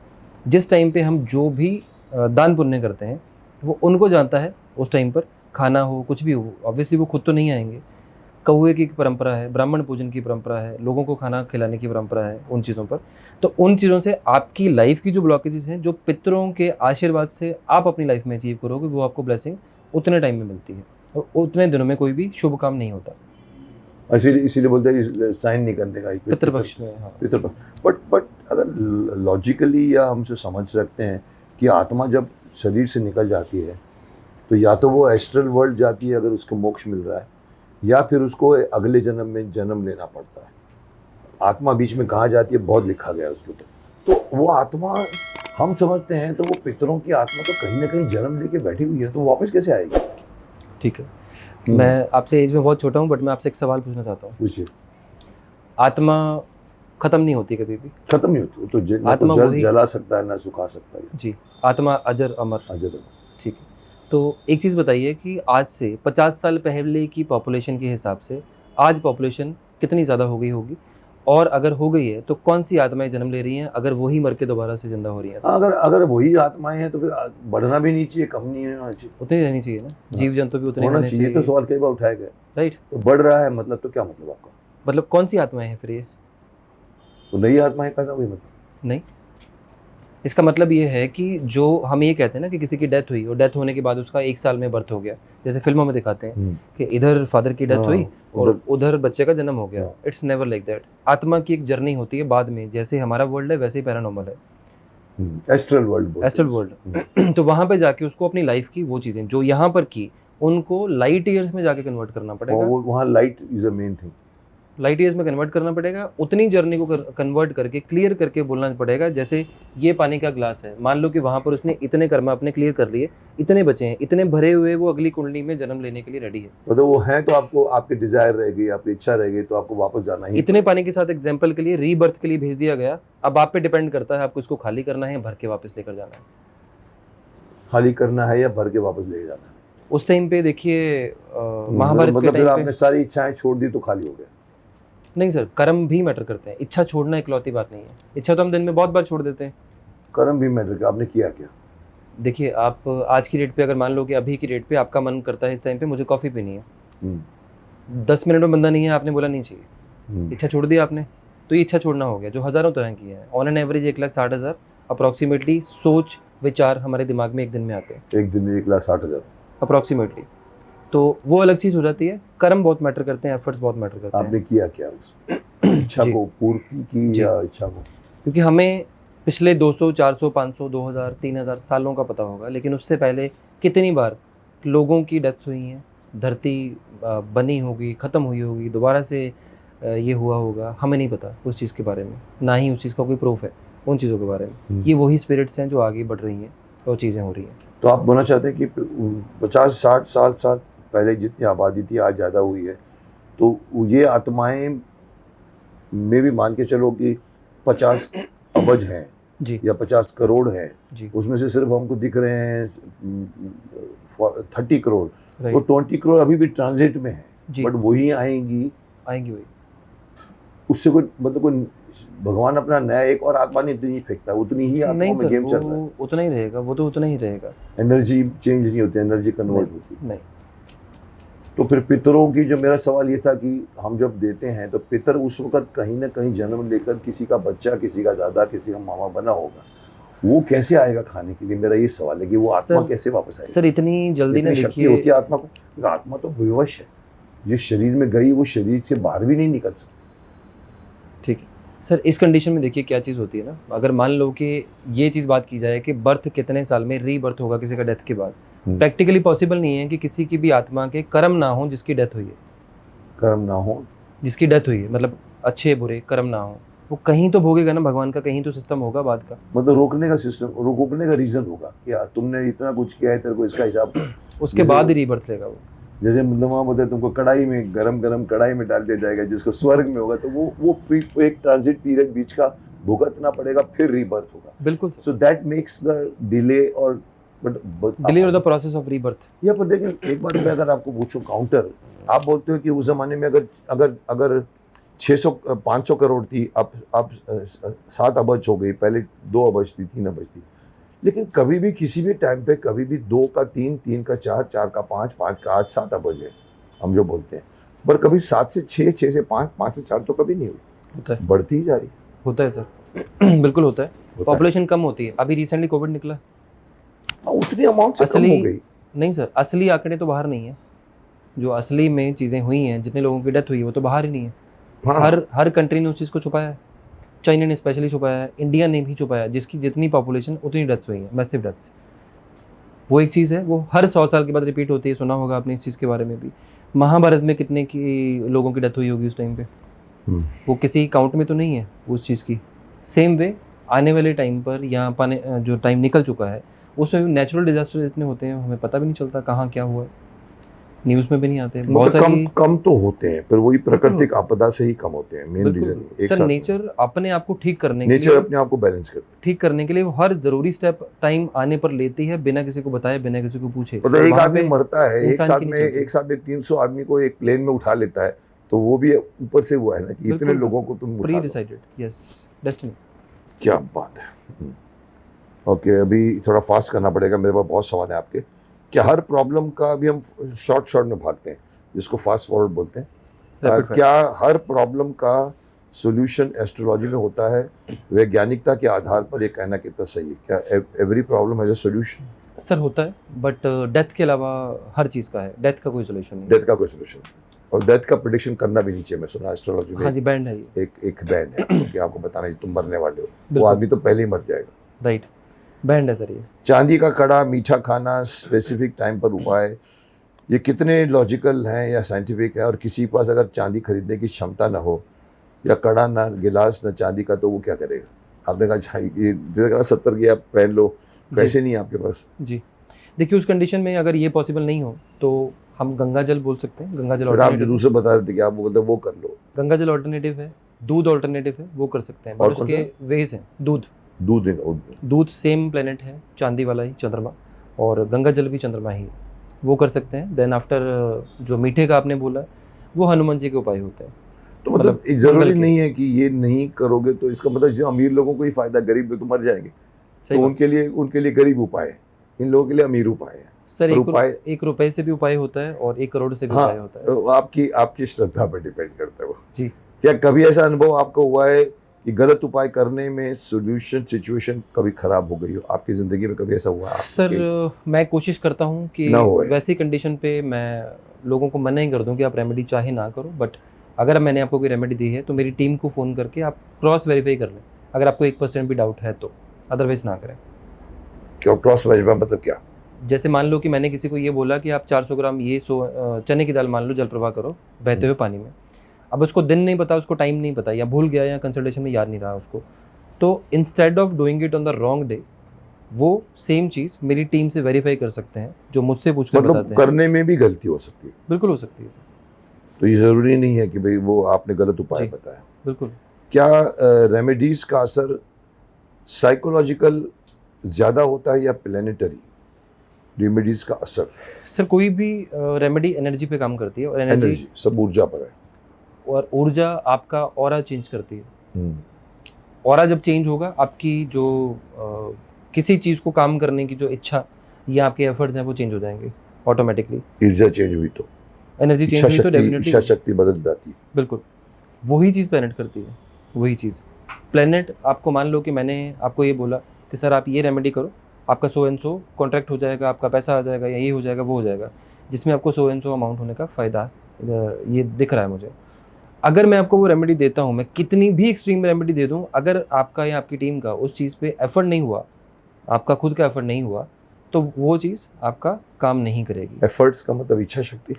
जिस टाइम पे हम जो भी दान पुण्य करते हैं वो उनको जानता है, उस टाइम पर खाना हो कुछ भी हो, ऑब्वियसली वो खुद तो नहीं आएंगे। कौए की परंपरा है, ब्राह्मण पूजन की परंपरा है, लोगों को खाना खिलाने की परंपरा है उन चीज़ों पर। तो उन चीज़ों से आपकी लाइफ की जो ब्लॉकेजेस हैं, जो पितरों के आशीर्वाद से आप अपनी लाइफ में अचीव करोगे, वो आपको ब्लेसिंग उतने टाइम में मिलती है, और उतने दिनों में कोई भी शुभ काम नहीं होता इसीलिए बोलते हैं साइन नहीं करने का पितृपक्ष में। हाँ, पितृपक्ष। बट अगर लॉजिकली या हमसे समझ सकते हैं कि आत्मा जब शरीर से निकल जाती है तो या तो वो एस्ट्रल वर्ल्ड जाती है अगर उसको मोक्ष मिल रहा है, या फिर उसको अगले जन्म में जन्म लेना पड़ता है। आत्मा बीच में कहाँ जाती है बहुत लिखा गया है उसके ऊपर। तो वो आत्मा हम समझते हैं तो वो पितरों की आत्मा तो कहीं ना कहीं जन्म लेके बैठी हुई है, तो वापस कैसे आएगी? ठीक है। मैं आपसे एज में बहुत छोटा हूँ, बट मैं आपसे एक सवाल पूछना चाहता हूँ। पूछिए। आत्मा खत्म नहीं होती कभी भी? खत्म नहीं होती, तो आत्मा वही जला सकता है ना सुखा सकता है। जी, आत्मा अजर अमर। अजर। ठीक है। तो एक चीज़ बताइए कि आज से 50 साल पहले की पॉपुलेशन के हिसाब से आज पॉपुलेशन कितनी ज़्यादा हो गई होगी, और अगर हो गई है तो कौन सी आत्माएं जन्म ले रही हैं, अगर वही मर के दोबारा से जिंदा हो रही हैं? अगर वही आत्माएं हैं तो फिर बढ़ना भी नहीं चाहिए, कम नहीं होना चाहिए, उतनी रहनी चाहिए ना, जीव जंतु भी उतने होना रहने चाहिए। तो सवाल कई बार उठाया गया, राइट। तो बढ़ रहा है मतलब, तो क्या मतलब आपका? मतलब कौन सी आत्माएं हैं फिर ये? तो नई आत्माएं पैदा हुई मतलब? नहीं, इसका मतलब ये है कि जो हम ये कहते हैं ना कि किसी की डेथ हुई और डेथ होने के बाद उसका 1 साल में बर्थ हो गया, जैसे फिल्मों में दिखाते हैं कि इधर फादर की डेथ हुई और उधर बच्चे का जन्म हो गया। It's never like that. आत्मा की एक जर्नी होती है बाद में, जैसे हमारा वर्ल्ड है वैसे ही पैरानॉर्मल है, एस्ट्रल वर्ल्ड। Astral world. तो वहाँ पे जाके उसको अपनी लाइफ की वो चीज़ें जो यहाँ पर की, उनको लाइट ईयर्स में जाके कन्वर्ट करना पड़ेगा। वहाँ light is a main thing, light years में कन्वर्ट करना पड़ेगा। उतनी जर्नी को कन्वर्ट करके क्लियर करके बोलना पड़ेगा। जैसे ये पानी का ग्लास है, मान लो कि वहाँ पर उसने इतने कर्म अपने क्लियर कर लिए, इतने बचे हैं, इतने भरे हुए, वो अगली कुंडली में जन्म लेने के लिए रेडी है। मतलब वो है तो आपको आपकी डिजायर रहेगी, आपकी इच्छा रहेगी, तो आपको वापस जाना ही। इतने पानी के साथ एग्जाम्पल के लिए रीबर्थ के लिए भेज दिया गया। अब आप पे डिपेंड करता है आपको इसको खाली करना है या भर के वापस लेकर जाना है। खाली करना है या भर के वापस ले जाना है। उस टाइम पे देखिए महाभारत के मतलब टाइम आपने पे सारी इच्छाएं छोड़ दी तो खाली हो गया? नहीं सर, कर्म भी मैटर करते हैं। इच्छा छोड़ना इकलौती बात नहीं है। इच्छा तो हम दिन में बहुत बार छोड़ देते हैं। कर्म भी मैटर करता। आपने किया क्या? देखिए, आप आज की डेट पे अगर मान लो कि अभी की डेट पे आपका मन करता है इस टाइम पे मुझे कॉफ़ी पीनी है, 10 मिनट में बंदा नहीं है, आपने बोला नहीं चाहिए, इच्छा छोड़ दी आपने, तो ये इच्छा छोड़ना हो गया, जो हज़ारों तरह की है। ऑन एन एवरेज 1,60,000 अप्रॉक्सीमेटली सोच विचार हमारे दिमाग में एक दिन में आते हैं। एक दिन में 1,60,000 अप्रॉक्सीमेटली। तो वो अलग चीज़ हो जाती है। कर्म बहुत मैटर करते हैं, एफर्ट्स बहुत मैटर करते हैं। आपने किया क्या उस इच्छा को पूर्ति की या इच्छा को? क्योंकि हमें पिछले 200, 400, 500, 2000, 3000 सालों का पता होगा, लेकिन उससे पहले कितनी बार लोगों की डेथ्स हुई हैं, धरती बनी होगी, ख़त्म हुई होगी, दोबारा से ये हुआ होगा, हमें नहीं पता उस चीज़ के बारे में, ना ही उस चीज़ का कोई प्रूफ है उन चीज़ों के बारे में। ये वही स्पिरिट्स हैं जो आगे बढ़ रही हैं और चीज़ें हो रही हैं। तो आप बोलना चाहते हैं कि 50-60 साल पहले जितनी आबादी थी आज ज़्यादा हुई है, तो ये आत्माएं में भी मान के चलो कि 50 अबज हैं, जी या 50 करोड़ है, जी उसमें से सिर्फ हमको दिख रहे हैं 30 करोड़, वो राइट 20 करोड़ अभी भी ट्रांजिट में है, जी बट वही आएंगी। आएंगी वही। उससे कोई मतलब कोई भगवान अपना नया एक और आत्मा नहीं इतनी फेंकता, उतनी ही आत्माओं नहीं में सर, गेम चल रहा है। वो उतना ही रहेगा, वो तो उतना ही रहेगा। एनर्जी चेंज नहीं होती, एनर्जी कन्वर्ट होती है। नहीं तो फिर पितरों की जो मेरा सवाल ये था कि हम जब देते हैं तो पितर उस वक्त कहीं ना कहीं जन्म लेकर किसी का बच्चा, किसी का दादा, किसी का मामा बना होगा, वो कैसे आएगा खाने के लिए? मेरा ये सवाल है कि वो आत्मा सर, कैसे वापस आएगी? सर इतनी जल्दी ना इतनी शक्ति देखिए। होती है आत्मा को? क्योंकि आत्मा तो विवश है, जिस शरीर में गई वो शरीर से बाहर भी नहीं निकल सकती। ठीक है सर, इस कंडीशन में देखिए क्या चीज़ होती है ना, अगर मान लो कि ये चीज़ बात की जाए कि बर्थ कितने साल में रीबर्थ होगा किसी का डेथ के बाद, प्रैक्टिकली पॉसिबल नहीं है कि किसी की भी आत्मा के कर्म ना हो जिसकी डेथ हुई है। कर्म ना हो, जिसकी डेथ हुई है मतलब अच्छे बुरे कर्म ना हो, वो कहीं तो भोगेगा ना भगवान का, कहीं तो सिस्टम होगा बात का। मतलब रोकने का सिस्टम, रोकने का रीजन होगा कि यार तुमने इतना कुछ किया है, तेरे को इसका हिसाब। उसके जैसे बाद ही रीबर्थ लेगा वो। जैसे मतलब वहाँ बोलते हैं तुमको कढ़ाई में गरम कढ़ाई में डाल दिया जाएगा, जिसको स्वर्ग में होगा तो वो एक ट्रांजिट पीरियड बीच का भुगतना पड़ेगा, फिर रीबर्थ होगा। बिल्कुल sir, so that makes the delay और डिले और द प्रोसेस ऑफ रीबर्थ। या पर देखिए एक बात मैं अगर आपको पूछूं काउंटर, आप बोलते हो कि उस जमाने में अगर अगर अगर 500 करोड़ थी, अब 7 अबज हो गई, पहले 2 अबज थी, 3 अबज थी, लेकिन कभी भी किसी भी टाइम पे कभी भी 2 का 3, 3 का 4, 4 का 5, 5 का 8, 7 अबज है हम जो बोलते हैं, पर कभी 7 से 6, 6 से 5, 5 से 4 तो कभी नहीं हुई, होता है, बढ़ती ही जा रही होता है सर बिल्कुल होता है। पॉपुलेशन कम होती है, अभी रिसेंटली कोविड निकला। हाँ, उतनी अमाउंट से कम असली हो गई। नहीं सर, असली आंकड़े तो बाहर नहीं है, जो असली में चीज़ें हुई हैं, जितने लोगों की डेथ हुई है वो तो बाहर ही नहीं है। हाँ, हर कंट्री ने उस चीज़ को छुपाया है, चाइना ने स्पेशली छुपाया है, इंडिया ने भी छुपाया है, जिसकी जितनी पॉपुलेशन उतनी डेथ्स हुई हैं, मैसिव डेथ्स। वो एक चीज़ है, वो हर 100 साल के बाद रिपीट होती है, सुना होगा आपने इस चीज़ के बारे में भी। महाभारत में कितने की लोगों की डेथ हुई होगी उस टाइम पे, वो किसी काउंट में तो नहीं है उस चीज़ की। सेम वे आने वाले टाइम पर या पाने जो टाइम निकल चुका है उसमें नेचुरल डिजास्टर इतने होते हैं, हमें पता भी नहीं चलता कहाँ क्या हुआ है, न्यूज़ में भी नहीं आते। बहुत मतलब सारी कम तो होते हैं, पर वही प्राकृतिक आपदा से ही कम होते हैं, मेन रीजन एक सर साथ नेचर अपने आप को ठीक करने के नेचर लिए, अपने आप को बैलेंस करता है। ठीक करने के लिए वो हर जरूरी स्टेप टाइम आने पर लेती है, बिना किसी को बताए, बिना किसी को पूछे। मतलब एक वहाँ आदमी पे मरता है, इंसान की नहीं चलती। एक साथ में 300 आदमी को एक प्लेन में उठा लेता है, तो वो भी ऊपर से हुआ है ना कि इतने बिल्कुल, लोगों को तुम उठा प्री दो। Decided, yes, destiny. क्या बात है। ओके, अभी थोड़ा फास्ट करना पड़ेगा, मेरे पास बहुत सवाल है आपके। क्या हर प्रॉब्लम का अभी हम शॉर्ट में भागते हैं, जिसको फास्ट फॉरवर्ड बोलते हैं, Rapid fire। क्या हर प्रॉब्लम का सॉल्यूशन एस्ट्रोलॉजी में होता है? वैज्ञानिकता के आधार पर ये कहना कितना सही है? क्या every problem has a solution? Sir होता है, बट डेथ के अलावा हर चीज़ का है, डेथ का कोई सोल्यूशन नहीं। डेथ का कोई सॉल्यूशन, और डेथ का प्रेडिक्शन करना भी नहीं चाहिए, मैं सुना एस्ट्रोलॉजी में। हाँ जी, बैंड है ये। एक बैंड है कि आपको बताना है तुम मरने वाले हो, वो बिल्कुल। आदमी तो पहले ही मर जाएगा। राइट, बैंड है सर ये। चांदी का कड़ा, मीठा खाना, स्पेसिफिक टाइम पर उपाय, ये कितने लॉजिकल हैं या साइंटिफिक है? और किसी के पास अगर चांदी खरीदने की क्षमता ना हो, या कड़ा ना गिलास ना चांदी का, तो वो क्या करेगा? आपने कहा ये जैसे कहा 70 की आप पहन लो, पैसे नहीं है आपके पास। जी, देखिए उस कंडीशन में अगर ये पॉसिबल नहीं हो तो हम गंगा जल बोल सकते हैं। गंगा जल फिर आप जो ऑल्टरनेटिव, दूसरे बता रहे थे कि आप बोलते वो कर लो। गंगा जल ऑल्टरनेटिव है, दूध ऑल्टरनेटिव है, वो कर सकते हैं। और बट कौन उसके वेज हैं, दूध दूध सेम प्लेनेट है, चांदी वाला ही चंद्रमा, और गंगा जल भी चंद्रमा ही है, वो कर सकते हैं। देन आफ्टर जो मीठे का आपने बोला, वो हनुमान जी के उपाय होते हैं। तो मतलब मतलब जरूरी मंगल के। नहीं है कि ये नहीं करोगे तो इसका मतलब जो अमीर लोगों को ही फायदा, गरीब लोग तो मर जाएंगे। सही तो बात। उनके लिए गरीब उपाय है, इन लोगों के लिए अमीर उपाय है। सर और उपाय 1 रुपए से भी उपाय होता है और 1 करोड़ से भी हाँ, उपाय होता है। तो आपकी श्रद्धा पर डिपेंड करता है वो। जी, क्या कभी ऐसा अनुभव आपको हुआ है कि गलत उपाय करने में सोल्यूशन सिचुएशन कभी खराब हो गई हो आपकी जिंदगी में? कभी ऐसा हुआ है सर मैं कोशिश करता हूँ कि ना होए। वैसी कंडीशन पे मैं लोगों को मना ही कर दूँ कि आप रेमेडी चाहे ना करो, बट अगर मैंने आपको कोई रेमेडी दी है तो मेरी टीम को फ़ोन करके आप क्रॉस वेरीफाई कर लें, अगर आपको 1% भी डाउट है तो, अदरवाइज़ ना करें। क्यों क्रॉस वेरीफाई मतलब क्या? जैसे मान लो कि मैंने किसी को ये बोला कि आप 400 ग्राम ये चने की दाल मान लो जल प्रवाह करो बहते हुए पानी में, अब उसको दिन नहीं पता, उसको टाइम नहीं पता, या भूल गया, या कंसल्टेशन में याद नहीं रहा उसको, तो instead of doing it on the wrong day, वो सेम चीज़ मेरी टीम से वेरीफाई कर सकते हैं, जो मुझसे पूछ कर मतलब बताते हैं। करने में भी गलती हो सकती है, बिल्कुल हो सकती है सर, तो ये जरूरी नहीं है कि भाई वो आपने गलत उपाय जी। बताया। बिल्कुल। क्या रेमेडीज का असर साइकोलॉजिकल ज़्यादा होता है या प्लानिटरी रेमेडीज का असर? सर कोई भी रेमेडी एनर्जी पे काम करती है, और एनर्जी एनर्जी सब ऊर्जा पर है। और ऊर्जा आपका ऑरा चेंज करती है। ऑरा जब चेंज होगा, आपकी जो किसी चीज़ को काम करने की जो इच्छा या आपके एफर्ट्स हैं वो चेंज हो जाएंगे ऑटोमेटिकली। ऊर्जा चेंज हुई तो एनर्जी चेंज हुई तो डेफिनेटली इच्छा शक्ति बदल जाती है। बिल्कुल वही चीज़ प्लेनेट करती है, वही चीज़। प्लेनेट आपको, मान लो कि मैंने आपको ये बोला कि सर आप ये रेमेडी करो, आपका सो एंड सो कॉन्ट्रैक्ट हो जाएगा, आपका पैसा आ जाएगा, या ये हो जाएगा वो हो जाएगा, जिसमें आपको सो एंड सो अमाउंट होने का फ़ायदा ये दिख रहा है मुझे। अगर मैं आपको वो रेमेडी देता हूँ, मैं कितनी भी एक्सट्रीम रेमेडी दे दूँ, अगर आपका या आपकी टीम का उस चीज़ पे एफर्ट नहीं हुआ, आपका खुद का एफर्ट नहीं हुआ, तो वो चीज़ आपका काम नहीं करेगी। एफर्ट्स का मतलब इच्छा शक्ति।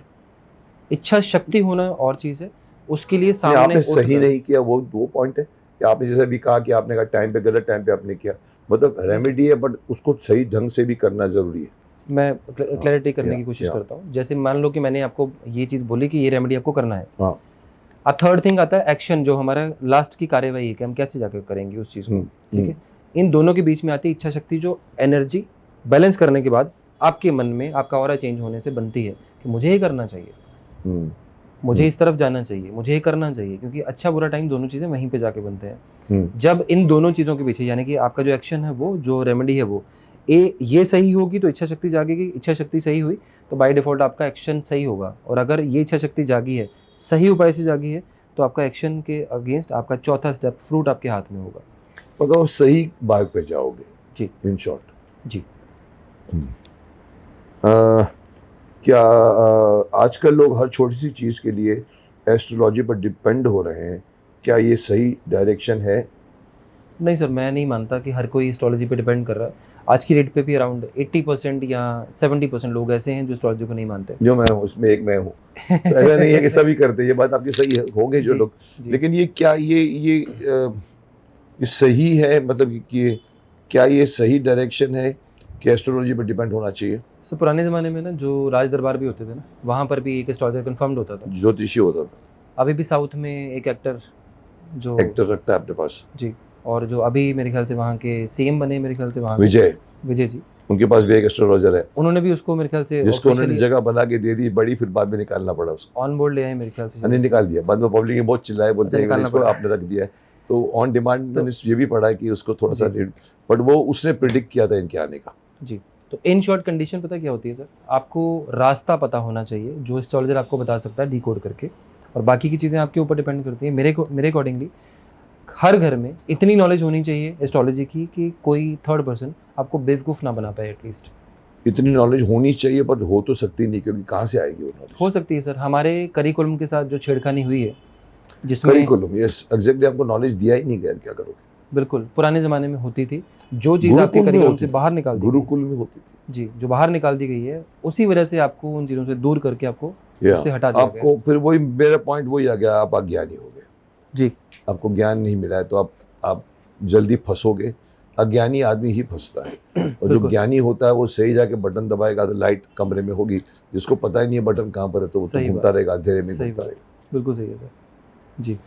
इच्छा शक्ति होना और चीज़ है, उसके लिए नहीं, सामने आपने सही नहीं किया, वो पॉइंट है कि आपने जैसे भी कहा कि आपने कहा टाइम पे, गलत टाइम पे आपने किया, मतलब रेमेडी है बट उसको सही ढंग से भी करना जरूरी है। मैं क्लैरिटी करने की कोशिश करता हूँ। जैसे मान लो कि मैंने आपको ये चीज़ बोली कि ये रेमेडी आपको करना है। हाँ। अब थर्ड थिंग आता है एक्शन, जो हमारा लास्ट की कार्यवाही है कि हम कैसे जाकर करेंगे उस चीज़ को। ठीक है, इन दोनों के बीच में आती है इच्छा शक्ति, जो एनर्जी बैलेंस करने के बाद आपके मन में आपका ऑरा चेंज होने से बनती है कि मुझे ये करना चाहिए, मुझे इस तरफ जाना चाहिए, मुझे ये करना चाहिए, क्योंकि अच्छा बुरा टाइम दोनों चीज़ें वहीं पे जाके बनते हैं। जब इन दोनों चीज़ों के पीछे, यानी कि आपका जो एक्शन है, वो जो रेमेडी है, वो ये सही होगी तो इच्छा शक्ति जागेगी, इच्छा शक्ति सही हुई तो बाय डिफ़ॉल्ट आपका एक्शन सही होगा। और अगर ये इच्छा शक्ति जागी है, सही उपाय से जागी है, तो आपका एक्शन के अगेंस्ट आपका चौथा स्टेप फ्रूट आपके हाथ में होगा। मतलब सही मार्ग पे जाओगे जी, इन शॉर्ट। जी। क्या आजकल लोग हर छोटी सी चीज़ के लिए एस्ट्रोलॉजी पर डिपेंड हो रहे हैं? क्या ये सही डायरेक्शन है? नहीं सर, मैं नहीं मानता कि हर कोई एस्ट्रोलॉजी पे डिपेंड कर रहा है। आज की डेट पे भी अराउंड 80% या 70% लोग ऐसे हैं जो एस्ट्रोलॉजी को नहीं मानते। जो मैं हूँ उसमें एक मैं हूँ। तो ऐसा नहीं है कि सभी करते, ये बात आपकी सही है, होंगे जो लोग, लेकिन ये क्या ये सही है, मतलब कि क्या ये सही डायरेक्शन है कि एस्ट्रोलॉजी पर डिपेंड होना चाहिए? सर पुराने ज़माने में ना, जो राज दरबार भी होते थे ना, वहाँ पर भी एक एस्ट्रोलॉजर कन्फर्म्ड होता था, ज्योतिषी होता था। अभी भी साउथ में एक एक्टर जो रखता है अपने पास जी, और जो अभी मेरे ख्याल से वहाँ के सीएम बने, मेरे ख्याल से वहाँ विजय जी, उनके पास भी एक एस्ट्रोलॉजर है, उन्होंने भी उसको मेरे ख्याल से जिसको उन्होंने जगह बना के दे दी बड़ी, फिर बाद में निकालना पड़ा उसको। ऑन बोर्ड ले आए मेरे ख्याल से। नहीं निकाल दिया, बाद में पब्लिक ने बहुत चिल्लाए, बोलते हैं इसको आपने रख दिया है। तो ऑन डिमांड मैंने ये भी पढ़ा है कि उसको थोड़ा सा, बट वो उसने प्रिडिक्ट किया था इनके आने का। जी। तो इन शॉर्ट कंडीशन पता क्या होती है सर, आपको रास्ता पता होना चाहिए जो एस्ट्रोलॉजर आपको बता सकता है डिकोड करके, और बाकी की चीज़ें आपके ऊपर डिपेंड करती है। मेरे अकॉर्डिंगली हर घर में इतनी नॉलेज होनी चाहिए एस्ट्रोलॉजी की कि कोई थर्ड पर्सन आपको बेवकूफ़ ना बना पाए। एटलीस्ट इतनी नॉलेज होनी चाहिए, पर हो तो सकती नहीं, क्योंकि कहाँ से आएगी वो नॉलेज? हो सकती है सर, हमारे करिकुलम के साथ जो छेड़खानी हुई है, जिसमें करिकुलम, यस एग्जैक्टली, आपको नॉलेज दिया ही नहीं गया, क्या करोगे? बिल्कुल, पुराने ज़माने में होती थी, जो चीज़ आपके करिकुलम से बाहर निकाल दी, गुरुकुल में होती थी जी, जो बाहर निकाल दी गई है, उसी वजह से आपको उन चीज़ों से दूर करके आपको उससे हटा दिया गया। आपको फिर वही मेरा पॉइंट वही आ गया, आप अज्ञानी हो गए। जी, आपको ज्ञान नहीं मिला है तो आप जल्दी फंसोगे। अज्ञानी आदमी ही फंसता है, और जो ज्ञानी होता है वो सही जाके बटन दबाएगा तो लाइट कमरे में होगी, जिसको पता ही नहीं है बटन कहाँ पर है तो वो तो घूमता रहेगा, अंधेरे में घूमता रहेगा। बिल्कुल सही है सर। जी।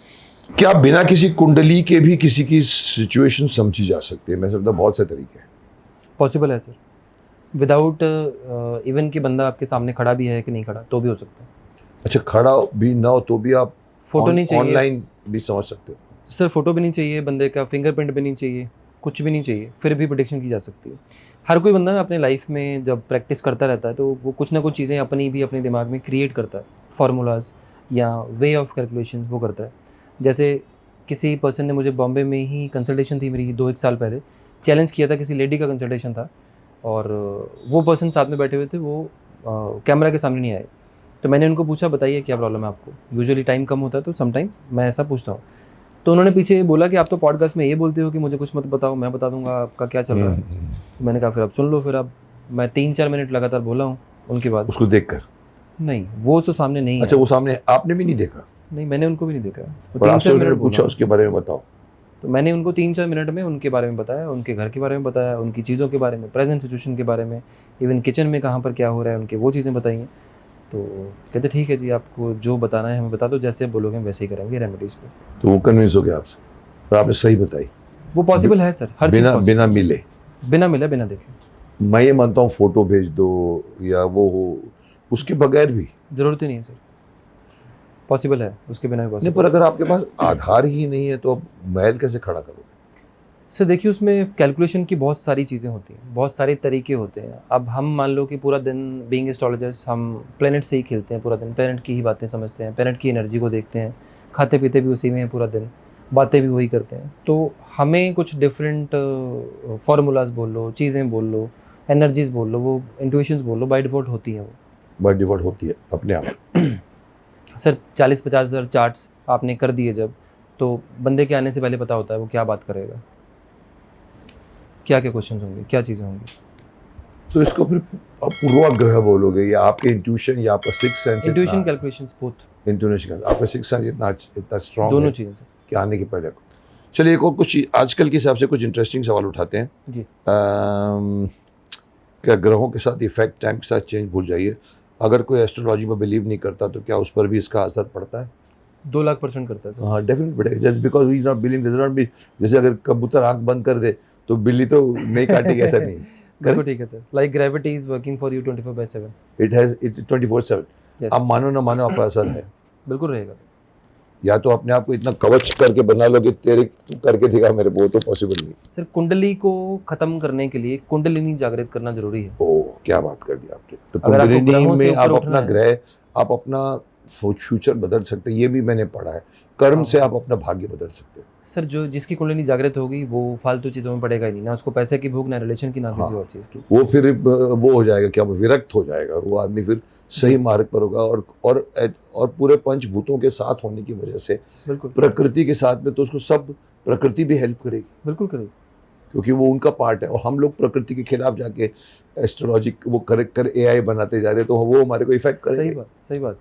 क्या बिना किसी कुंडली के भी किसी की सिचुएशन समझी जा सकती है? मैं समझता बहुत से तरीके हैं। पॉसिबल है सर, विदाउट इवन कि बंदा आपके सामने खड़ा भी है कि नहीं खड़ा तो भी हो सकता है। अच्छा, खड़ा भी ना हो तो भी आप फोटो नहीं चाहिए, ऑनलाइन भी समझ सकते हो? सर फोटो भी नहीं चाहिए, बंदे का फिंगरप्रिंट भी नहीं चाहिए, कुछ भी नहीं चाहिए, फिर भी प्रेडिक्शन की जा सकती है। हर कोई बंदा अपने लाइफ में जब प्रैक्टिस करता रहता है तो वो कुछ ना कुछ चीज़ें अपने दिमाग में क्रिएट करता है, फार्मूलाज या वे ऑफ कैलकुलेशन वो करता है। जैसे किसी पर्सन ने मुझे बॉम्बे में ही कंसल्टेशन थी मेरी 2-1 साल पहले, चैलेंज किया था, किसी लेडी का कंसल्टेशन था, और वो पर्सन साथ में बैठे हुए थे, वो कैमरा के सामने नहीं आए। तो मैंने उनको पूछा, बताइए क्या प्रॉब्लम है आपको? यूजुअली टाइम कम होता है तो समटाइम मैं ऐसा पूछता हूँ। तो उन्होंने पीछे बोला कि आप तो पॉडकास्ट में ये बोलते हो कि मुझे कुछ मत बताओ, मैं बता दूंगा आपका क्या चल रहा है। तो मैंने कहा फिर अब सुन लो। फिर अब मैं 3-4 मिनट लगातार बोला हूँ, उनके बाद उसको देखकर? नहीं, वो तो सामने नहीं। अच्छा, वो सामने आपने भी नहीं देखा? नहीं, मैंने उनको भी नहीं देखा। 3-4 मिनट पूछा उसके बारे में बताओ, तो मैंने उनको 3-4 मिनट में उनके बारे में बताया, उनके घर के बारे में बताया, उनकी चीज़ों के बारे में, प्रेजेंट सिचुएशन के बारे में, इवन किचन में कहाँ पर क्या हो रहा है उनके, वो चीज़ें बताई हैं। तो कहते ठीक है जी, आपको जो बताना है हमें बता दो, जैसे आप बोलोगे हम वैसे ही करेंगे रेमेडीज़ पे। तो वो कन्विंस हो गया आपसे और आपने सही बताई? वो पॉसिबल है सर, हर चीज़ बिना possible बिना है। मिले। बिना मिले बिना देखे मैं ये मानता हूँ फोटो भेज दो या वो हो, उसके बगैर भी ज़रूरत ही नहीं है सर, पॉसिबल है, उसके बिना भी नहीं। पॉसिबल पर अगर आपके पास आधार ही नहीं है तो अब महल कैसे खड़ा करोगे? सर। देखिए उसमें कैलकुलेशन की बहुत सारी चीज़ें होती हैं, बहुत सारे तरीके होते हैं। अब हम मान लो कि पूरा दिन बीइंग एस्ट्रोलॉजर्स हम प्लेनेट से ही खेलते हैं पूरा दिन, प्लेनेट की ही बातें समझते हैं, प्लेनेट की एनर्जी को देखते हैं, खाते पीते भी उसी में हैं पूरा दिन, बातें भी वही करते हैं। तो हमें कुछ डिफरेंट फार्मूलाज बोल लो, चीज़ें बोल लो, एनर्जीज बोल लो, वो इंट्यूशंस बोल लो, बाय डिफ़ॉल्ट होती हैं वो। बाय डिफॉल्ट होती है अपने आप। सर 40-50 हज़ार चार्ट्स आपने कर दिए जब, तो बंदे के आने से पहले पता होता है वो क्या बात करेगा, क्या क्या क्वेश्चन होंगे, क्या चीज़ें होंगी। तो इसको फिर आप पूर्वाग्रह बोलोगे या आपके इंट्यूशन या आपका six sense? Intuition calculations both, intuition आपका सिक्स सेंस इतना स्ट्रांग दोनों है चीज़ें सर। कि आने के पहले। चलिए एक और कुछ आजकल के हिसाब से कुछ इंटरेस्टिंग सवाल उठाते हैं। जी। क्या ग्रहों के साथ इफेक्ट टाइम के साथ चेंज भूल जाइए, अगर कोई एस्ट्रोलॉजी में बिलीव नहीं करता तो क्या उस पर भी इसका असर पड़ता है? 2,00,000% करता है सर। हाँ डेफिनेट पड़ेगा। Just because he is not believe does not be, जैसे अगर कबूतर आंख बंद कर दे तो बिल्ली तो नहीं काटेगी, ऐसा नहीं। बिल्कुल ठीक है sir. Like gravity is working for you 24/7। It's 24/7। Yes, आप मानो ना मानो आपका असर है। बिल्कुल रहेगा सर। या तो अपने आप को इतना कवच करके बना लो कि तेरे तू करके दिखा मेरे, वो तो पॉसिबल नहीं। सर कुंडली को खत्म करने के लिए कुंडलिनी जागृत करना जरूरी है। ओ क्या बात कर दी आपने। तो अगर आपको कुंडलिनी ग्रहों से में आप ऊपर अपना उठना है- ग्रह, आप अपना फ्यूचर बदल सकते हैं, ये भी मैंने पढ़ा है। कर्म हाँ। से आप अपना भाग्य बदल सकते हैं। सर जो जिसकी कुंडली जागृत होगी वो फालतू चीज़ों में पड़ेगा ही नहीं, ना उसको पैसे की भूख, ना रिलेशन की, ना किसी हाँ। और चीज़ की। वो फिर वो हो जाएगा, क्या विरक्त हो जाएगा, और वो आदमी फिर सही मार्ग पर होगा। और पूरे पंचभूतों के साथ होने की वजह से, बिल्कुल प्रकृति के साथ में, तो उसको सब प्रकृति भी हेल्प करेगी, बिल्कुल करेगी। क्योंकि वो उनका पार्ट है। और हम लोग प्रकृति के खिलाफ जाके एस्ट्रोलॉजी वो कर एआई बनाते जा रहे हैं, तो वो हमारे को इफेक्ट सही करेंगे। बात, सही बात।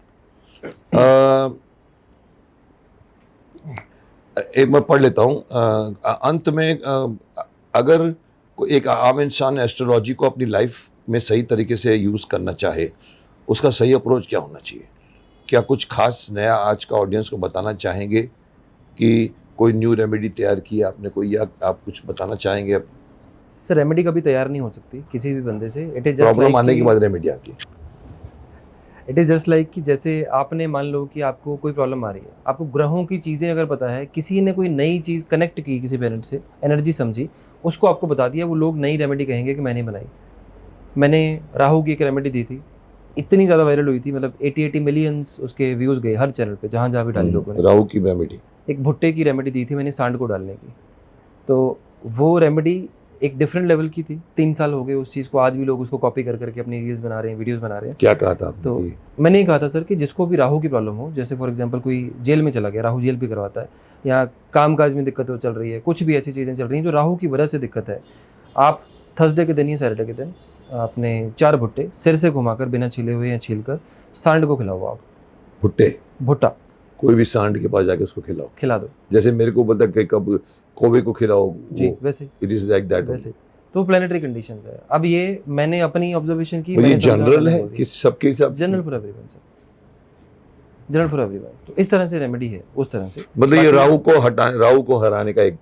एक मैं पढ़ लेता हूँ अंत में। अगर कोई एक आम इंसान एस्ट्रोलॉजी को अपनी लाइफ में सही तरीके से यूज़ करना चाहे, उसका सही अप्रोच क्या होना चाहिए? क्या कुछ खास नया आज का ऑडियंस को बताना चाहेंगे कि कोई न्यू रेमेडी तैयार की है आपने कोई, या आप कुछ बताना चाहेंगे? सर रेमेडी कभी तैयार नहीं हो सकती किसी भी बंदे से। इट इज जस्ट प्रॉब्लम आने के लाइक बाद रेमेडी आती है। इट इज़ जस्ट लाइक कि जैसे आपने मान लो कि आपको कोई प्रॉब्लम आ रही है, आपको ग्रहों की चीज़ें अगर पता है, किसी ने कोई नई चीज़ कनेक्ट की किसी पेरेंट से, एनर्जी समझी, उसको आपको बता दिया, वो लोग नई रेमेडी कहेंगे कि मैंने बनाई। मैंने राहु की एक रेमेडी दी थी, इतनी ज़्यादा वायरल हुई थी, मतलब 80 मिलियंस उसके व्यूज़ गए हर चैनल पे, जहाँ जहाँ भी डाली लोगों ने। राहु की रेमेडी। एक भुट्टे की रेमेडी दी थी मैंने सांड को डालने की, तो वो रेमेडी एक डिफरेंट लेवल की थी। 3 साल हो गए उस चीज़ को, आज भी लोग उसको कॉपी कर करके अपनी रील्स बना रहे हैं, वीडियोस बना रहे हैं। क्या कहा था आपने? तो मैंने ये कहा था सर कि जिसको भी राहु की प्रॉब्लम हो, जैसे फॉर एग्जांपल कोई जेल में चला गया, राहु जेल भी करवाता है, या कामकाज में दिक्कतें चल रही है, कुछ भी ऐसी चीज़ें चल रही हैं जो राहु की वजह से दिक्कत है, आप थर्सडे के दिन या सैटरडे के दिन आपने 4 भुट्टे सिर से घुमाकर बिना छीले हुए या छीलकर सांड को खिलाओ। आप भुट्टा कोई भी सांड के पास जाके उसको खिला दो, जैसे मेरे को बोलता कि कब कौवे को खिलाओ जी वैसे इट इज लाइक दैट। वैसे तो प्लानिटरी कंडीशंस है। अब ये मैंने अपनी ऑब्जर्वेशन की, ये मैंने समझा, जनरल मैंने है बोल दिया। कि सबके सब general for everyone sir, general for everyone. तो इस तरह से रेमेडी है, उस तरह से। मतलब ये बाकी- राहु को हराने का एक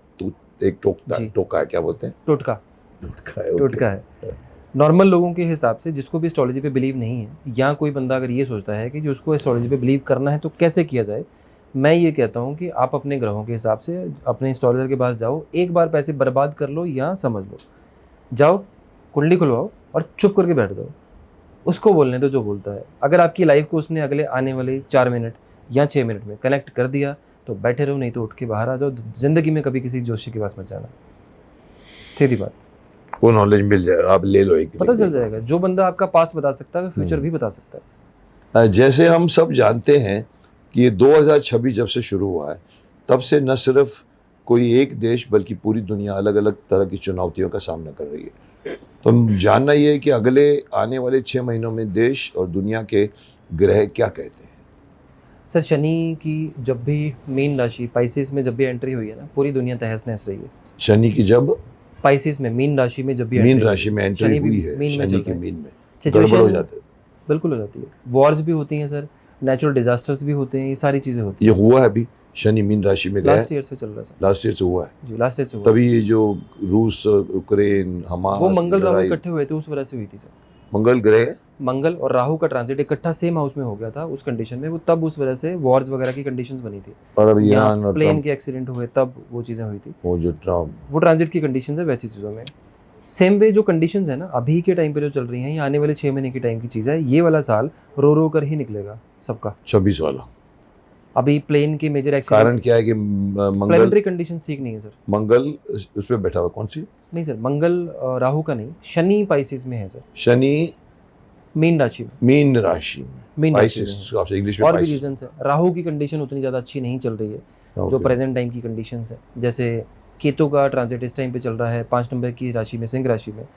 जी। टोका है, क्या बोलते हैं? टोटका टोटका है, okay। टोटका है। नॉर्मल लोगों के हिसाब से, जिसको भी एस्ट्रोलॉजी पे बिलीव नहीं है, या कोई बंदा अगर ये सोचता है कि जो उसको एस्ट्रोलॉजी पे बिलीव करना है तो कैसे किया जाए, मैं ये कहता हूँ कि आप अपने ग्रहों के हिसाब से अपने एस्ट्रोलॉजर के पास जाओ, एक बार पैसे बर्बाद कर लो या समझ लो, जाओ कुंडली खुलवाओ और चुप करके बैठ जाओ, उसको बोलने दो जो बोलता है। अगर आपकी लाइफ को उसने अगले आने वाले 4 मिनट या 6 मिनट में कनेक्ट कर दिया तो बैठे रहो, नहीं तो उठ के बाहर आ जाओ। ज़िंदगी में कभी किसी जोशी के पास मत जाना, सीधी बात। वो नॉलेज मिल जाए, आप ले लो, एक पता चल जाएगा। जो बंदा आपका पास्ट बता सकता है वो फ्यूचर भी बता सकता है। जैसे हम सब जानते हैं कि ये 2026 जब से शुरू हुआ है, तब से न सिर्फ कोई एक देश बल्कि पूरी दुनिया अलग अलग तरह की चुनौतियों का सामना कर रही है। तो हम जानना ये है कि अगले आने वाले 6 महीनों में देश और दुनिया के ग्रह क्या कहते हैं? सर शनि की जब भी मीन राशि पाइसिस में जब भी एंट्री हुई है ना, पूरी दुनिया तहस नहस रही है। शनि की जब पाइसिस में मीन राशि में जब भी मीन एंट्री राशि में एंट्री शनि भी हुई है, मीन में शनि चल की रहा है। मीन में सिचुएशन गड़बड़ हो जाता है। बिल्कुल हो जाती है। वॉर्स भी होती हैं सर, नेचुरल डिजास्टर्स भी होते हैं, ये सारी चीज़ें होती ये हुआ है अभी शनि मीन राशि में गया लास्ट ईयर से चल रहा है सर। लास्ट ईयर से हुआ है, जी लास्ट ईयर से हुआ। तभी ये जो रूस यूक्रेन हमास वो मंगल राहु लड़ाई- इकट्ठे हुए थे उस वजह से हुई थी सर। मंगल ग्रह मंगल और राहु का ट्रांजिट इकट्ठा सेम हाउस में हो गया था उस कंडीशन में, वो तब उस वजह से वॉर्स वगैरह की कंडीशंस बनी थी, और अब ईरान या और प्लेन ट्रम्प, के एक्सीडेंट हुए तब वो चीज़ें हुई थी। वो जो ट्रम्प, वो ट्रांजिट की कंडीशंस है वैसी चीज़ों में। सेम वे जो कंडीशंस है ना अभी के टाइम पे जो चल रही हैं, ये आने वाले 6 महीने की टाइम की चीज़ है। ये वाला साल रो रो कर ही निकलेगा सबका। 26 वाला। अभी प्लेन के मेजर कारण एक्सीडेंट्स, क्या है कि मंगल प्लेनेटरी कंडीशंस ठीक नहीं है सर। मंगल उस पे बैठा हुआ, कौन सी? नहीं सर, मंगल राहु का नहीं, शनि पाइसिस में है सर, शनि मीन राशि में। मीन राशि में, मीन राशि में पाइसिस है। आपसे इंग्लिश में और भी पाइसिस। रीजंस है। राहु की कंडीशन उतनी ज़्यादा अच्छी नहीं चल रही है जो Okay. प्रेजेंट टाइम की कंडीशंस है। जैसे केतु का ट्रांजिट इस टाइम पे चल रहा है 5 नंबर की राशि में, सिंह राशि में,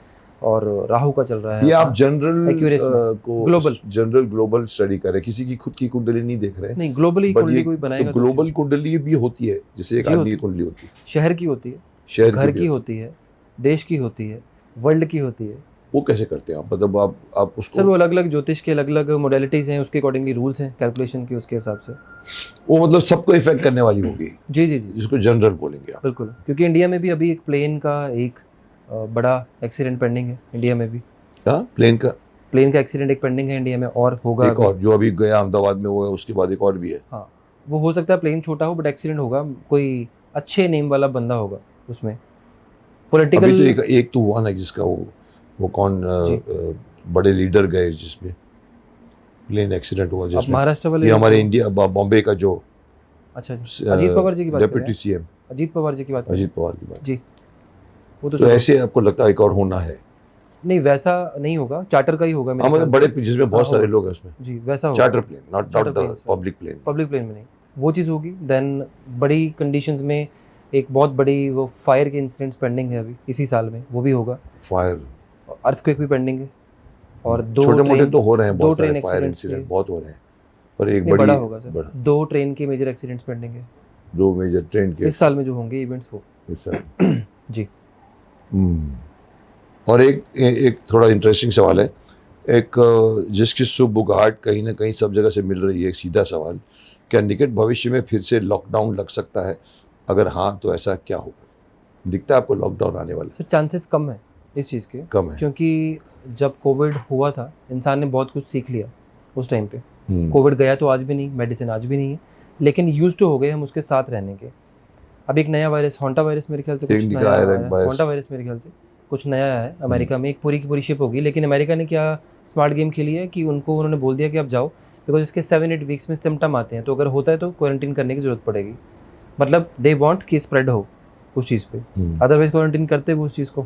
और राहु का चल रहा है ये आप जनरल Aquarius में, को global। जनरल ग्लोबल स्टडी कर रहे हैं, किसी की खुद की कुंडली नहीं देख रहे हैं। नहीं, ग्लोबली But कुंडली ये कोई बनाएगा तो तो ग्लोबल कुंडली भी होती है, जैसे एक जी आदमी होती की है। कुंडली होती है, शहर की होती है, शहर घर भी की होती है, देश की होती है, वर्ल्ड की होती है। वो कैसे करते हैं आप? मतलब आप सर उसको वो अलग अलग ज्योतिष के अलग अलग मोडेलिटीज़ हैं, उसके अकॉर्डिंगली रूल्स हैं कैलकुलेशन के, उसके हिसाब से। वो मतलब सबको इफेक्ट करने वाली होगी, जी जी जी जिसको जनरल बोलेंगे आप। बिल्कुल। क्योंकि इंडिया में भी अभी एक प्लेन का एक बड़ा एक्सीडेंट पेंडिंग है इंडिया में भी। हाँ, प्लेन का प्लेन का एक्सीडेंट एक पेंडिंग है इंडिया में, और होगा एक अभी। और जो अभी गया अहमदाबाद में, वो है, उसके बाद एक और भी है। हाँ, वो हो सकता है प्लेन छोटा हो बट एक्सीडेंट होगा, कोई अच्छे नेम वाला बंदा होगा उसमें। अभी पॉलिटिकल तो एक तो हुआ ना जिसका वो कौन बड़े लीडर गए जिसमें प्लेन एक्सीडेंट हुआ, अब जिसमें महाराष्ट्र वाले ये हमारे तो- इंडिया बॉम्बे का जो अच्छा अजीत पवार जी की बात कर रहे डेप्यूटी हैं? सीएम अजीत पवार जी की बात कर रहे अजीत पवार की बात। हैं? जी, वो तो तो छोड़ो। ऐसे आपको लगता है एक और होना है? नहीं वैसा नहीं होगा, चार्टर का ही होगा मेरे हाँ, मतलब ख्याल बड़े जिसमें बहुत हाँ, सारे होगा। लोग हैं उसमें, से। जी वैसा होगा, charter plane, not Charter the planes में। Public plane. पब्लिक प्लेन में नहीं, वो चीज़ होगी। देन बड़ी कंडीशंस में एक बहुत बड़ी वो फायर के इंसिडेंट्स पेंडिंग है अभी इसी साल में, वो भी होगा। फायर अर्थक्वेक भी पेंडिंग है, और दो छोटे मोटे ट्रेन तो हो रहे हैं, दो बहुत सारे ट्रेन फायर एक्सीडेंट्स इंसिडेंट के- बहुत हो रहे हैं, पर एक नहीं, बड़ी बड़ा होगा सर। बड़ा 2 ट्रेन के मेजर एक्सीडेंट्स पेंडिंग है दो मेजर ट्रेन के इस साल में जो होंगे इवेंट्स वो। इस साल। जी और एक थोड़ा इंटरेस्टिंग सवाल है, एक जिसकी सुबुगाहट कहीं ना कहीं सब जगह से मिल रही है, एक सीधा सवाल, क्या निकट भविष्य में फिर से लॉकडाउन लग सकता है? अगर हाँ तो ऐसा क्या होगा? दिखता है आपको लॉकडाउन आने वाला? सर चांसेस कम है इस चीज़ के, कम है। क्योंकि जब कोविड हुआ था इंसान ने बहुत कुछ सीख लिया उस टाइम पे। हम्म, कोविड गया तो आज भी नहीं, मेडिसिन आज भी नहीं है, लेकिन यूज टू हो गए हम उसके साथ रहने के। अब एक नया वायरस हॉन्टा वायरस मेरे ख्याल से कुछ एक नया निकाय आया है है। वायरस। हॉन्टा वायरस मेरे ख्याल से कुछ नया आया है अमेरिका में, एक पूरी की पूरी शिप होगी। लेकिन अमेरिका ने क्या स्मार्ट गेम खेली है कि उन्होंने बोल दिया कि आप जाओ, बिकॉज इसके 7-8 वीक्स में सिम्टम आते हैं, तो अगर होता है तो क्वारंटीन करने की जरूरत पड़ेगी। मतलब दे वांट कि स्प्रेड हो उस चीज़ पे, अदरवाइज क्वारंटीन करते वो उस चीज़ को।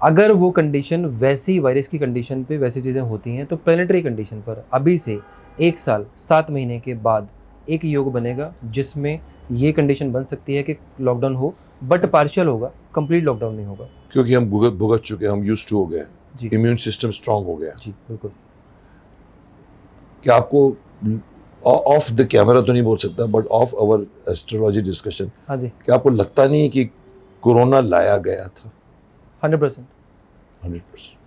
अगर वो कंडीशन वैसी वायरस की कंडीशन पे वैसी चीज़ें होती हैं, तो प्लेनेटरी कंडीशन पर अभी से 1 साल 7 महीने के बाद एक योग बनेगा जिसमें ये कंडीशन बन सकती है कि लॉकडाउन हो, बट पार्शियल होगा, कंप्लीट लॉकडाउन नहीं होगा। क्योंकि हम भुगत चुके हैं, हम यूज्ड टू हो गए, जी इम्यून सिस्टम स्ट्रांग हो गया। जी बिल्कुल। क्या आपको ऑफ द कैमरा तो नहीं बोल सकता, but of our astrology discussion, हाँ जी, क्या आपको लगता नहीं कि कोरोना लाया गया था? 100%। 100%।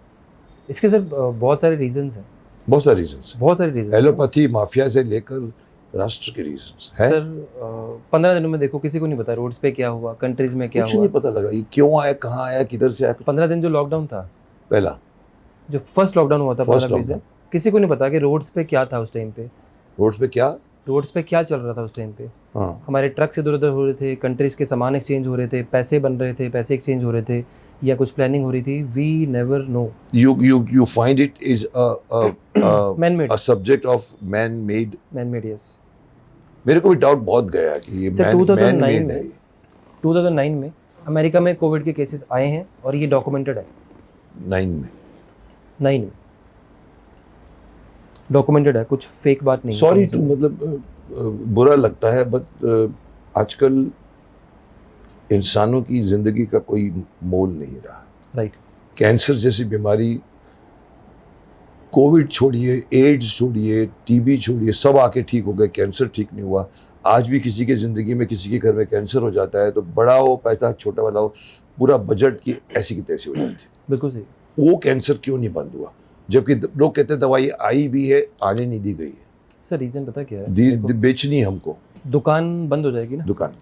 इसके सर बहुत सारे रीजंस हैं, बहुत सारे रीजंस, बहुत सारे रीजंस। एलोपैथी माफिया से लेकर राष्ट्र के रीजंस है। सर 15 दिनों में देखो, किसी को नहीं पता रोड्स पे क्या हुआ, कंट्रीज में क्या कुछ हुआ। नहीं पता लगा ये क्यों आया, कहाँ आया, किधर से आया। 15 दिन जो लॉकडाउन था, पहला जो फर्स्ट लॉकडाउन हुआ था, First 15-20 दिन, किसी को नहीं पता कि रोड्स पे क्या था उस टाइम पे, रोड्स पे क्या, रोड्स पे क्या चल रहा था उस टाइम पे। हाँ, हमारे ट्रक्स इधर उधर हो रहे थे, कंट्रीज के सामान एक्सचेंज हो रहे थे, पैसे बन रहे थे, पैसे एक्सचेंज हो रहे थे, या कुछ प्लानिंग हो रही थी। We never know. you find it is a man made, subject of man made। Man made, yes. मेरे को भी डाउट बहुत गया कि ये सर, man 2009 made में- है। 2009 में अमेरिका में कोविड के केसेस आए हैं और ये डॉक्यूमेंटेड है। 9 में 9 में डॉक्यूमेंटेड है, कुछ फेक बात नहीं है। सॉरी टू मतलब बुरा लगता है, बट आजकल इंसानों की जिंदगी का कोई मोल नहीं रहा। राइट। कैंसर जैसी बीमारी, कोविड छोड़िए, एड्स छोड़िए, टीबी छोड़िए, सब आके ठीक हो गए, कैंसर ठीक नहीं हुआ। आज भी किसी की ज़िंदगी में, किसी के घर में कैंसर हो जाता है तो बड़ा हो पैसा, छोटा वाला हो, पूरा बजट की ऐसी की तैसी हो जाती है। बिल्कुल सही। वो कैंसर क्यों नहीं बंद हुआ? जबकि लोग कहते हैं दवाई आई भी है, आने नहीं दी गई है, सर रीजन पता क्या है? देखो, बेचनी है हमको। दुकान बंद हो जाएगी ना, दुकान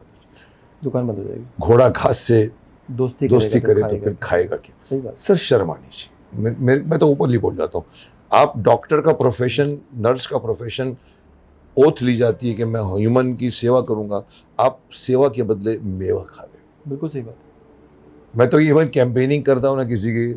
दुकान बंद हो जाएगी। घोड़ा घास से दोस्ती दोस्ती करे तो खाएगा। फिर खाएगा क्या? सही बात। सर शर्म आनी चाहिए। मैं तो ओपनली बोल जाता हूँ, आप डॉक्टर का प्रोफेशन, नर्स का प्रोफेशन, ओथ ली जाती है कि मैं ह्यूमन की सेवा करूंगा, आप सेवा के बदले मेवा खा रहे हो। बिल्कुल सही बात। मैं तो इवन कैंपेनिंग करता हूँ ना किसी की,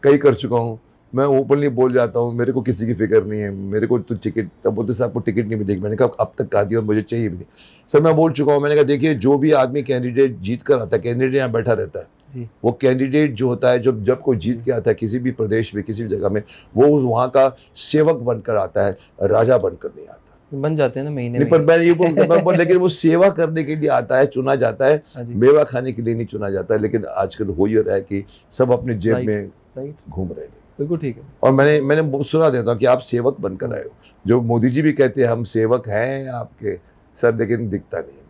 कई कर चुका हूँ, मैं ओपनली बोल जाता हूँ मेरे को किसी की फिक्र नहीं है, मेरे को तो टिकट, तब बोलते सर आपको टिकट नहीं मिलेगी, मैंने कहा अब तक कहा दिया और मुझे चाहिए भी नहीं। सर मैं बोल चुका हूँ, मैंने कहा देखिए जो भी आदमी कैंडिडेट जीत कर आता है, कैंडिडेट यहाँ बैठा रहता है जी। वो कैंडिडेट जो होता है, जब कोई जीत के आता है किसी भी प्रदेश में, किसी भी जगह में, वो वहाँ का सेवक बनकर आता है, राजा बनकर नहीं आता। बन जाते हैं ना महीने नहीं, पर मैं ये बोलता, लेकिन वो सेवा करने के लिए आता है, चुना जाता है, हाँ जी। मेवा खाने के लिए नहीं चुना जाता है। लेकिन आजकल हो ही रहा है कि सब अपने जेब राइट, में राइट। घूम रहे हैं। बिल्कुल ठीक है। और मैंने सुना देता हूँ कि आप सेवक बनकर आए हो, जो मोदी जी भी कहते हैं हम सेवक हैं आपके सर, लेकिन दिखता नहीं है।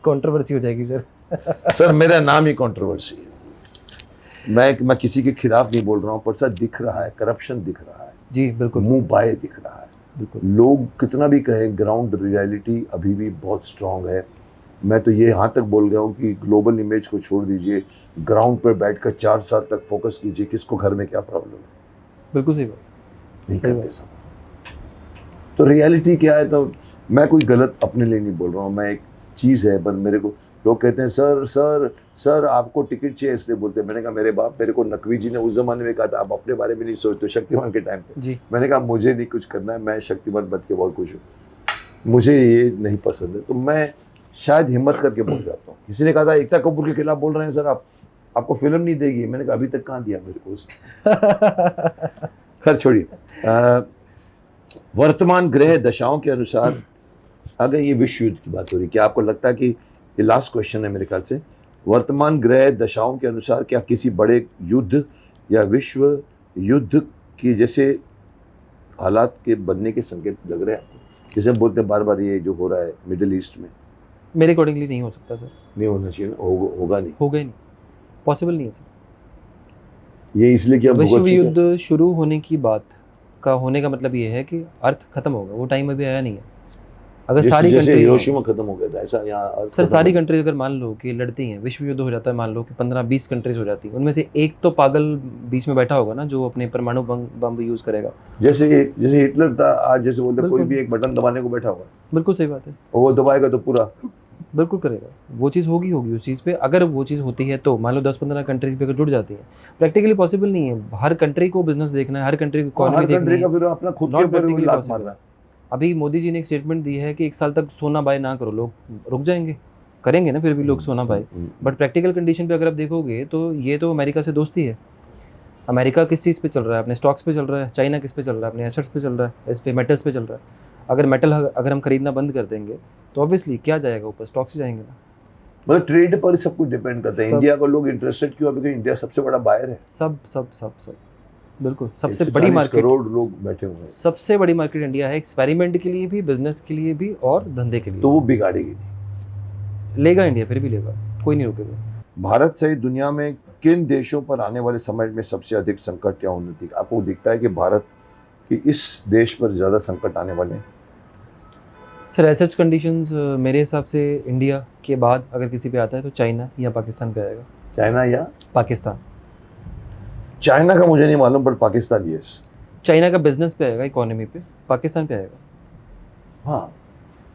कंट्रोवर्सी हो जाएगी सर। सर मेरा नाम ही कंट्रोवर्सी है। मैं किसी के खिलाफ नहीं बोल रहा हूँ, पर सर दिख रहा है, करप्शन दिख रहा है जी बिल्कुल, मुंह बाए दिख रहा है। बिल्कुल। लोग कितना भी कहें, ग्राउंड रियलिटी अभी भी बहुत स्ट्रांग है। मैं तो ये यहाँ तक बोल गया हूँ कि ग्लोबल इमेज को छोड़ दीजिए, ग्राउंड पर बैठकर 4 साल तक फोकस कीजिए, किसको घर में क्या प्रॉब्लम है। बिल्कुल सही बात। नहीं सही करते बात। सब। तो रियलिटी क्या है, तो मैं कोई गलत अपने लिए नहीं बोल रहा हूँ, मैं एक चीज़ है, पर मेरे को लोग कहते हैं सर सर सर आपको टिकट चाहिए इसलिए बोलते हैं। मैंने कहा मेरे बाप, मेरे को नकवी जी ने उस जमाने में कहा था आप अपने बारे में नहीं सोचते, शक्तिमान के टाइम पे। जी। मैंने कहा मुझे नहीं कुछ करना है, मैं शक्तिमान बन के बहुत खुश हूँ, मुझे ये नहीं पसंद है, तो मैं शायद हिम्मत करके बोल जाता हूँ। किसी ने कहा था एकता कपूर के खिलाफ बोल रहे हैं सर आप, आपको फिल्म नहीं देगी। मैंने कहा अभी तक कहाँ दिया मेरे को उसने। खैर छोड़िए। वर्तमान ग्रह दशाओं के अनुसार, अगर ये विश्व युद्ध की बात हो रही, क्या आपको लगता है कि ये लास्ट क्वेश्चन है मेरे ख्याल से, वर्तमान ग्रह दशाओं के अनुसार क्या किसी बड़े युद्ध या विश्व युद्ध के जैसे हालात के बनने के संकेत लग रहे हैं आपको? जैसे हम बोलते हैं बार बार ये जो हो रहा है मिडिल ईस्ट में। मेरे अकॉर्डिंगली नहीं हो सकता सर। नहीं होना चाहिए ना, होगा नहीं, होगा ही नहीं, पॉसिबल नहीं है सर। ये इसलिए कि हम भुगत विश्व चुके हैं। युद्ध शुरू होने की बात का होने का मतलब ये है कि अर्थ खत्म होगा, वो टाइम अभी आया नहीं है। अगर सारी जैसे कंट्रीज, हिरोशिमा खत्म हो गया था, ऐसा यहाँ सर सारी कंट्रीज अगर मान लो कि लड़ती हैं, विश्व युद्ध हो जाता है, मान लो कि 15-20 कंट्रीज हो जाती हैं, उनमें से एक तो पागल बीच में बैठा होगा ना जो अपने परमाणु बम यूज करेगा। जैसे हिटलर था, आज जैसे बोलते कोई बिल्कुल। भी एक बटन दबाने को बैठा हुआ, बिल्कुल सही बात है, और वो दबाएगा तो पूरा। बिल्कुल करेगा। वो चीज़ होगी उस चीज़ पे, अगर वो चीज़ होती है तो मान लो 10-15 कंट्रीज पे अगर जुड़ जाती हैं, प्रैक्टिकली पॉसिबल नहीं है। हर कंट्री को बिजनेस देखना है, हर कंट्री को इकोनॉमी हर देखनी कंट्री का है। फिर अपना खुद के Not ऊपर भी practically लात possible. मारना है। अभी मोदी जी ने एक स्टेटमेंट दी है कि 1 साल तक सोना बाय ना करो, लोग रुक जाएंगे, करेंगे ना फिर भी लोग सोना बाय। बट प्रैक्टिकल कंडीशन पे अगर आप देखोगे तो ये तो अमेरिका से दोस्ती है। अमेरिका किस चीज़ पे चल रहा है? अपने स्टॉक्स पे चल रहा है। चाइना किस पे चल रहा है? अपने एसेट्स पे चल रहा है, इस पे मेटल्स पे चल रहा है। अगर मेटल अगर हम खरीदना बंद कर देंगे तो ऑब्वियसली क्या जाएगा ऊपर? स्टॉक्स ही जाएंगे ना। मतलब ट्रेड पर सब कुछ डिपेंड करता है। सब- इंडिया को लोग इंटरेस्टेड क्यों? अभी इंडिया सबसे बड़ा बायर है, सब सब सब सब बिल्कुल सबसे 140 बड़ी मार्केट, करोड़ लोग बैठे हुए हैं, सबसे बड़ी मार्केट इंडिया है, एक्सपेरिमेंट के लिए भी, बिजनेस के लिए भी और धंधे के लिए। तो वो बिगाड़ेगी नहीं। लेगा इंडिया, फिर भी लेगा, कोई नहीं रोकेगा। भारत सहित दुनिया में किन देशों पर आने वाले समय में सबसे अधिक संकट या उन्नति आपको दिखता है कि भारत की इस देश पर ज़्यादा संकट आने वाले हैं? सर एज सच कंडीशंस मेरे हिसाब से इंडिया के बाद अगर किसी पे आता है तो चाइना या पाकिस्तान पे आएगा। चाइना या पाकिस्तान, चाइना का मुझे नहीं मालूम, पर पाकिस्तान यस। चाइना का बिजनेस पे आएगा, इकोनॉमी पे। पाकिस्तान पे आएगा। हाँ,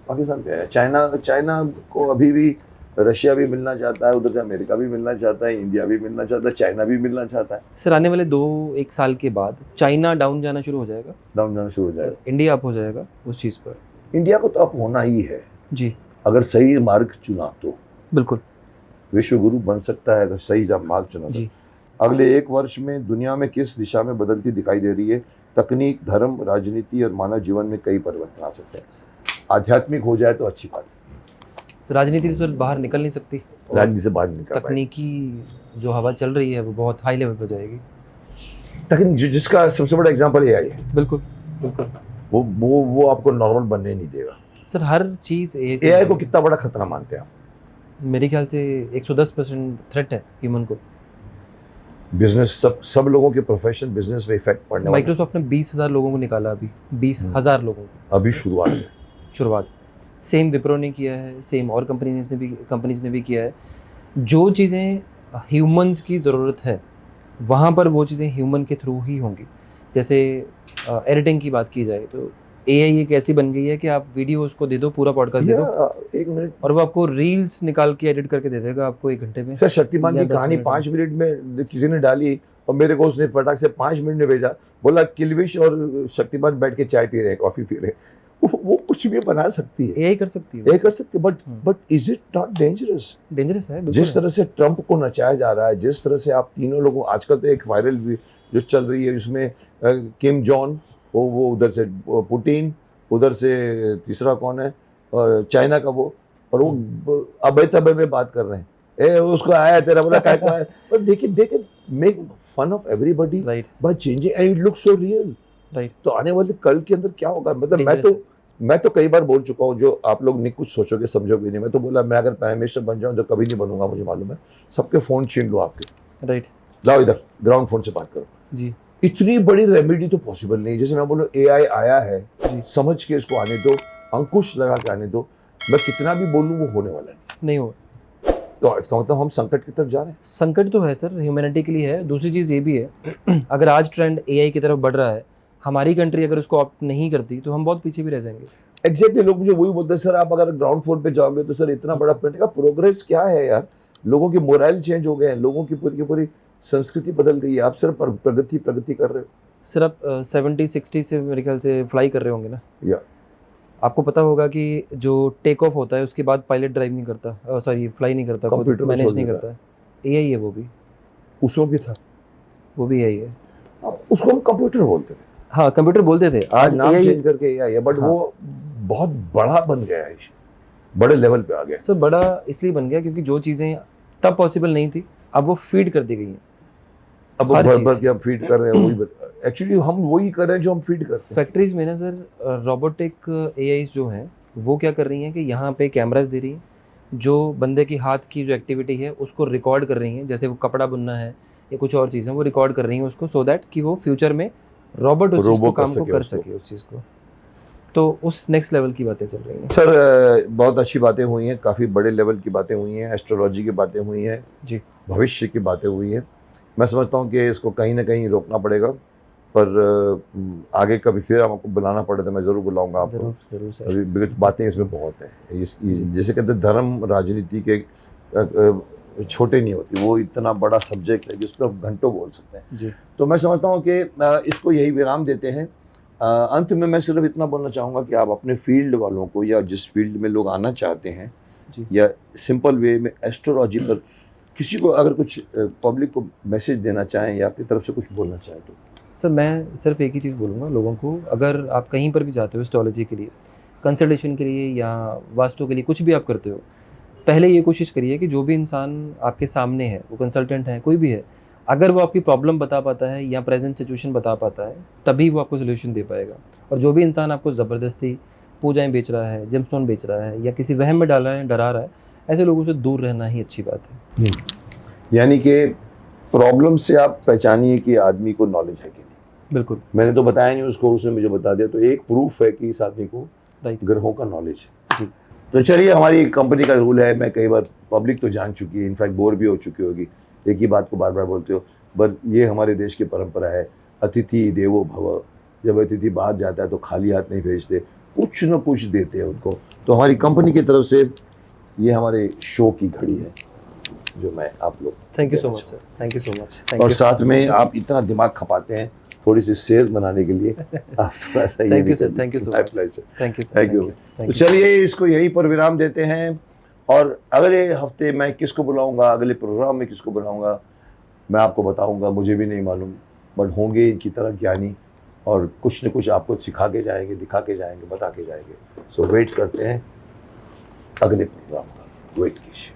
पाकिस्तान पे है। चाइना को अभी भी रशिया भी मिलना चाहता है, उधर से अमेरिका भी मिलना चाहता है, इंडिया भी मिलना चाहता है, चाइना भी मिलना चाहता है। सर आने वाले 2-1 साल के बाद चाइना डाउन जाना शुरू हो जाएगा, डाउन जाना शुरू हो जाएगा, इंडिया अप हो जाएगा उस चीज़ पर। इंडिया को तो अब होना ही है जी अगर सही मार्ग चुना तो। बिल्कुल विश्व गुरु बन सकता है अगर सही मार्ग चुना तो। जी। अगले 1 वर्ष में दुनिया में किस दिशा में बदलती दिखाई दे रही है? तकनीक, धर्म, राजनीति और मानव जीवन में कई परिवर्तन आ सकते हैं। आध्यात्मिक हो जाए तो अच्छी बात है। राजनीति तो सर बाहर निकल नहीं सकती, राजनीति से बाहर नहीं निकल पाएंगे। तकनीकी जो हवा चल रही है वो बहुत हाई लेवल पर जाएगी। लेकिन जिसका सबसे बड़ा एग्जांपल एआई है, बिल्कुल बिल्कुल। वो आपको नॉर्मल बनने नहीं देगा। सर हर चीज़ एआई को कितना बड़ा खतरा मानते हैं आप? मेरे ख्याल से 110% थ्रेट है ह्यूमन को। बिजनेस, सब लोगों के प्रोफेशन बिजनेस में इफेक्ट पड़ने वाला है। माइक्रोसॉफ्ट ने 20,000 लोगों को निकाला, अभी 20,000 लोगों को अभी शुरुआत है। शुरुआत। सेम विप्रो ने किया है, सेम और कंपनीज ने भी किया है। जो चीज़ें ह्यूमंस की ज़रूरत है वहाँ पर वो चीज़ें ह्यूमन के थ्रू ही होंगी। जैसे एडिटिंग की बात की जाए तो एआई एक ऐसी बन गई है कि आप वीडियो उसको दे दो, पूरा पॉडकास्ट दे दो, 1 मिनट। और वो आपको रील्स निकाल के एडिट करके दे देगा आपको 1 घंटे में। सर शक्तिमान या की 10 कहानी मिनट 5 मिनट में किसी ने डाली और मेरे को उसने फटाक से 5 मिनट में भेजा, बोला किल्विश और शक्तिमान बैठ के चाय पी रहे हैं, कॉफी पी रहे हैं। वो कुछ भी बना सकती है, एआई कर सकती है, ये कर सकती है, but is it not dangerous? Dangerous है बिल्कुल। जिस तरह से ट्रंप को नचाया जा रहा है, जिस तरह से आप तीनों लोगों, आजकल तो एक वायरल भी जो चल रही है उसमें किम जॉन, वो उधर से पुतिन, उधर से तीसरा कौन है चाइना का वो, और वो अबे तबे में बात कर रहे हैं। ए उसको आया तेरा बोला काय को आया, but they can make fun of everybody right by changing and it looks so real। Right. तो आने वाले कल के अंदर क्या होगा, मतलब Dangerous मैं तो कई बार बोल चुका हूँ, जो आप लोग नहीं कुछ सोचोगे समझोगे नहीं। मैं तो बोला मैं अगर प्राइम मिनिस्टर बन जाऊँ, जो कभी नहीं बनूंगा मुझे मालूम है, सबके फोन छीन लो आपके, राइट लाओ इधर ग्राउंड फोन से बात करो जी। इतनी बड़ी रेमेडी तो पॉसिबल नहीं। जैसे मैं बोलूँ एआई आया है, जी। समझ के इसको आने दो, अंकुश लगा के आने दो, मैं कितना भी बोलूँ वो होने वाला नहीं हो। तो इसका मतलब हम संकट की तरफ जा रहे हैं। संकट तो है सर, ह्यूमैनिटी के लिए है। दूसरी चीज़ ये भी है अगर आज ट्रेंड एआई की तरफ बढ़ रहा है, हमारी कंट्री अगर उसको ऑप्ट नहीं करती तो हम बहुत पीछे भी रह जाएंगे। एग्जैक्टली, लोग मुझे वही बोलते हैं सर आप अगर ग्राउंड फ्लोर पे जाओगे तो सर इतना बड़ा का प्रोग्रेस क्या है यार, लोगों के मोरल चेंज हो गए हैं, लोगों की पूरी संस्कृति बदल गई है, आप सिर्फ प्रगति कर रहे हो। सर आप 70-60 से मेरे ख्याल से फ्लाई कर रहे होंगे ना, या आपको पता होगा कि जो टेक ऑफ होता है उसके बाद पायलट ड्राइव नहीं करता, सॉरी फ्लाई नहीं करता, कंप्यूटर में मैनेज छोड़ नहीं देता करता, एआई है वो भी उसमें भी था, एआई है। अब उसको हम कंप्यूटर बोलते थे, हाँ कंप्यूटर बोलते थे, आज नाम AI चेंज करके एआई है, बट हाँ। वो बहुत बड़ा बन गया है, बड़े लेवल पे आ गया। सर बड़ा इसलिए बन गया क्योंकि जो चीज़ें तब पॉसिबल नहीं थी अब वो फीड कर दी गई हैं। अब हर भर चीज़। भर के हम फीड कर रहे हैं, वही एक्चुअली हम वही कर रहे हैं जो हम फीड करते हैं। फैक्ट्रीज में ना सर रोबोटिक एआईज जो हैं वो क्या कर रही हैं कि यहाँ पे कैमरास दे रही हैं, जो बंदे की हाथ की जो एक्टिविटी है उसको रिकॉर्ड कर रही हैं, जैसे वो कपड़ा बुनना है या कुछ और चीज़ें वो रिकॉर्ड कर रही हैं उसको, सो दैट कि वो फ्यूचर में रोबोट उस चीज़ को काम को कर सके उस चीज़ को। तो उस नेक्स्ट लेवल की बातें चल रही हैं सर बहुत अच्छी बातें हुई हैं, काफ़ी बड़े लेवल की बातें हुई हैं, एस्ट्रोलॉजी की बातें हुई हैं जी। भविष्य की बातें हुई हैं। मैं समझता हूँ कि इसको कहीं ना कहीं रोकना पड़ेगा, पर आगे कभी फिर आपको बुलाना पड़े तो मैं ज़रूर बुलाऊंगा आपको। जरूर जरूर सर। अभी बिकॉज़ बातें इसमें बहुत हैं, जैसे कहते हैं धर्म राजनीति के छोटे नहीं होती, वो इतना बड़ा सब्जेक्ट है जिस पर आप घंटों बोल सकते हैं। जी। तो मैं समझता हूँ कि इसको यही विराम देते हैं। अंत में मैं सिर्फ इतना बोलना चाहूँगा कि आप अपने फील्ड वालों को, या जिस फील्ड में लोग आना चाहते हैं, जी। या सिंपल वे में एस्ट्रोलॉजी पर किसी को अगर कुछ पब्लिक को मैसेज देना चाहें या अपनी तरफ से कुछ बोलना चाहें तो। सर मैं सिर्फ एक ही चीज़ बोलूँगा लोगों को, अगर आप कहीं पर भी जाते हो एस्ट्रोलॉजी के लिए, कंसल्टेशन के लिए या वास्तु के लिए, कुछ भी आप करते हो, पहले ये कोशिश करिए कि जो भी इंसान आपके सामने है, वो कंसल्टेंट है कोई भी है, अगर वो आपकी प्रॉब्लम बता पाता है या प्रेजेंट सिचुएशन बता पाता है तभी वो आपको सोल्यूशन दे पाएगा। और जो भी इंसान आपको ज़बरदस्ती पूजाएं बेच रहा है, जेमस्टोन बेच रहा है या किसी वहम में डाल रहा है, डरा रहा है, ऐसे लोगों से दूर रहना ही अच्छी बात है। यानी कि प्रॉब्लम से आप पहचानिए कि आदमी को नॉलेज है कि नहीं। बिल्कुल। मैंने तो बताया नहीं उसको, उसने मुझे बता दिया, तो एक प्रूफ है कि इस आदमी को राइट। ग्रहों का नॉलेज है। जी। तो चलिए, हमारी कंपनी का रूल है, मैं कई बार पब्लिक तो जान चुकी है, इनफैक्ट बोर भी हो चुकी होगी, एक ही बात को बार बार बोलते हो, पर ये हमारे देश की परंपरा है, अतिथि देवो भव। जब अतिथि बाहर जाता है तो खाली हाथ नहीं भेजते, कुछ न कुछ देते हैं उनको। तो हमारी कंपनी की तरफ से ये हमारे शो की घड़ी है जो मैं आप लोग, thank you so much sir, thank you so much, thank और यू। साथ में आप इतना दिमाग खपाते हैं थोड़ी सी सेल बनाने के लिए, आप थोड़ा सा ये थैंक भी यू सर, कर थैंक यू सो दीजिए। Much, My pleasure. Thank you sir, Thank you. तो चलिए इसको यहीं पर विराम देते हैं, और अगले हफ्ते मैं किसको बुलाऊंगा, अगले प्रोग्राम में किसको बुलाऊंगा, मैं आपको बताऊंगा, मुझे भी नहीं मालूम, बट होंगे इनकी तरह ज्ञानी और कुछ न कुछ आपको सिखा के जाएंगे, दिखा के जाएंगे, बता के जाएंगे। सो वेट करते हैं अगले प्रोग्राम का, वेट कीजिए।